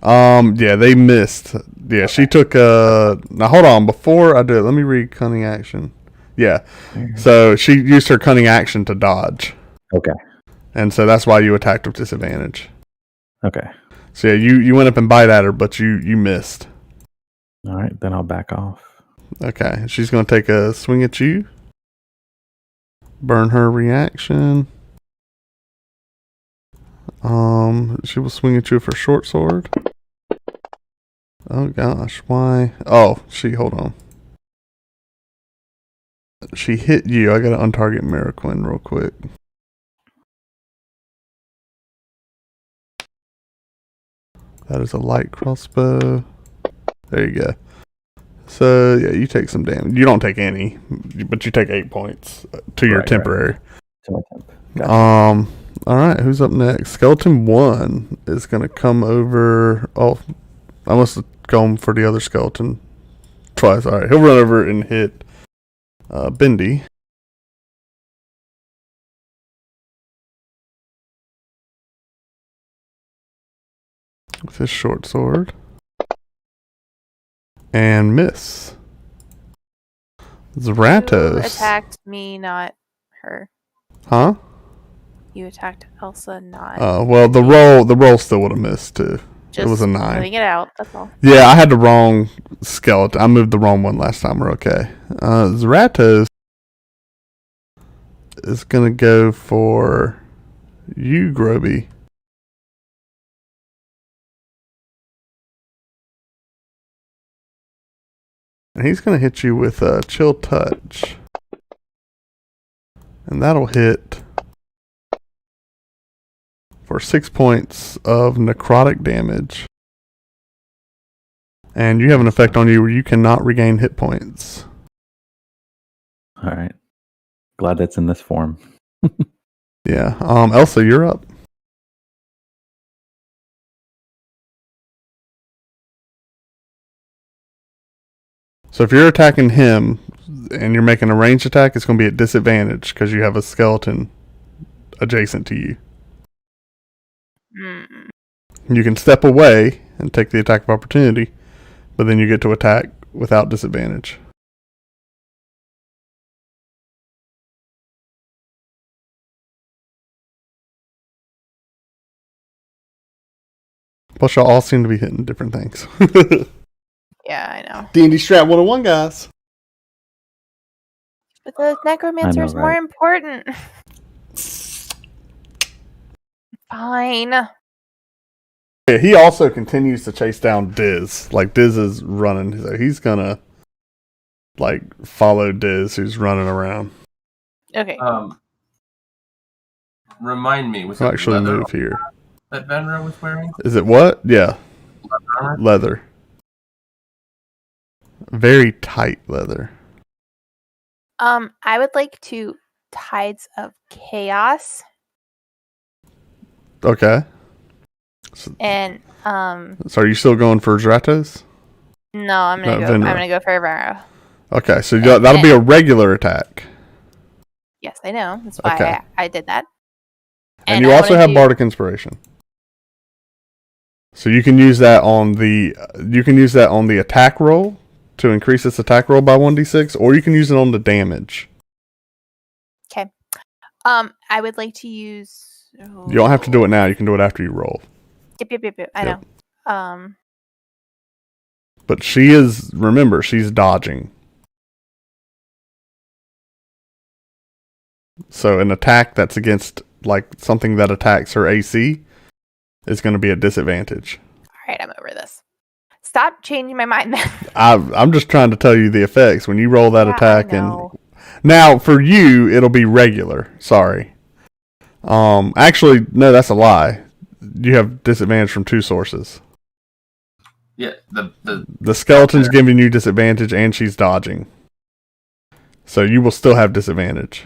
Yeah, they missed. Yeah, she took now hold on, before I do it, let me read cunning action. Yeah, so she used her cunning action to dodge. Okay. And so that's why you attacked with disadvantage. Okay. So yeah, you went up and bite at her, but you missed. All right, then I'll back off. Okay, she's going to take a swing at you. Burn her reaction. She will swing at you for short sword. Oh gosh, why? Oh, hold on. She hit you. I got to untarget Miraquin real quick. That is a light crossbow. There you go. So, yeah, you take some damage. You don't take any, but you take 8 points to your temporary. Right. To my temp. Gotcha. Alright, who's up next? Skeleton 1 is going to come over. Oh, I must have gone for the other skeleton twice. Alright, he'll run over and hit Bendy. With his short sword. And miss. Zeratos. You attacked me, not her. Huh? You attacked Elsa, not. Oh, well, the roll still would have missed too. Just it was a 9. Moving it out, that's all. Yeah, I had the wrong skeleton. I moved the wrong one last time. We're okay. Zeratos is gonna go for you, Groby. And he's going to hit you with a chill touch. And that'll hit for 6 points of necrotic damage. And you have an effect on you where you cannot regain hit points. All right. Glad that's in this form. Yeah. Elsa, you're up. So if you're attacking him and you're making a ranged attack, it's going to be at disadvantage because you have a skeleton adjacent to you. Mm. You can step away and take the attack of opportunity, but then you get to attack without disadvantage. Plus, y'all all seem to be hitting different things. Yeah, I know. D&D Strat 101, guys. But the necromancer is more right? important. Fine. Yeah, he also continues to chase down Diz. Like, Diz is running. So he's gonna, like, follow Diz, who's running around. Okay. Remind me, was I'll it actually leather move here. that Venra was wearing? Is it what? Yeah. Armor? Leather. Very tight leather. I would like to Tides of Chaos Okay. and So are you still going for Zratos? no, I'm gonna No, go. Venra. I'm gonna go for Avaro. Okay, so that'll be a regular attack. Yes, I know. That's why Okay. I did that. And you I also wanna have do- Bardic Inspiration. So you can use that on the attack roll to increase its attack roll by 1d6, or you can use it on the damage. Okay. I would like to use. You don't have to do it now. You can do it after you roll. Yep. I Yep. know. But remember, she's dodging. So an attack that's against, like, something that attacks her AC is going to be at disadvantage. All right, I'm over this. Stop changing my mind then. I'm just trying to tell you the effects when you roll that Yeah, attack. I And know. now for you, it'll be regular. Sorry. Actually, no, that's a lie. You have disadvantage from two sources. Yeah, The skeleton's giving you disadvantage, and she's dodging. So you will still have disadvantage.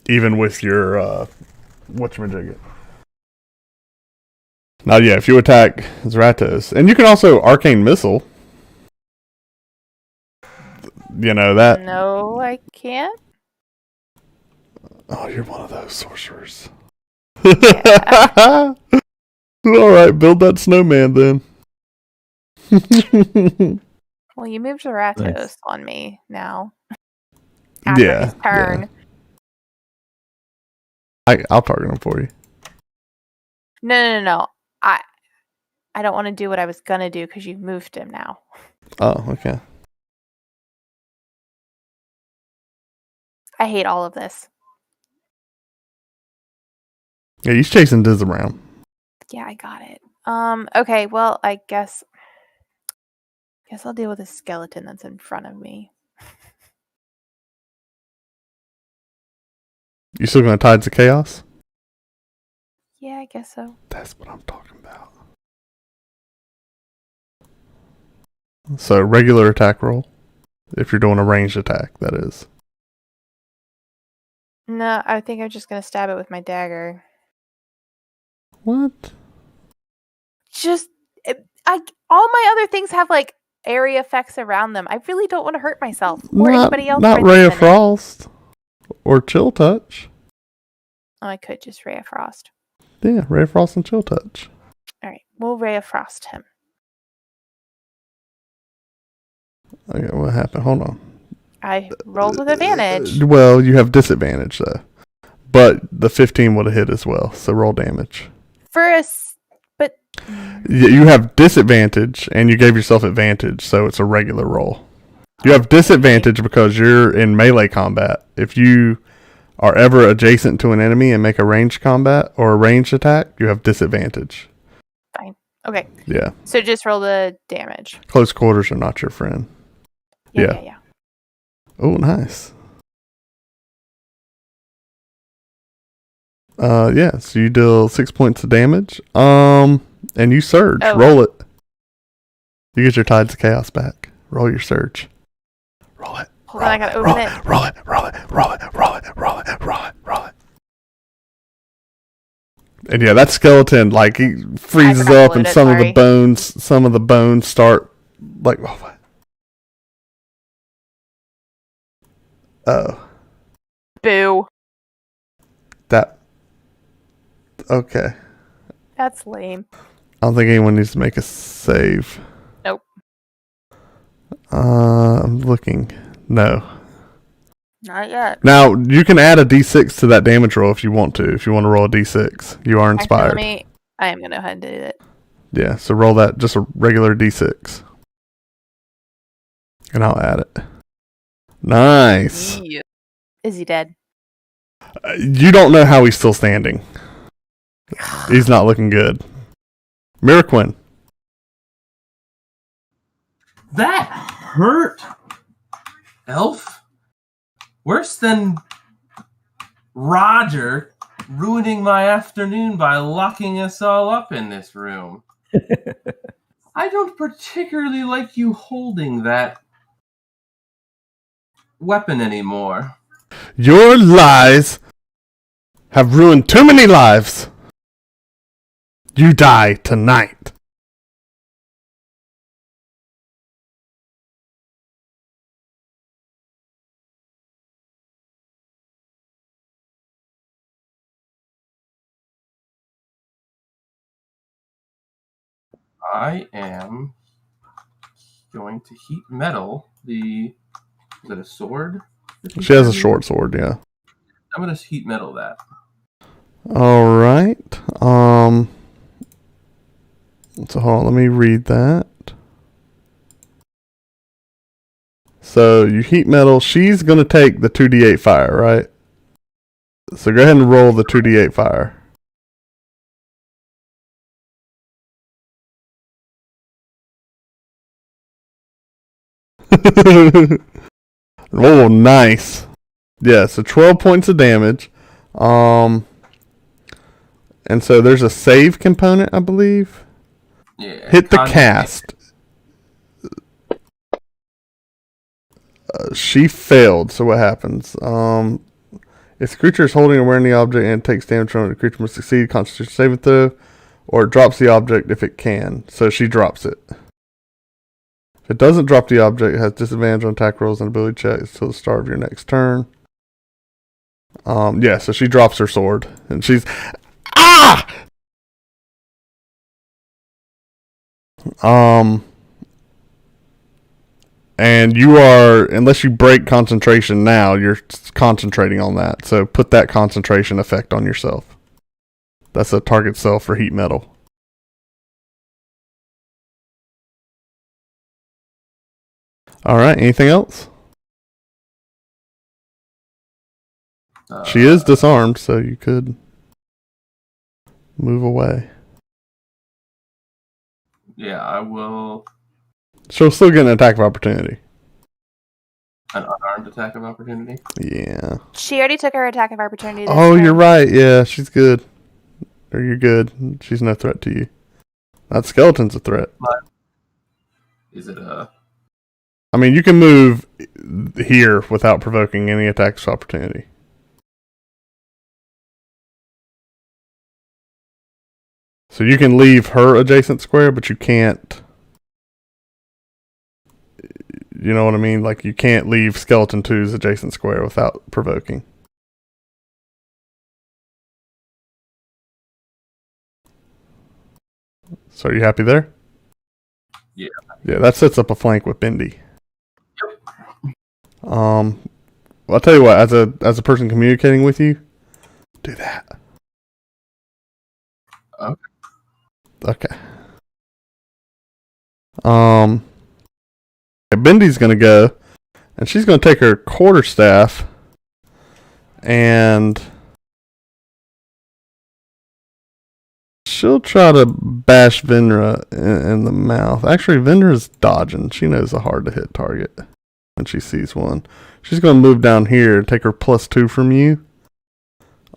Even with your, whatchamajigget. Now, yeah, if you attack Zratos, and you can also Arcane Missile. You know that. No, I can't. Oh, you're one of those sorcerers. Yeah. Alright, build that snowman then. Well, you moved Zeratos Nice. on me now. After Yeah, his turn. I'll target him for you. No. I don't want to do what I was gonna do because you've moved him now. Oh, okay. I hate all of this. Yeah, he's chasing Diz around. Yeah, I got it. Okay, well, I guess I'll deal with the skeleton that's in front of me. You still gonna Tides of Chaos? Yeah, I guess so. That's what I'm talking about. So regular attack roll. If you're doing a ranged attack, that is. No, I think I'm just gonna stab it with my dagger. What? All my other things have like area effects around them. I really don't want to hurt myself or anybody else. Not right Ray this of minute. Frost. Or Chill Touch. Oh, I could just Ray of Frost. Yeah, Ray of Frost and Chill Touch. All right, we'll Ray of Frost him. Okay, what happened? Hold on. I rolled with advantage. Well, you have disadvantage though. But the 15 would have hit as well, so roll damage. But You have disadvantage, and you gave yourself advantage, so it's a regular roll. You have disadvantage because you're in melee combat. If you are ever adjacent to an enemy and make a ranged combat or a ranged attack, you have disadvantage. fine. Okay, Yeah. so just roll the damage. Close quarters are not your friend. Yeah. Oh, nice. Yeah, so you deal 6 points of damage. And you surge. Oh. Roll it. You get your Tides of Chaos back. Roll your surge. Roll it. Hold on, I gotta open it. Roll it. And yeah, that skeleton, like, he freezes forgot to up, and load it, some sorry. of the bones start, like, oh, Boo. that, okay. That's lame. I don't think anyone needs to make a save. Nope. I'm looking. No. Not yet. Now, you can add a d6 to that damage roll if you want to. If you want to roll a d6. You are inspired. Actually, I am going to go ahead and do it. Yeah, so roll that, just a regular d6. And I'll add it. Nice. Yeah. Is he dead? You don't know how he's still standing. He's not looking good. Miraquin. That hurt, Elf. Worse than Roger ruining my afternoon by locking us all up in this room. I don't particularly like you holding that weapon anymore. Your lies have ruined too many lives. You die tonight. I am going to heat metal the... Is it a sword? She has a short sword, yeah. I'm going to heat metal that. All right. So hold on, let me read that. So you heat metal. She's going to take the 2d8 fire, right? So go ahead and roll the 2d8 fire. Oh, nice. Yeah, so 12 points of damage. And so there's a save component, I believe. Yeah. Hit the cast. She failed, so what happens? If the creature is holding or wearing the object and takes damage from it, the creature must succeed Constitution saving throw, or it drops the object if it can. So she drops it. If it doesn't drop the object, it has disadvantage on attack rolls and ability checks till the start of your next turn. Yeah, so she drops her sword. And she's... Ah! And you are, unless you break concentration now, you're concentrating on that. So put that concentration effect on yourself. That's a target self for heat metal. Alright, anything else? She is disarmed, so you could move away. Yeah, I will... She'll still get an attack of opportunity. An unarmed attack of opportunity? Yeah. She already took her attack of opportunity. This Oh, turn. you're right. Yeah, she's good. Or you're good. She's no threat to you. That skeleton's a threat. Is it a... I mean, you can move here without provoking any attacks of opportunity. So you can leave her adjacent square, but you can't... You know what I mean? Like, you can't leave Skeleton 2's adjacent square without provoking. So are you happy there? Yeah. Yeah, that sets up a flank with Bendy. Well, I'll tell you what, as a person communicating with you, do that. Okay. Okay. Bendy's gonna go, and she's gonna take her quarterstaff, and she'll try to bash Vendra in the mouth. Actually, Vendra's dodging. She knows a hard to hit target when she sees one. She's gonna move down here and take her +2 from you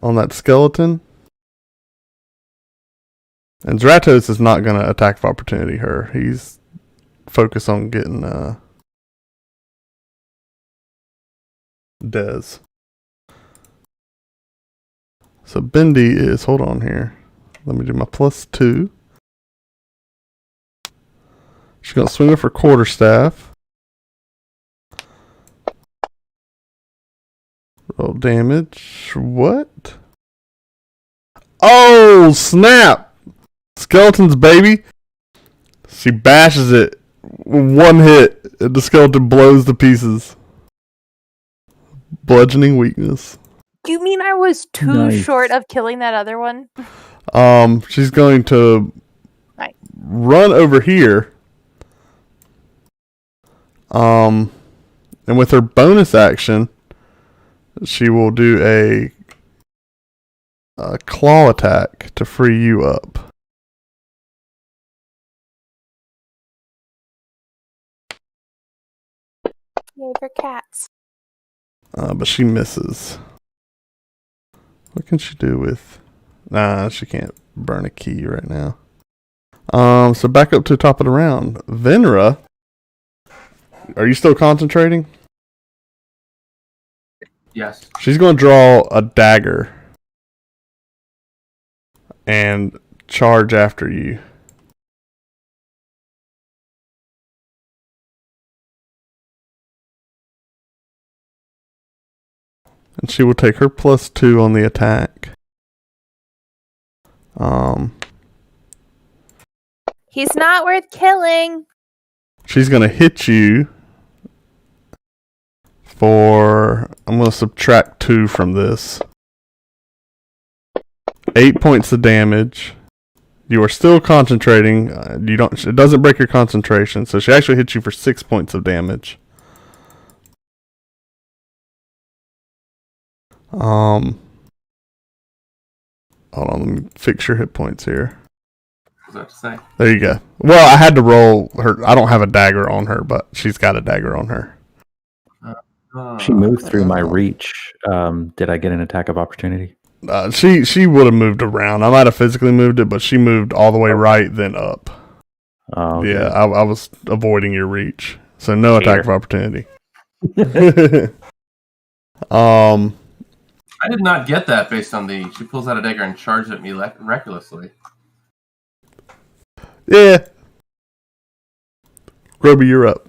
on that skeleton. And Zratos is not gonna attack of opportunity her. He's focused on getting Dez. So Bendy is, hold on here. Let me do my +2. She's gonna swing with her quarterstaff. Roll damage. What? Oh, snap! Skeletons, baby! She bashes it. One hit, and the skeleton blows to pieces. bludgeoning weakness. You mean I was too Nice. short of killing that other one? She's going to Right. run over here. And with her bonus action, she will do a claw attack to free you up. Yay for cats. But she misses. What can she do with... Nah, she can't burn a key right now. So back up to the top of the round. Venra, are you still concentrating? Yes. She's going to draw a dagger and charge after you. And she will take her +2 on the attack. He's not worth killing. She's going to hit you for... I'm going to subtract 2 from this. 8 points of damage. You are still concentrating. It doesn't break your concentration, so she actually hits you for 6 points of damage. Hold on, let me fix your hit points here. What was I to say? There you go. Well, I had to roll her. I don't have a dagger on her, but she's got a dagger on her. She moved through my reach. Did I get an attack of opportunity? She would have moved around. I might have physically moved it, but she moved all the way right, then up. Oh, okay. Yeah, I was avoiding your reach, so no attack of opportunity. I did not get that based on she pulls out a dagger and charges at me recklessly. Yeah. Groby, you're up.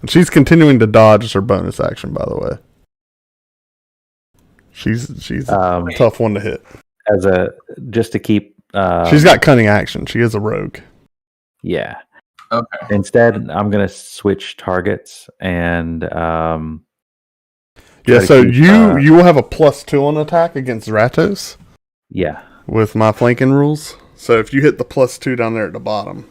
And she's continuing to dodge as her bonus action, by the way. She's a tough one to hit. Just to keep... she's got cunning action. She is a rogue. Yeah. Okay. Instead, I'm going to switch targets and... yeah, so you will have a +2 on attack against Ratos. Yeah. With my flanking rules. So if you hit the +2 down there at the bottom.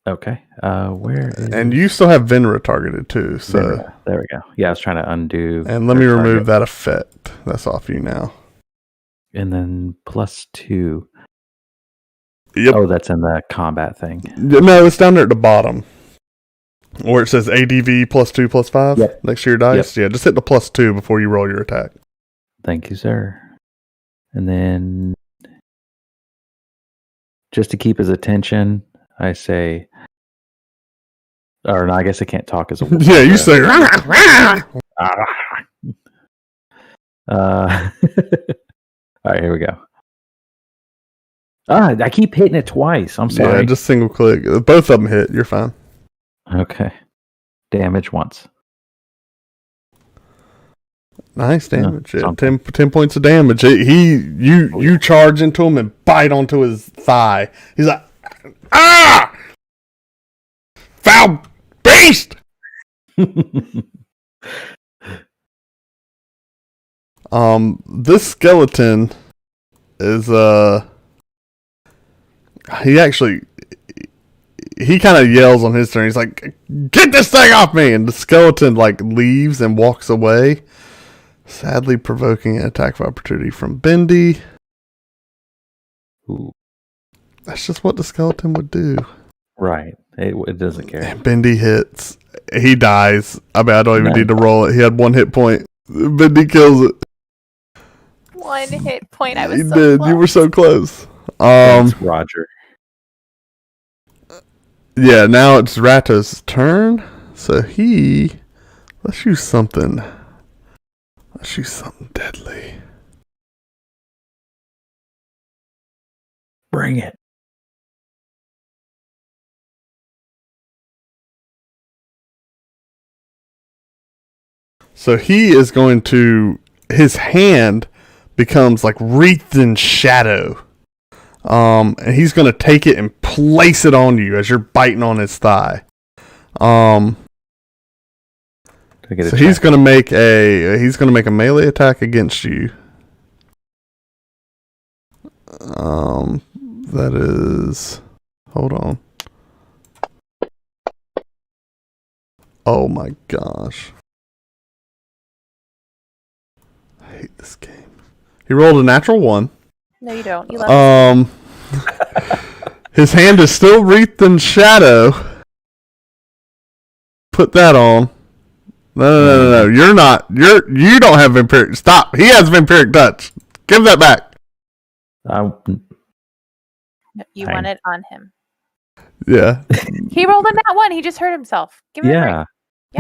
Okay. Where is... And you still have Venra targeted too. So Venra. There we go. Yeah, I was trying to undo... And let me remove that effect. That's off you now. And then +2. Yep. Oh, that's in the combat thing. No, it's down there at the bottom. Where it says ADV +2 +5 Yep. next to your dice. Yep. Yeah, just hit the +2 before you roll your attack. Thank you, sir. And then, just to keep his attention, I say, or no, I guess I can't talk as a wolf. Yeah, you say, all right, here we go. I keep hitting it twice. I'm sorry. Yeah, just single click. Both of them hit. You're fine. Okay. Damage once. Nice damage. Yeah, 10 points of damage. You charge into him and bite onto his thigh. He's like, ah! Foul beast! This skeleton is he kind of yells on his turn. He's like, get this thing off me! And the skeleton leaves and walks away, sadly provoking an attack of opportunity from Bendy. Ooh. That's just what the skeleton would do. Right. It doesn't care. And Bendy hits. He dies. I don't even need to roll it. He had 1 hit point. Bendy kills it. 1 hit point. I was You so did. close. You were so close. Thanks, Roger. Yeah, now it's Ratos' turn. So let's use something. Let's use something deadly. Bring it. So he is going to... His hand becomes wreathed in shadow. And he's going to take it and place it on you as you're biting on his thigh. To So he's gonna make a melee attack against you. That is. Hold on. Oh my gosh. I hate this game. He rolled a natural 1. No, you don't. You love His hand is still wreathed in shadow. Put that on. No. You're not. You don't have vampiric. Stop. He has vampiric touch. Give that back. You want it on him. Yeah. He rolled a nat 1. He just hurt himself. Give him a break. Yeah.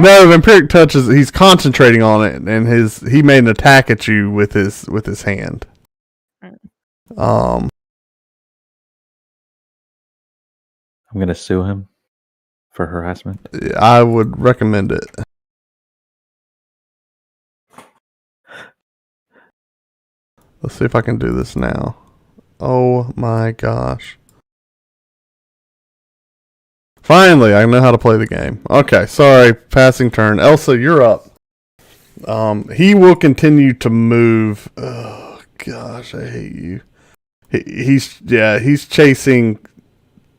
No, vampiric touch is he's concentrating on it, and he made an attack at you with his hand. I'm gonna sue him for harassment. I would recommend it. Let's see if I can do this now. Oh my gosh. Finally, I know how to play the game. Okay, sorry, passing turn. Elsa, you're up. He will continue to move. Oh gosh, I hate you. He's chasing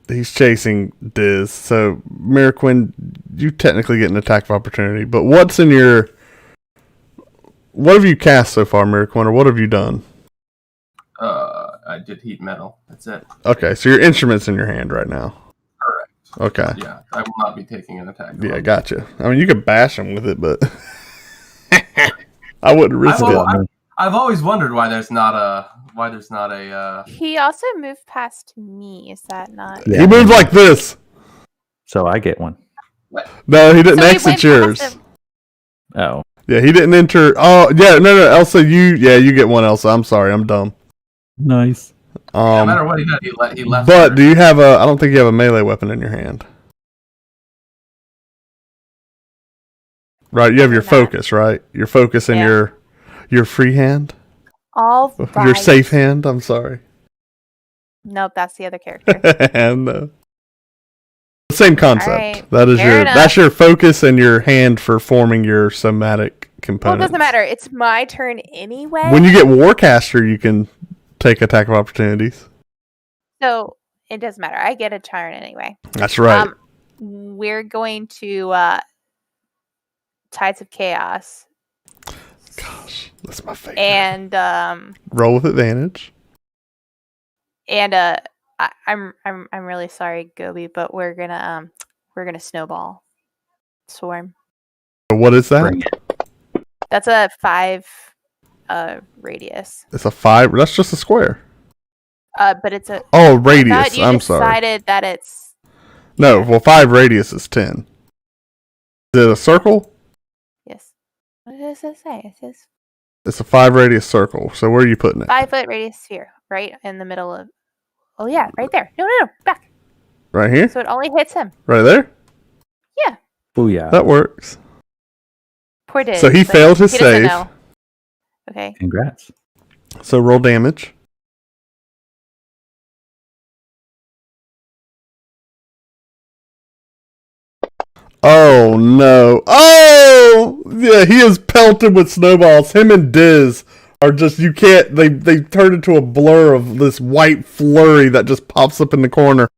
Diz. So Miraquin, you technically get an attack of opportunity. But what have you cast so far, Miraquin, or what have you done? I did heat metal. That's it. Okay, so your instrument's in your hand right now. Correct. Okay. Yeah, I will not be taking an attack. Yeah, gotcha. I mean, you could bash him with it, but I wouldn't risk it. I've always wondered why there's not a. He also moved past me. Is that not? Yeah. He moved like this. So I get one. What? No, he didn't exit yours. Oh. Yeah, he didn't enter. Oh, yeah, no, Elsa, you get one, Elsa. I'm sorry, I'm dumb. Nice. No matter what he did, he left. But do you have I don't think you have a melee weapon in your hand. Right, you have your focus, right? Your focus and your free hand? All right. Your safe hand, I'm sorry. Nope, that's the other character. And same concept. Right, that's your focus and your hand for forming your somatic component. Well, it doesn't matter. It's my turn anyway. When you get Warcaster, you can take attack of opportunities. So it doesn't matter. I get a turn anyway. That's right. We're going to Tides of Chaos. Gosh, that's my favorite. And roll with advantage. And I'm really sorry, Gobi, but we're gonna snowball swarm. What is that? That's a 5 radius. It's a 5. That's just a square. But it's a radius. I'm sorry. Decided that it's no. Well, 5 radius is 10. Is it a circle? Yes. What does it say? It says it's a 5 radius circle. So where are you putting it? 5 foot radius sphere, right in the middle of. Oh yeah, right there. No, back. Right here. So it only hits him. Right there. Yeah. Oh yeah. That works. Poor Diz. So he failed his save. Okay. Congrats. So roll damage. Oh no. Oh yeah, he is pelted with snowballs. Him and Diz are just they turn into a blur of this white flurry that just pops up in the corner.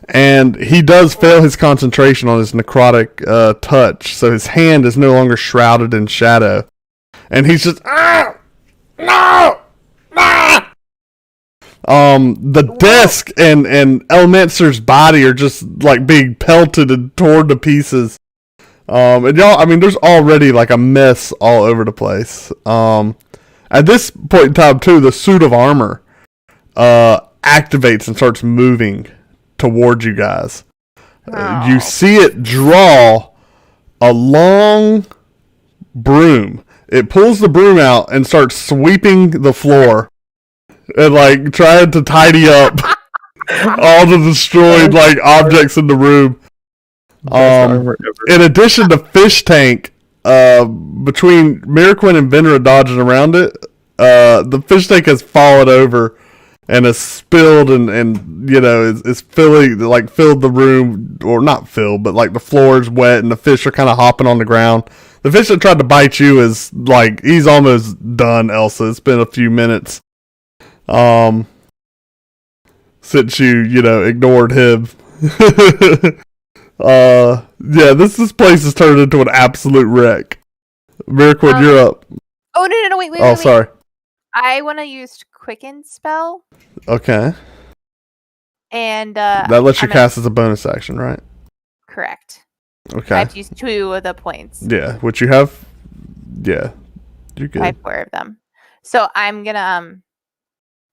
And he does fail his concentration on his necrotic touch, so his hand is no longer shrouded in shadow. And he's just no! The desk and Elminster's body are just like being pelted and torn to pieces. And y'all, I mean, there's already like a mess all over the place. At this point in time, too, the suit of armor activates and starts moving towards you guys. You see it draw a long broom. It pulls the broom out and starts sweeping the floor and like trying to tidy up all the destroyed like objects in the room. In addition to Fish Tank, between Miraquin and Venra dodging around it, the Fish Tank has fallen over and it's spilled and it's filled the room, or not filled, but like the floor is wet and the fish are kind of hopping on the ground. The fish that tried to bite you is like, he's almost done, Elsa. It's been a few minutes since you ignored him. This place has turned into an absolute wreck. Miracle, you're up. Oh, no, wait. Oh, sorry. I want to use Quicken spell. Okay. And that lets you cast as a bonus action, right? Correct. Okay. I have to use 2 of the points. Yeah, which you have. Yeah, you're good. I have 4 of them. So I'm gonna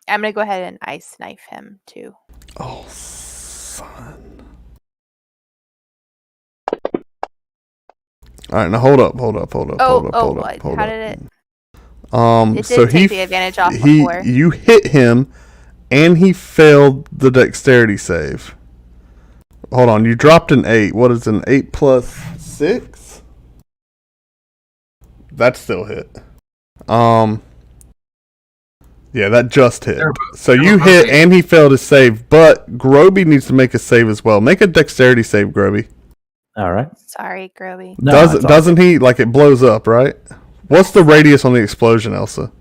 go ahead and ice knife him too. Oh, son. All right, now hold up. How did it? It so did take the advantage off he before. you hit him, and he failed the dexterity save. Hold on, you dropped an 8. What is an 8 plus 6? That still hit. Yeah, that just hit. So you hit, and he failed his save, but Groby needs to make a save as well. Make a dexterity save, Groby. All right. Sorry, Groby. No, Doesn't he, like, it blows up, right? What's the radius on the explosion, Elsa?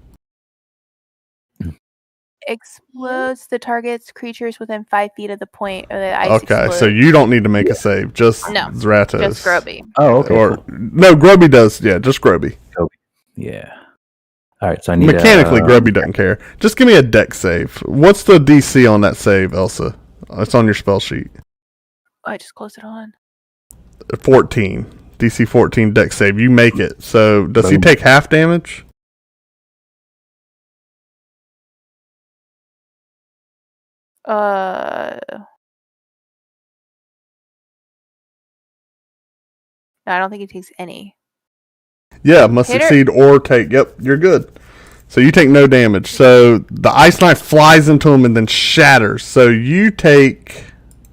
Explodes the target's creatures within 5 feet of the point of the ice. Okay, so you don't need to make a save. Just Zratos. Just Groby. Oh, okay. Or no, Groby does. Yeah, just Groby. Yeah. All right, so I need mechanically. Groby doesn't care. Just give me a dex save. What's the DC on that save, Elsa? It's on your spell sheet. Oh, I just closed it on. 14. DC 14 dex save. You make it. So does he take half damage? No, I don't think he takes any. Yeah, must succeed or take. Yep, you're good. So you take no damage. So the ice knife flies into him and then shatters. So you take,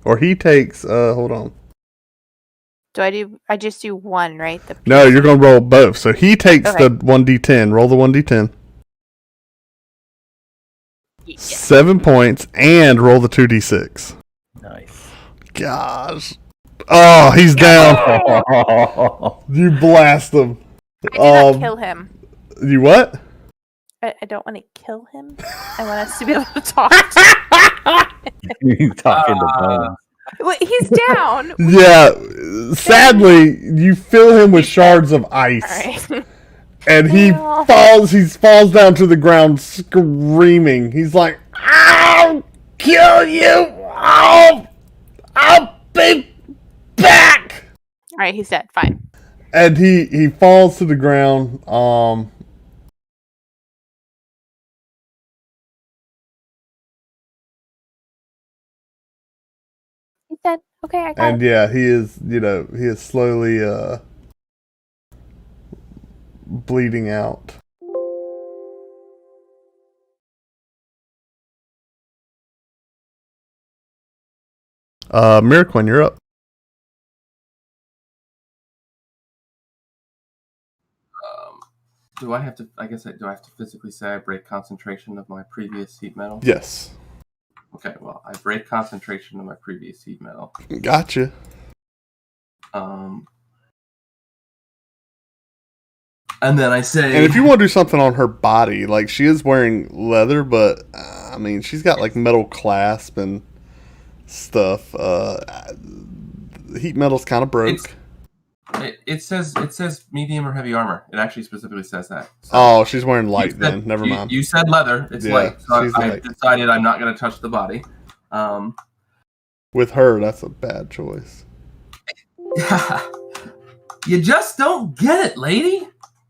or he takes. Hold on. I just do 1, right? No, you're gonna roll both. So he takes the 1d10. Roll the 1d10. Yeah. 7 points, and roll the 2d6. Nice. Gosh. Oh, he's down. You blast him. I did not kill him. You what? I don't want to kill him. I want us to be able to talk. He's talking to Bones. Wait, he's down. Yeah. Sadly, you fill him with shards of ice. All right. And he falls down to the ground screaming. He's like, "I'll kill you! I'll be back!" All right, he's dead. Fine. And he falls to the ground. He's dead. Okay, I got And it. yeah, he is slowly bleeding out. Miraquin, you're up. Do I have to? I guess do I have to physically say I break concentration of my previous heat metal? Yes. Okay. Well, I break concentration of my previous heat metal. Gotcha. And then I say, and if you want to do something on her body, like she is wearing leather, but I mean she's got like metal clasp and stuff. Heat metal's kind of broke. It says medium or heavy armor. It actually specifically says that. So oh, she's wearing light then. Never mind. You said leather. It's light. So I decided I'm not going to touch the body. With her, that's a bad choice. You just don't get it, lady.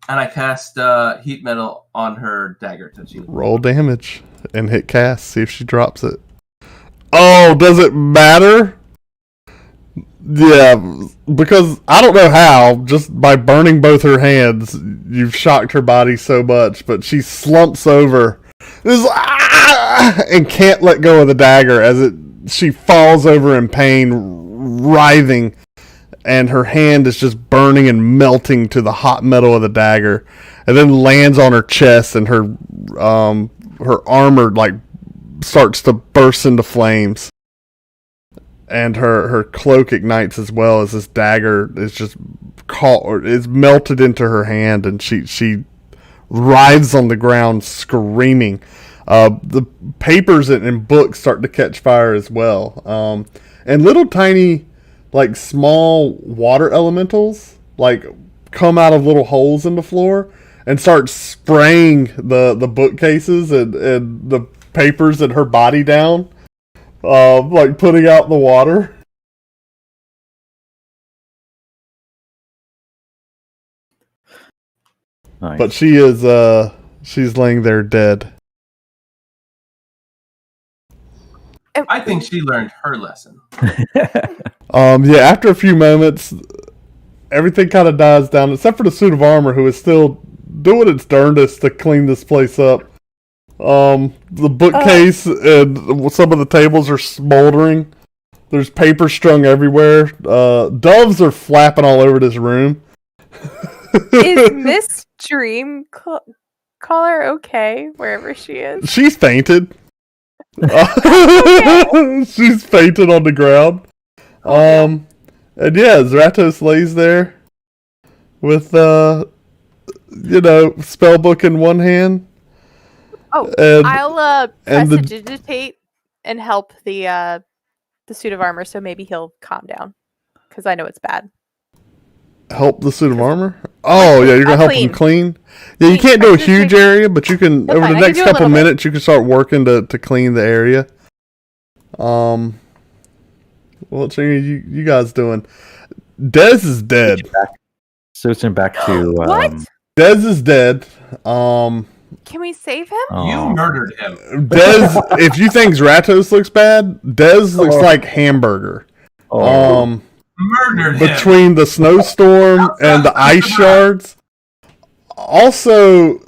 And I cast heat metal on her dagger. Roll damage and hit cast. See if she drops it. Oh, does it matter? Yeah, because I don't know how, just by burning both her hands, you've shocked her body so much, but she slumps over and can't let go of the dagger as she falls over in pain, writhing, and her hand is just burning and melting to the hot metal of the dagger, and then lands on her chest, and her armor like starts to burst into flames. And her cloak ignites as well as this dagger is just caught or is melted into her hand, and she writhes on the ground screaming. The papers and books start to catch fire as well. And little tiny, like small water elementals, like come out of little holes in the floor and start spraying the bookcases and the papers and her body down. Like putting out the water. Nice. But she's laying there dead. I think she learned her lesson. Yeah, after a few moments, everything kind of dies down, except for the suit of armor, who is still doing its darndest to clean this place up. The bookcase and some of the tables are smoldering. There's paper strung everywhere. Doves are flapping all over this room. Is Miss Dream Caller okay wherever she is? She's fainted. She's fainted on the ground. And yeah, Zratos lays there with spellbook in one hand. Oh, and I'll and prestidigitate and help the suit of armor, so maybe he'll calm down, because I know it's bad. help the suit of armor. Oh yeah, you're gonna help him clean. Yeah, you can't do a huge area, but you can over the next couple minutes. You can start working to clean the area. What's you guys doing? Dez is dead. Switching back to What? Dez is dead. Can we save him? You murdered him. Dez, if you think Zratos looks bad, Dez looks like hamburger. Murdered him. Between the snowstorm and the ice shards. Also,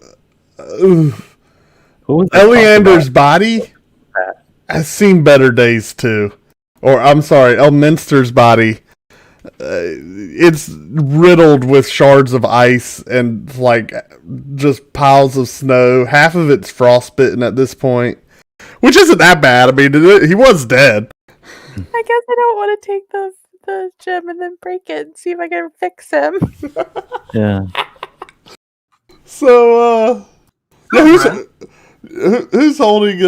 Eleander's body has seen better days too. Or, I'm sorry, Elminster's body. It's riddled with shards of ice and, like, just piles of snow. Half of it's frostbitten at this point. Which isn't that bad. I mean, he was dead. I guess I don't want to take the gem and then break it and see if I can fix him. Yeah. So, who's holding,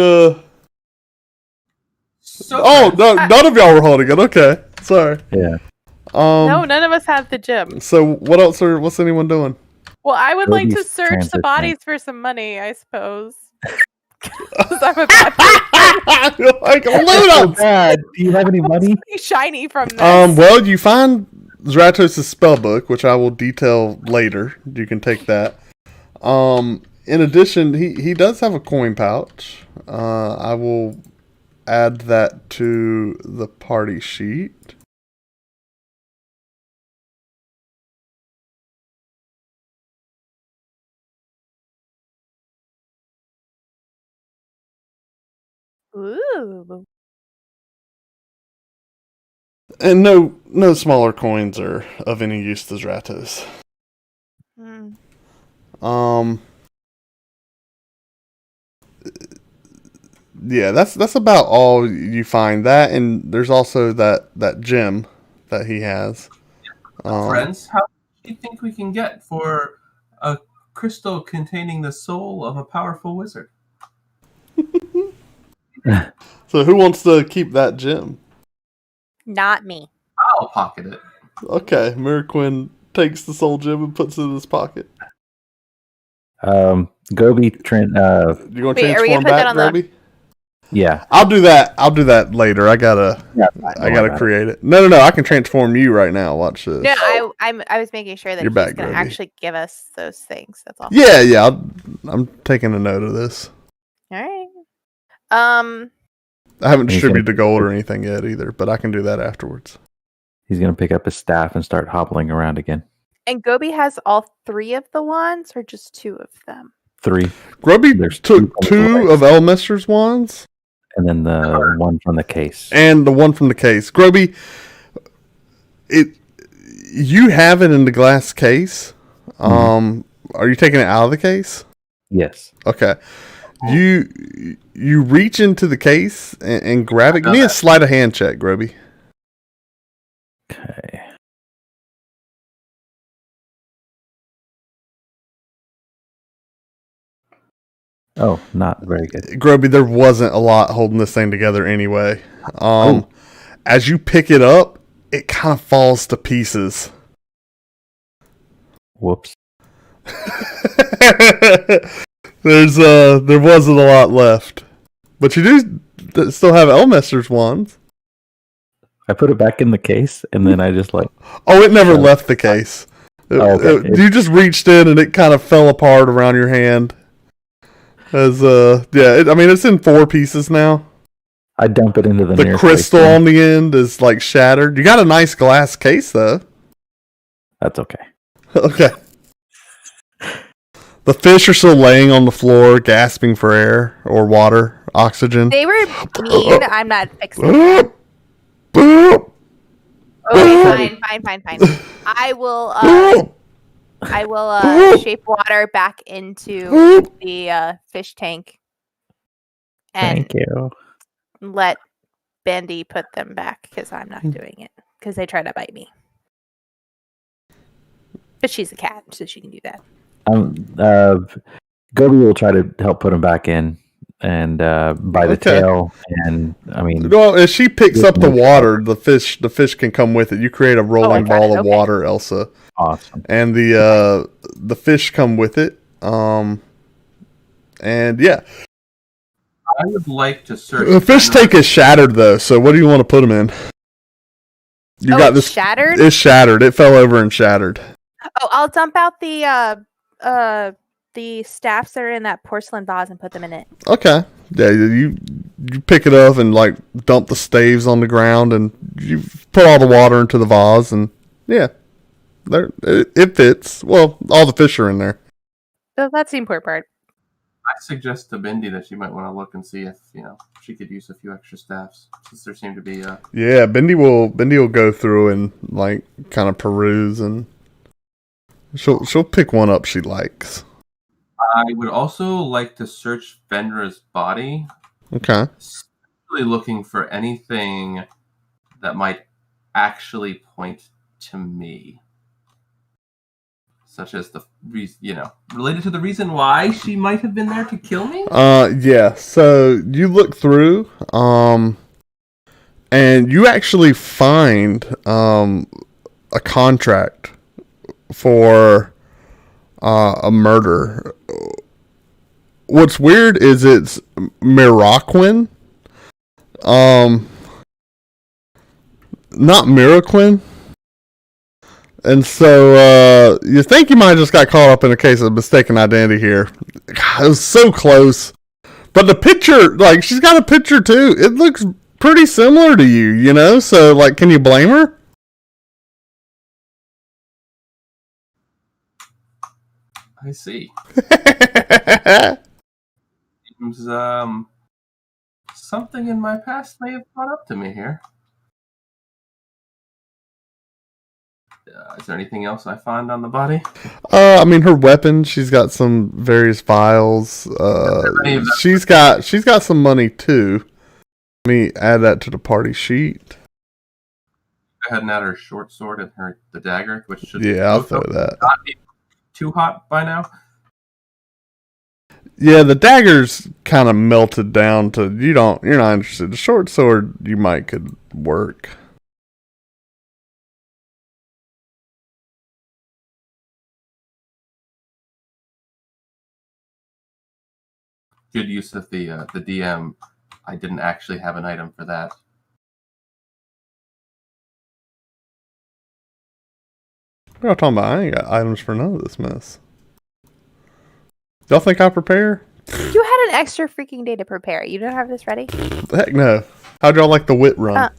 Oh, no, none of y'all were holding it. Okay. Sorry. Yeah. No, none of us have the gem. So, what's anyone doing? Well, I would like to Ruby's search the transitioning. bodies for some money, I suppose. 'Cause I'm a bad person. You're like, loot 'em! God, do you have any money? Something shiny from this. Well, you find Zratos' spellbook, which I will detail later. You can take that. In addition, he does have a coin pouch. I will add that to the party sheet. Ooh. And no smaller coins are of any use to Zratos. Hmm. Yeah, that's about all you find. That, and there's also that gem that he has. Friends, how do you think we can get for a crystal containing the soul of a powerful wizard? So who wants to keep that gem? Not me. I'll pocket it. Okay, Miraquin takes the soul gem and puts it in his pocket. Gobi, Trent. You gonna Wait, are we transform gonna put that back, on the- Grubby? Yeah. I'll do that later. I gotta create it. No. I can transform you right now. Watch this. No, I was making sure that You're he's back, going to Grubby. actually give us those things. That's all. Yeah. I'm taking a note of this. All right. I haven't He's distributed the gonna- gold or anything yet either, but I can do that afterwards. He's gonna pick up his staff and start hobbling around again. And Gobi has all 3 of the wands, or just 2 of them? 3, Grubby There's took two 2 of Elmester's wands and then the one from the case. and the one from the case. Grubby, you have it in the glass case. Are you taking it out of the case? Yes. Okay. You reach into the case and grab it. Give me a sleight of hand check, Groby. Okay. Oh, not very good. Groby, there wasn't a lot holding this thing together anyway. As you pick it up, it kind of falls to pieces. Whoops. There wasn't a lot left, but you do still have Elmester's wands. I put it back in the case, and then I just like. Oh, it never left the case. You just reached in, and it kind of fell apart around your hand. It's in 4 pieces now. I dump it into the The crystal on the end is like shattered. You got a nice glass case though. That's okay. Okay. The fish are still laying on the floor, gasping for air or water, oxygen. They were mean. I'm not fixing it. Okay, fine. I will shape water back into the fish tank and Thank you. let Bendy put them back because I'm not doing it because they try to bite me. But she's a cat, so she can do that. Gobi will try to help put him back in and by the tail. And I mean, well, as she picks up the water, the fish can come with it. You create a rolling ball of water, Elsa. Awesome. And the fish come with it. And yeah, I would like to search. The fish tank is shattered though. So what do you want to put them in? You got this shattered. It's shattered. It fell over and shattered. Oh, I'll dump out the staffs that are in that porcelain vase and put them in it. Okay. Yeah, you pick it up and like dump the staves on the ground and you put all the water into the vase and yeah, it fits. Well, all the fish are in there. So that's the important part. I suggest to Bindi that she might want to look and see if she could use a few extra staffs since there seem to be. Yeah, Bindi will go through and like kind of peruse and she'll pick one up she likes. I would also like to search Vendra's body. Okay. Really looking for anything that might actually point to me. Such as the reason, related to the reason why she might have been there to kill me? Yeah. So you look through, and you actually find a contract for a murder. What's weird is it's Miraquin, not Miraquin. And so you think you might have just got caught up in a case of mistaken identity here. God, it was so close. But the picture, like, she's got a picture too. It looks pretty similar to you, So, like, can you blame her? I see. Seems, something in my past may have caught up to me here. Is there anything else I find on the body? Her weapon. She's got some various files. She's got some money too. Let me add that to the party sheet. Go ahead and add her short sword and the dagger, which should I'll throw that. Not be too hot by now. Yeah, the dagger's kind of melted down to you're not interested. The short sword you might could work. Good use of the DM. I didn't actually have an item for that. What are y'all talking about? I ain't got items for none of this mess. Y'all think I prepare? You had an extra freaking day to prepare. You don't have this ready? Heck no. How'd y'all like the wit run?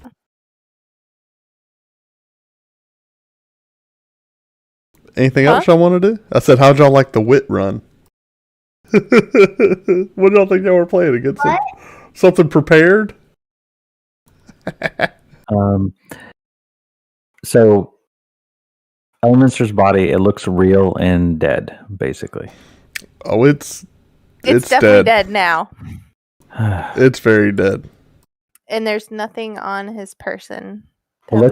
Anything else y'all want to do? I said, how'd y'all like the wit run? What did y'all think y'all were playing? To get something prepared? So, Elminster's body, it looks real and dead, basically. Oh, it's It's definitely dead now. It's very dead. And there's nothing on his person. Well,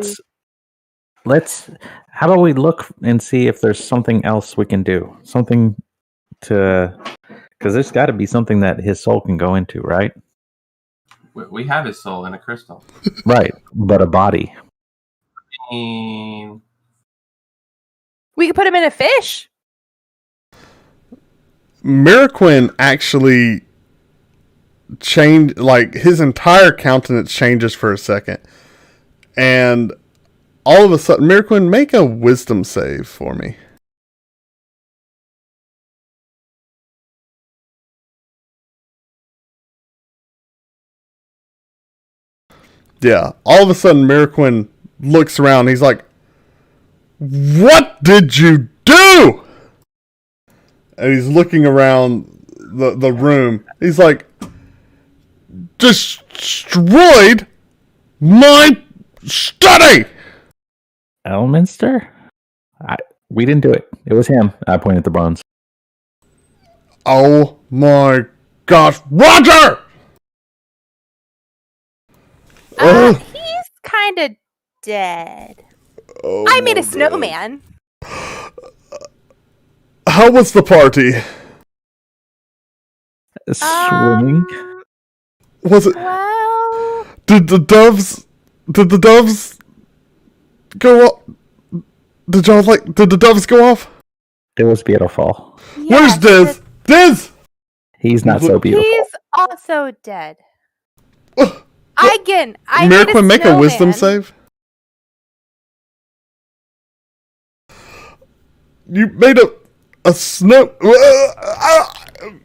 let's. How about we look and see if there's something else we can do? Something to, because there's got to be something that his soul can go into, right? We have his soul in a crystal. Right, but a body. I mean, We could put him in a fish. Miraquin actually changed, like, his entire countenance changes for a second. And all of a sudden, Miraquin, make a wisdom save for me. Yeah, all of a sudden, Miraquin looks around. He's like, "What did you do?" And he's looking around the room. He's like, "Destroyed my study!" Elminster? We didn't do it. It was him. I pointed at the bones. Oh my gosh, Roger! He's kind of dead. Oh I made my a snowman. How was the party? Swimming? Was it? Well, Did the doves go up? Did the doves go off? It was beautiful. Where's Diz? Diz! He's not so beautiful. He's also dead. Again, I made a Miraquin, make a wisdom snowman. save. You made a snow.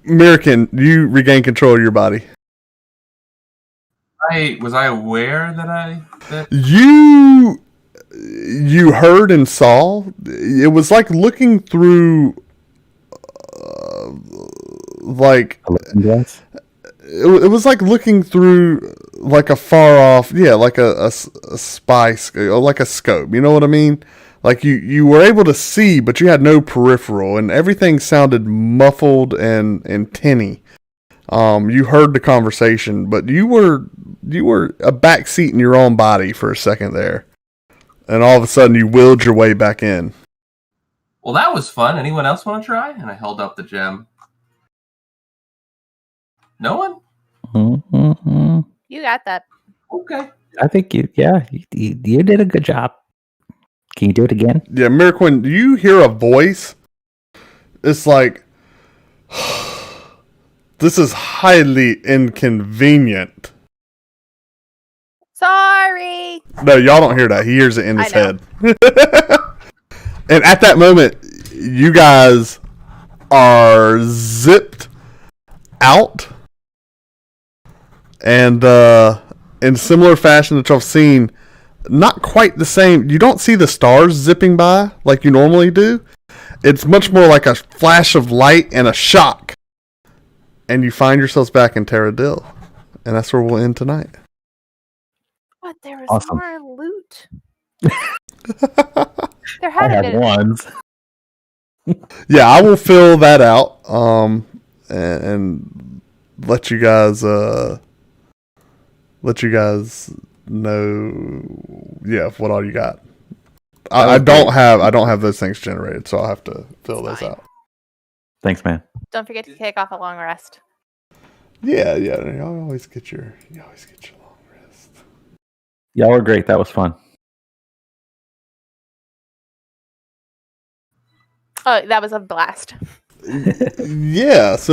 Miraquin, you regain control of your body. was I aware that You heard and saw. It was like looking through, like Yes. it was like looking through like a far off, yeah, like a spy, like a scope. You know what I mean? Like you were able to see, but you had no peripheral, and everything sounded muffled and tinny. You heard the conversation, but you were a backseat in your own body for a second there, and all of a sudden you willed your way back in. Well, that was fun. Anyone else want to try? And I held up the gem. No one? Mm-hmm. You got that. Okay. I think you did a good job. Can you do it again? Yeah, Miraquin, do you hear a voice? It's like, this is highly inconvenient. Sorry. No, y'all don't hear that. He hears it in his I know. head. And at that moment, you guys are zipped out. And in similar fashion that y'all seen, not quite the same. You don't see the stars zipping by like you normally do. It's much more like a flash of light and a shock. And you find yourselves back in Terradil. And that's where we'll end tonight. What? There was Awesome. more loot. There I had had been. ones. Yeah, I will fill that out and let you guys know, yeah, what all you got. I don't have those things generated, so I'll have to fill those Fine. out. Thanks, man. Don't forget to take off a long rest. Yeah, you always get your long rest. Y'all were great. That was fun. Oh, that was a blast. Yeah, so